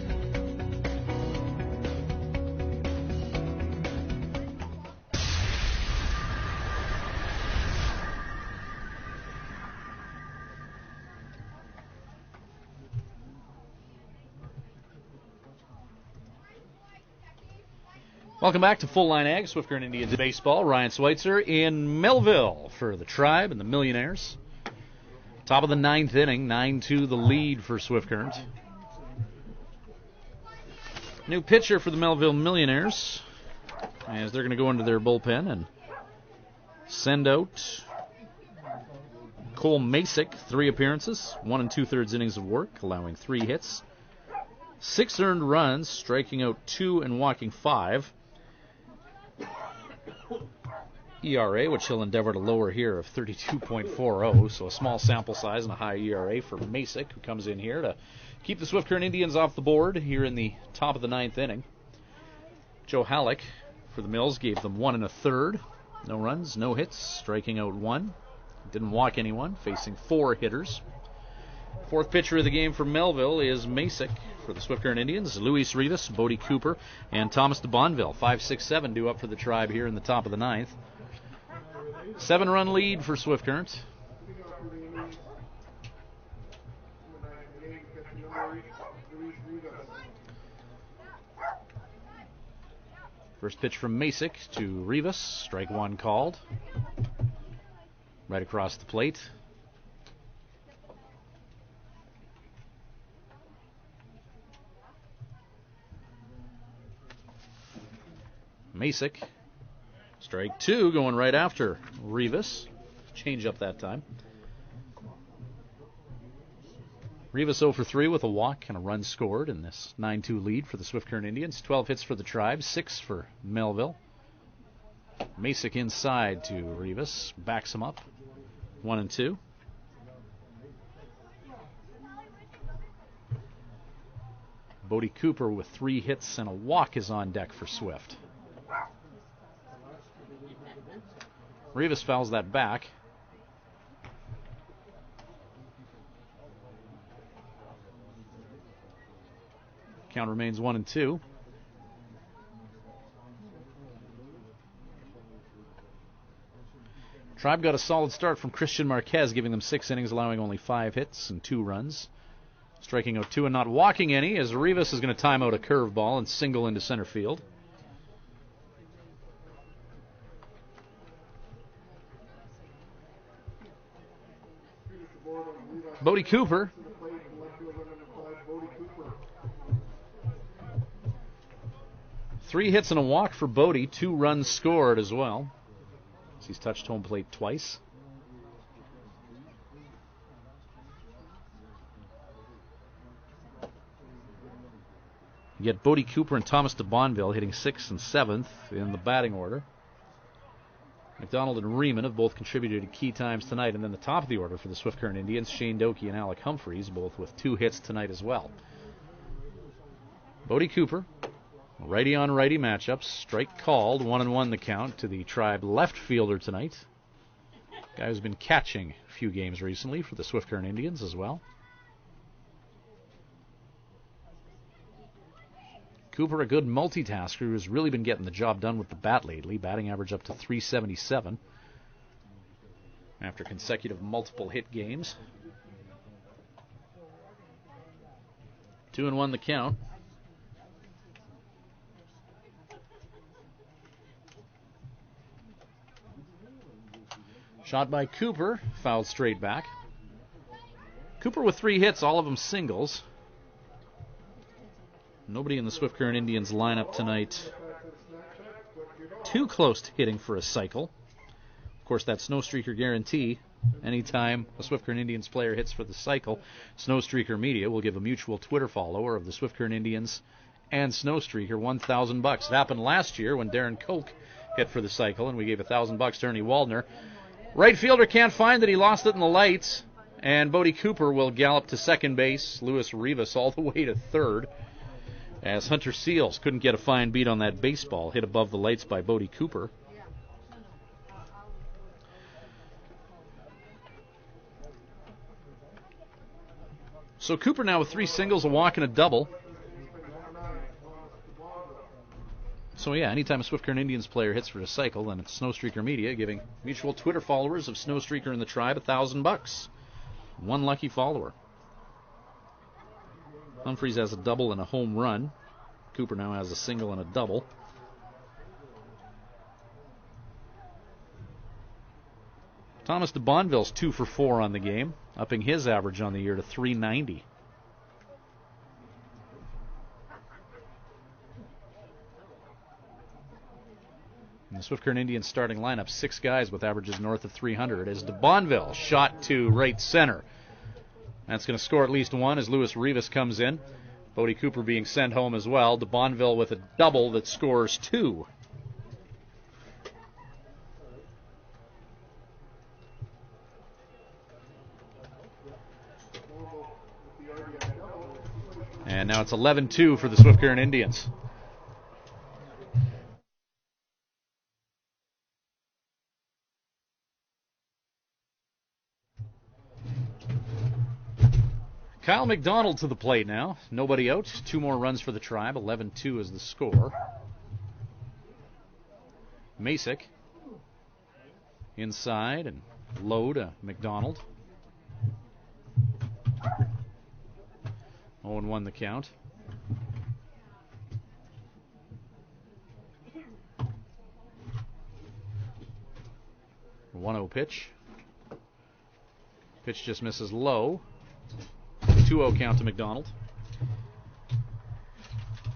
Welcome back to Full Line Ag, Swift Current Indians Baseball. Ryan Schweitzer in Melville for the Tribe and the Millionaires. Top of the ninth inning, 9-2 the lead for Swift Current. New pitcher for the Melville Millionaires, as they're going to go into their bullpen and send out Cole Masick, 3 appearances, 1 2/3 innings of work, allowing 3 hits, 6 earned runs, striking out 2 and walking 5. ERA, which he'll endeavor to lower here, of 32.40, so a small sample size and a high ERA for Masick, who comes in here to keep the Swift Current Indians off the board here in the top of the ninth inning. Joe Halleck for the Mills gave them 1 1/3, no runs, no hits, striking out 1. Didn't walk anyone, facing 4 hitters. Fourth pitcher of the game for Melville is Masick. For the Swift Current Indians, Luis Rivas, Bodie Cooper, and Thomas de Bonville. 5, 6, 7 due up for the Tribe here in the top of the ninth. 7-run lead for Swift Current. First pitch from Masick to Rivas. Strike 1 called. Right across the plate. Masick. Strike 2 going right after Rivas. Change up that time. Rivas 0 for 3 with a walk and a run scored in this 9-2 lead for the Swift Current Indians. 12 hits for the Tribe, 6 for Melville. Masick inside to Rivas. Backs him up. 1 2. Bodie Cooper with 3 hits and a walk is on deck for Swift. Rivas fouls that back. Count remains 1 2. Tribe got a solid start from Christian Marquez, giving them 6 innings, allowing only 5 hits and 2 runs. Striking out 2 and not walking any, as Rivas is going to time out a curveball and single into center field. Bodie Cooper. Three hits and a walk for Bodie. 2 runs scored as well. He's touched home plate twice. You get Bodie Cooper and Thomas de Bonville hitting 6th and 7th in the batting order. McDonald and Riemann have both contributed at key times tonight. And then the top of the order for the Swift Current Indians, Shane Doki and Alec Humphreys, both with 2 hits tonight as well. Bodie Cooper, righty on righty matchups. Strike called, 1-1 the count to the Tribe left fielder tonight. Guy who's been catching a few games recently for the Swift Current Indians as well. Cooper, a good multitasker who's really been getting the job done with the bat lately. Batting average up to .377 after consecutive multiple hit games. 2-1 the count. Shot by Cooper, fouled straight back. Cooper with 3 hits, all of them singles. Nobody in the Swift Current Indians lineup tonight too close to hitting for a cycle. Of course, that Snow Streaker guarantee. Anytime a Swift Current Indians player hits for the cycle, Snow Streaker Media will give a mutual Twitter follower of the Swift Current Indians and Snow Streaker $1,000. It happened last year when Darren Koch hit for the cycle, and we gave $1,000 to Ernie Waldner. Right fielder can't find it. He lost it in the lights. And Bodie Cooper will gallop to second base. Luis Rivas all the way to third, as Hunter Seals couldn't get a fine beat on that baseball hit above the lights by Bodie Cooper. So Cooper now with 3 singles, a walk, and a double. So yeah, anytime a Swift Current Indians player hits for a cycle, then it's Snowstreaker Media giving mutual Twitter followers of Snowstreaker and the Tribe $1,000. One lucky follower. Humphreys has a double and a home run. Cooper now has a single and a double. Thomas de Bonville's 2 for 4 on the game, upping his average on the year to .390. In the Swift Current Indians starting lineup, 6 guys with averages north of 300 as de Bonville shot to right center. That's going to score at least 1 as Luis Rivas comes in. Bodie Cooper being sent home as well. De Bonville with a double that scores 2. And now it's 11-2 for the Swift Current Indians. Kyle McDonald to the plate now. Nobody out. 2 more runs for the Tribe. 11-2 is the score. Masick inside and low to McDonald. 0-1 the count. A 1-0 pitch. Pitch just misses low. 2-0 count to McDonald.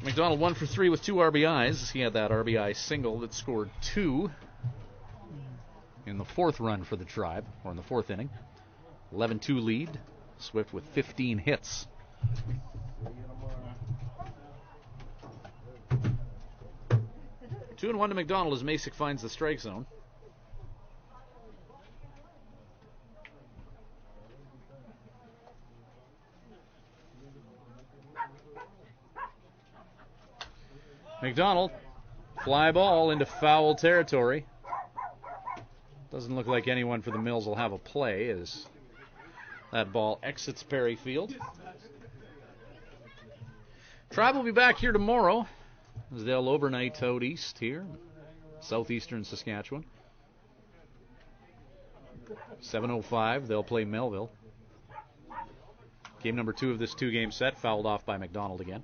McDonald 1 for 3 with 2 RBIs. He had that RBI single that scored 2 in the 4th run for the Tribe, or in the 4th inning. 11-2 lead. Swift with 15 hits. Two and 1 to McDonald as Masick finds the strike zone. McDonald, fly ball into foul territory. Doesn't look like anyone for the Mills will have a play as that ball exits Perry Field. Tribe will be back here tomorrow as they'll overnight out east here, southeastern Saskatchewan. 7:05, they'll play Melville. Game number 2 of this 2-game set, fouled off by McDonald again.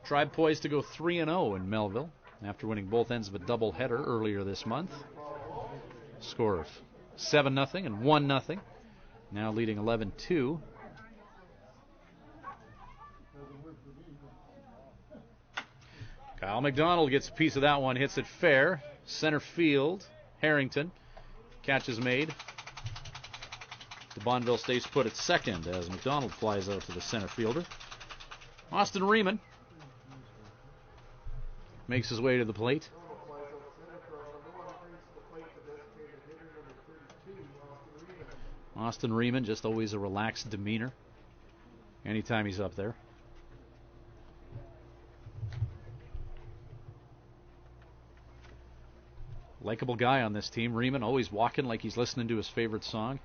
Tribe poised to go 3-0 in Melville after winning both ends of a doubleheader earlier this month. Score of 7-0 and 1-0. Now leading 11-2. Kyle McDonald gets a piece of that one, hits it fair. Center field, Harrington. Catch is made. De Bonville stays put at second as McDonald flies out to the center fielder. Austin Riemann makes his way to the plate. Austin Riemann, just always a relaxed demeanor anytime he's up there. Likeable guy on this team. Riemann always walking like he's listening to his favorite song.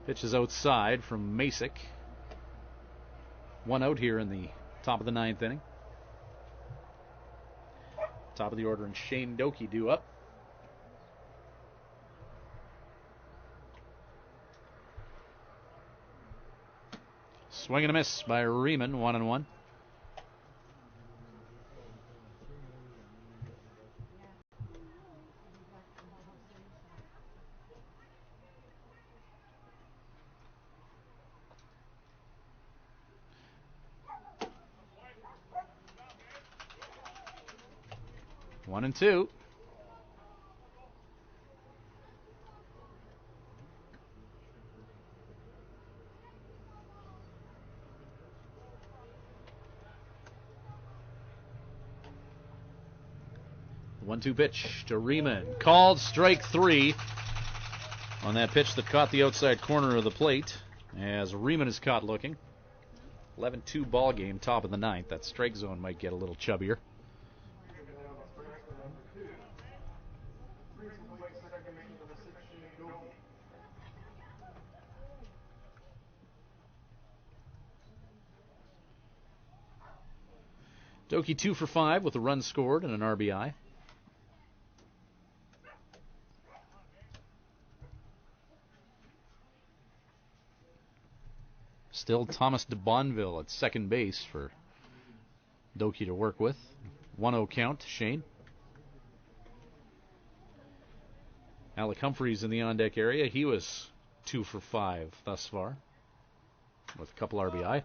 Pitch is outside from Masick. 1 out here in the top of the 9th inning. Top of the order and Shane Doki due up. Swing and a miss by Riemann, 1-1. One and two. The 1-2 pitch to Riemann. Called strike 3. on that pitch that caught the outside corner of the plate as Riemann is caught looking. 11-2 ball game, top of the ninth. That strike zone might get a little chubbier. Doki 2 for 5 with a run scored and an RBI. Still Thomas de Bonville at second base for Doki to work with. 1-0 count, Shane. Alec Humphreys in the on-deck area. He was 2 for 5 thus far with a couple RBI.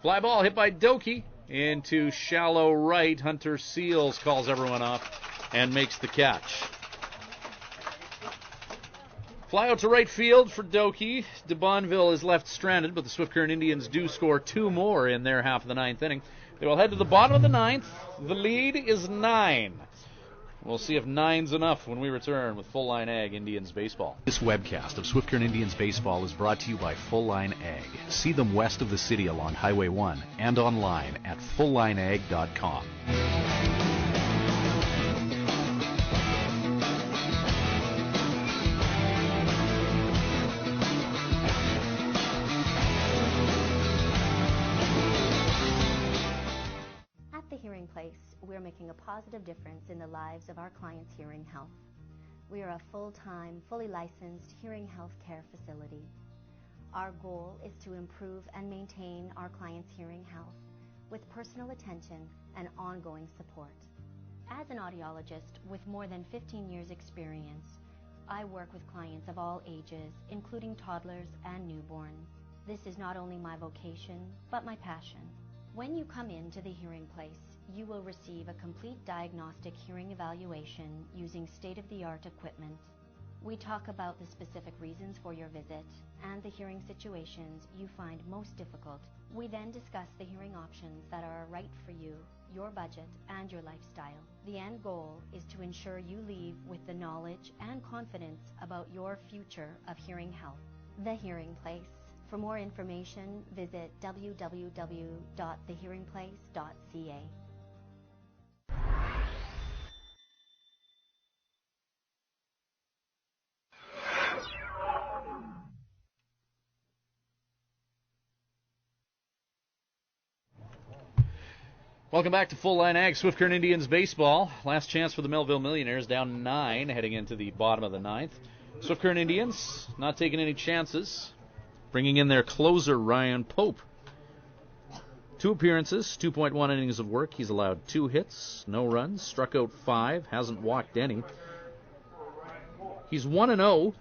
Fly ball hit by Doki into shallow right. Hunter Seals calls everyone off and makes the catch. Fly out to right field for Doki. De Bonville is left stranded, but the Swift Current Indians do score 2 more in their half of the ninth inning. They will head to the bottom of the ninth. The lead is 9. We'll see if 9's enough when we return with Full Line Ag Indians Baseball. This webcast of Swift Current Indians Baseball is brought to you by Full Line Ag. See them west of the city along Highway 1 and online at fulllineag.com. We're making a positive difference in the lives of our clients' hearing health. We are a full-time, fully licensed hearing health care facility. Our goal is to improve and maintain our clients' hearing health with personal attention and ongoing support. As an audiologist with more than 15 years' experience, I work with clients of all ages, including toddlers and newborns. This is not only my vocation, but my passion. When you come into the hearing place, you will receive a complete diagnostic hearing evaluation using state-of-the-art equipment. We talk about the specific reasons for your visit and the hearing situations you find most difficult. We then discuss the hearing options that are right for you, your budget, and your lifestyle. The end goal is to ensure you leave with the knowledge and confidence about your future of hearing health. The Hearing Place. For more information, visit www.thehearingplace.ca. Welcome back to Full Line Ag, Swift Current Indians Baseball. Last chance for the Melville Millionaires, down 9, heading into the bottom of the ninth. Swift Current Indians not taking any chances, bringing in their closer, Ryan Pope. 2 appearances, 2.1 innings of work. He's allowed 2 hits, no runs, struck out 5, hasn't walked any. He's 1-0.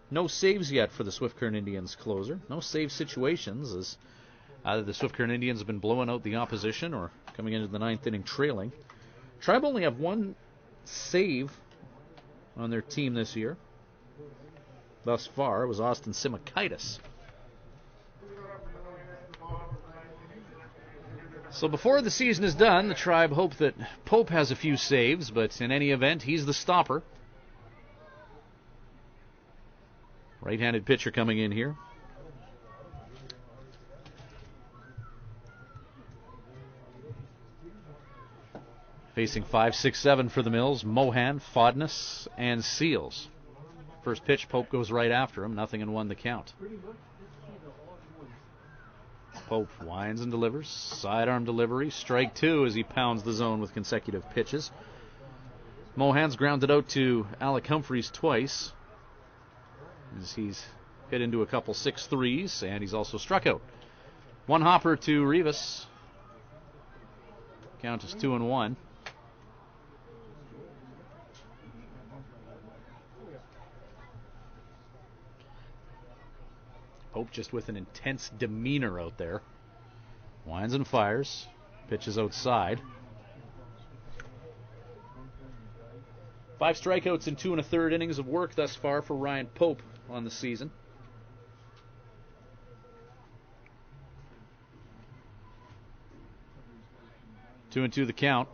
No saves yet for the Swift Current Indians closer. No save situations, as either the Swift Current Indians have been blowing out the opposition or coming into the ninth inning trailing. Tribe only have 1 save on their team this year. Thus far, it was Austin Simakaitis. So before the season is done, the Tribe hope that Pope has a few saves, but in any event, he's the stopper. Right-handed pitcher coming in here. Facing 5, 6, 7 for the Mills, Mohan, Fodness, and Seals. First pitch, Pope goes right after him, 0-1 the count. Pope winds and delivers, sidearm delivery, strike 2 as he pounds the zone with consecutive pitches. Mohan's grounded out to Alec Humphreys twice as he's hit into a couple 6-3s, and he's also struck out. 1 hopper to Rivas. Count is 2-1. Pope just with an intense demeanor out there. Winds and fires. Pitches outside. 5 strikeouts in 2 1/3 innings of work thus far for Ryan Pope on the season. Two and 2 the count.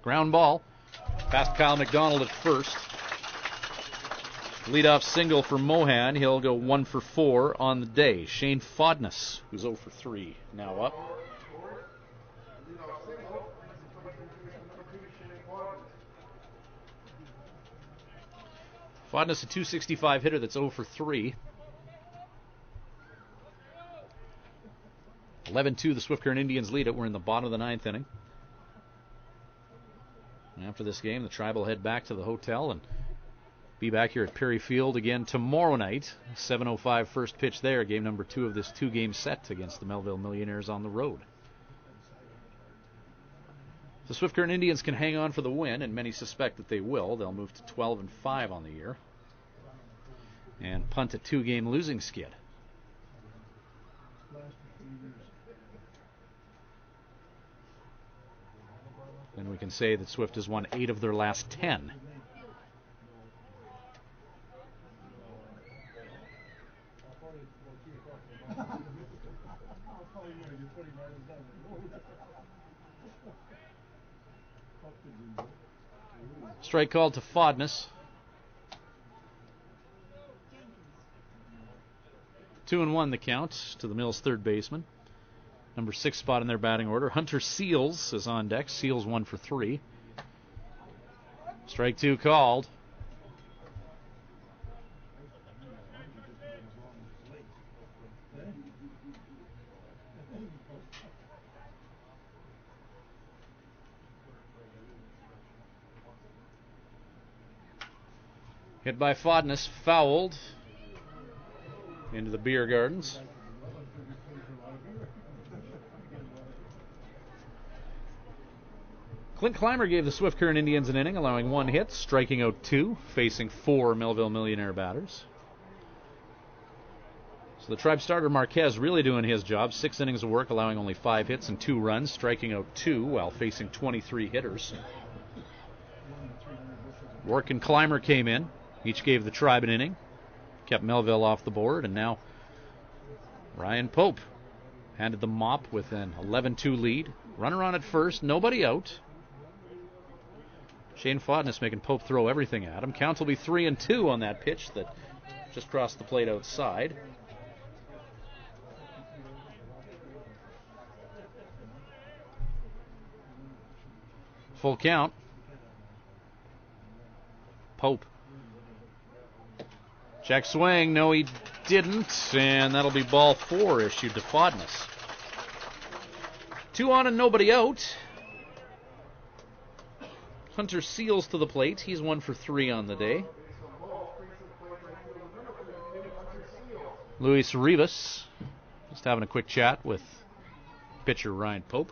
Ground ball. Past Kyle McDonald at first. Leadoff single for Mohan. He'll go 1 for 4 on the day. Shane Fodness, who's 0 for 3, now up. Fodness, a .265 hitter that's 0 for 3. 11-2, the Swift Current Indians lead it. We're in the bottom of the 9th inning. After this game, the Tribe will head back to the hotel and be back here at Perry Field again tomorrow night. 7:05 first pitch there, game number 2 of this 2-game set against the Melville Millionaires on the road. The Swift Current Indians can hang on for the win, and many suspect that they will. They'll move to 12-5 on the year and punt a 2-game losing skid. And we can say that Swift has won 8 of their last 10. Strike called to Fodness. 2-1 the count to the Mills third baseman. Number 6 spot in their batting order. Hunter Seals is on deck. Seals 1 for 3. Strike 2 called. Hit by Fodness, fouled into the beer gardens. Clint Clymer gave the Swift Current Indians an inning, allowing 1 hit, striking out 2, facing 4 Melville Millionaire batters. So the Tribe starter Marquez really doing his job. 6 innings of work, allowing only 5 hits and 2 runs, striking out 2 while facing 23 hitters. Rourke and Clymer came in. Each gave the Tribe an inning, kept Melville off the board, and now Ryan Pope handed the mop with an 11-2 lead. Runner on at first, nobody out. Shane Fodness making Pope throw everything at him. Count will be 3-2 on that pitch that just crossed the plate outside. Full count. Pope. Check swing. No, he didn't. And that'll be ball 4 issued to Fodness. 2 on and nobody out. Hunter Seals to the plate. He's 1 for 3 on the day. Luis Rivas just having a quick chat with pitcher Ryan Pope.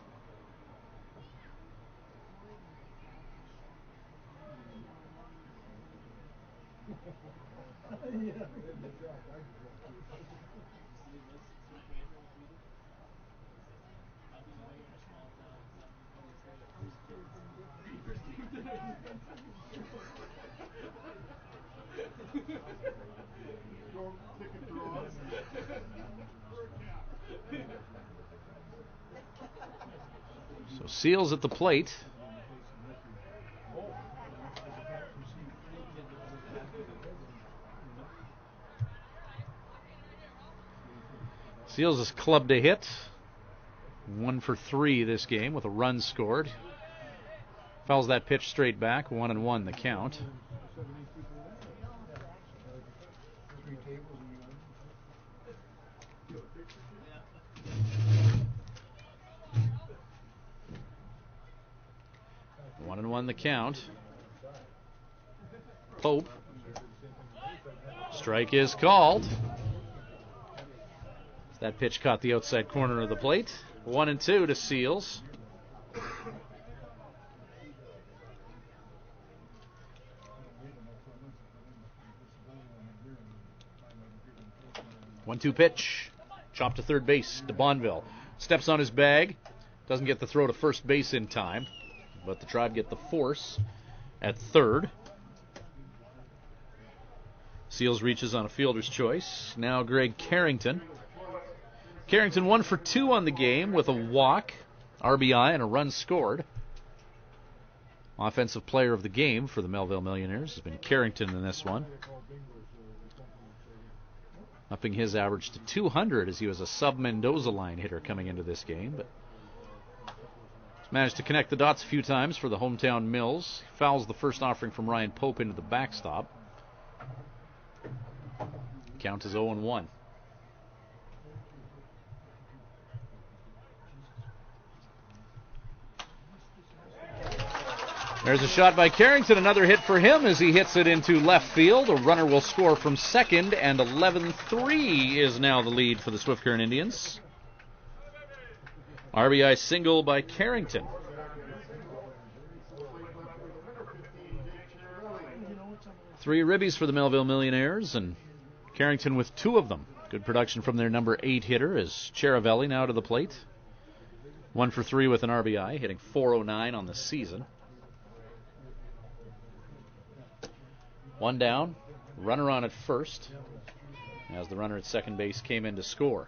So Seals at the plate. Seals has clubbed a hit. 1 for 3 this game with a run scored. Fouls that pitch straight back. 1-1 the count. One the count. Pope. Strike is called. That pitch caught the outside corner of the plate. 1-2 to Seals. One-two pitch. Chopped to third base. De Bonville steps on his bag. Doesn't get the throw to first base in time. But the Tribe get the force at third. Seals reaches on a fielder's choice. Now Greg Carrington. Carrington 1 for 2 on the game with a walk, RBI, and a run scored. Offensive player of the game for the Melville Millionaires has been Carrington in this one, upping his average to 200 as he was a sub-Mendoza line hitter coming into this game, but he's managed to connect the dots a few times for the hometown Mills. He fouls the first offering from Ryan Pope into the backstop. Count is 0-1. There's a shot by Carrington, another hit for him as he hits it into left field. A runner will score from second, and 11-3 is now the lead for the Swift Current Indians. RBI single by Carrington. Three ribbies for the Melville Millionaires, and Carrington with two of them. Good production from their number 8 hitter is Cheravelli now to the plate. 1 for 3 with an RBI, hitting .409 on the season. One down, runner on at first, as the runner at second base came in to score.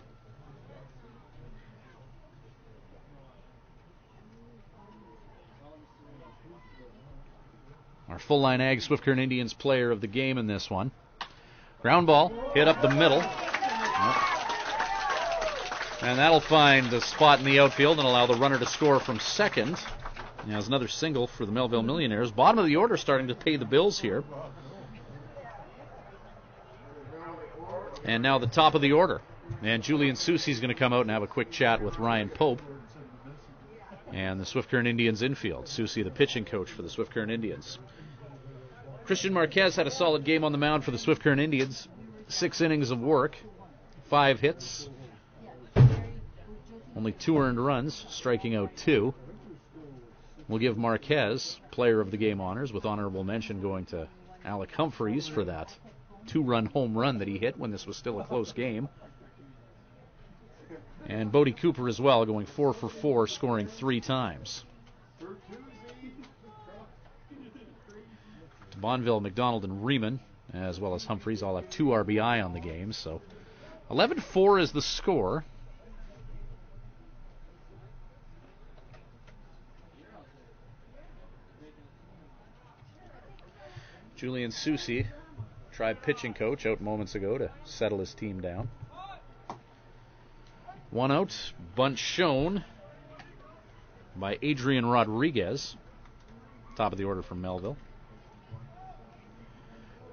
Our full-line Ag Swift Current Indians player of the game in this one. Ground ball, hit up the middle. And that'll find a spot in the outfield and allow the runner to score from second. Now there's another single for the Melville Millionaires. Bottom of the order starting to pay the bills here. And now the top of the order. And Julian Soucy's going to come out and have a quick chat with Ryan Pope and the Swift Current Indians infield. Soucy, the pitching coach for the Swift Current Indians. Christian Marquez had a solid game on the mound for the Swift Current Indians. 6 innings of work, 5 hits, only 2 earned runs, striking out 2. We'll give Marquez player of the game honors, with honorable mention going to Alec Humphreys for that 2-run home run that he hit when this was still a close game. And Bodie Cooper as well, going 4 for 4, scoring 3 times. Bonville, McDonald, and Riemann, as well as Humphreys, all have 2 RBI on the game. So 11-4 is the score. Julian Soucy, Tribe pitching coach, out moments ago to settle his team down. 1 out, bunt shown by Adrian Rodriguez. Top of the order from Melville.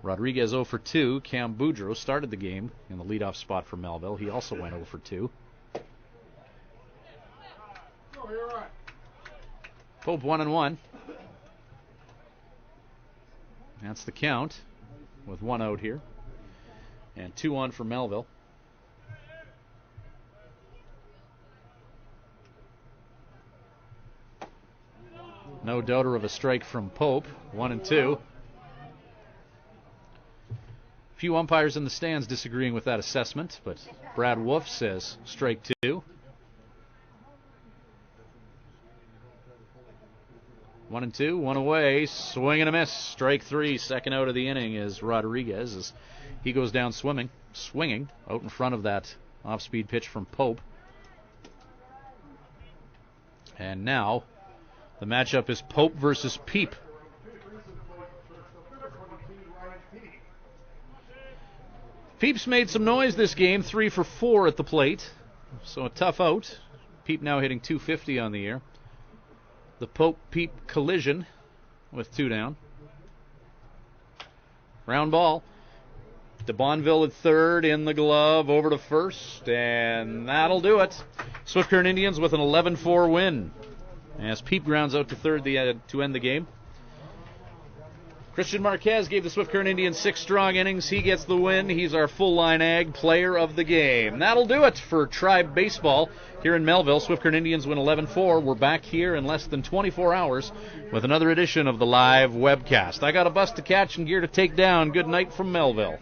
Rodriguez 0 for 2. Cam Boudreau started the game in the leadoff spot for Melville. He also went 0 for 2. Pope 1-1. That's the count with 1 out here. And 2 on for Melville. No doubter of a strike from Pope. 1-2. Few umpires in the stands disagreeing with that assessment, but Brad Wolf says strike 2. 1-2, 1 away, swing and a miss. Strike 3, second out of the inning is Rodriguez as he goes down swinging out in front of that off-speed pitch from Pope. And now the matchup is Pope versus Peep. Peep's made some noise this game, 3 for 4 at the plate, so a tough out. Peep now hitting .250 on the year. The Pope-Peep collision with 2 down. Ground ball. De Bonville at third, in the glove, over to first, and that'll do it. Swift Current Indians with an 11-4 win, as Peep grounds out to third to end the game. Christian Marquez gave the Swift Current Indians 6 strong innings. He gets the win. He's our full-line Ag player of the game. That'll do it for Tribe Baseball here in Melville. Swift Current Indians win 11-4. We're back here in less than 24 hours with another edition of the live webcast. I got a bus to catch and gear to take down. Good night from Melville.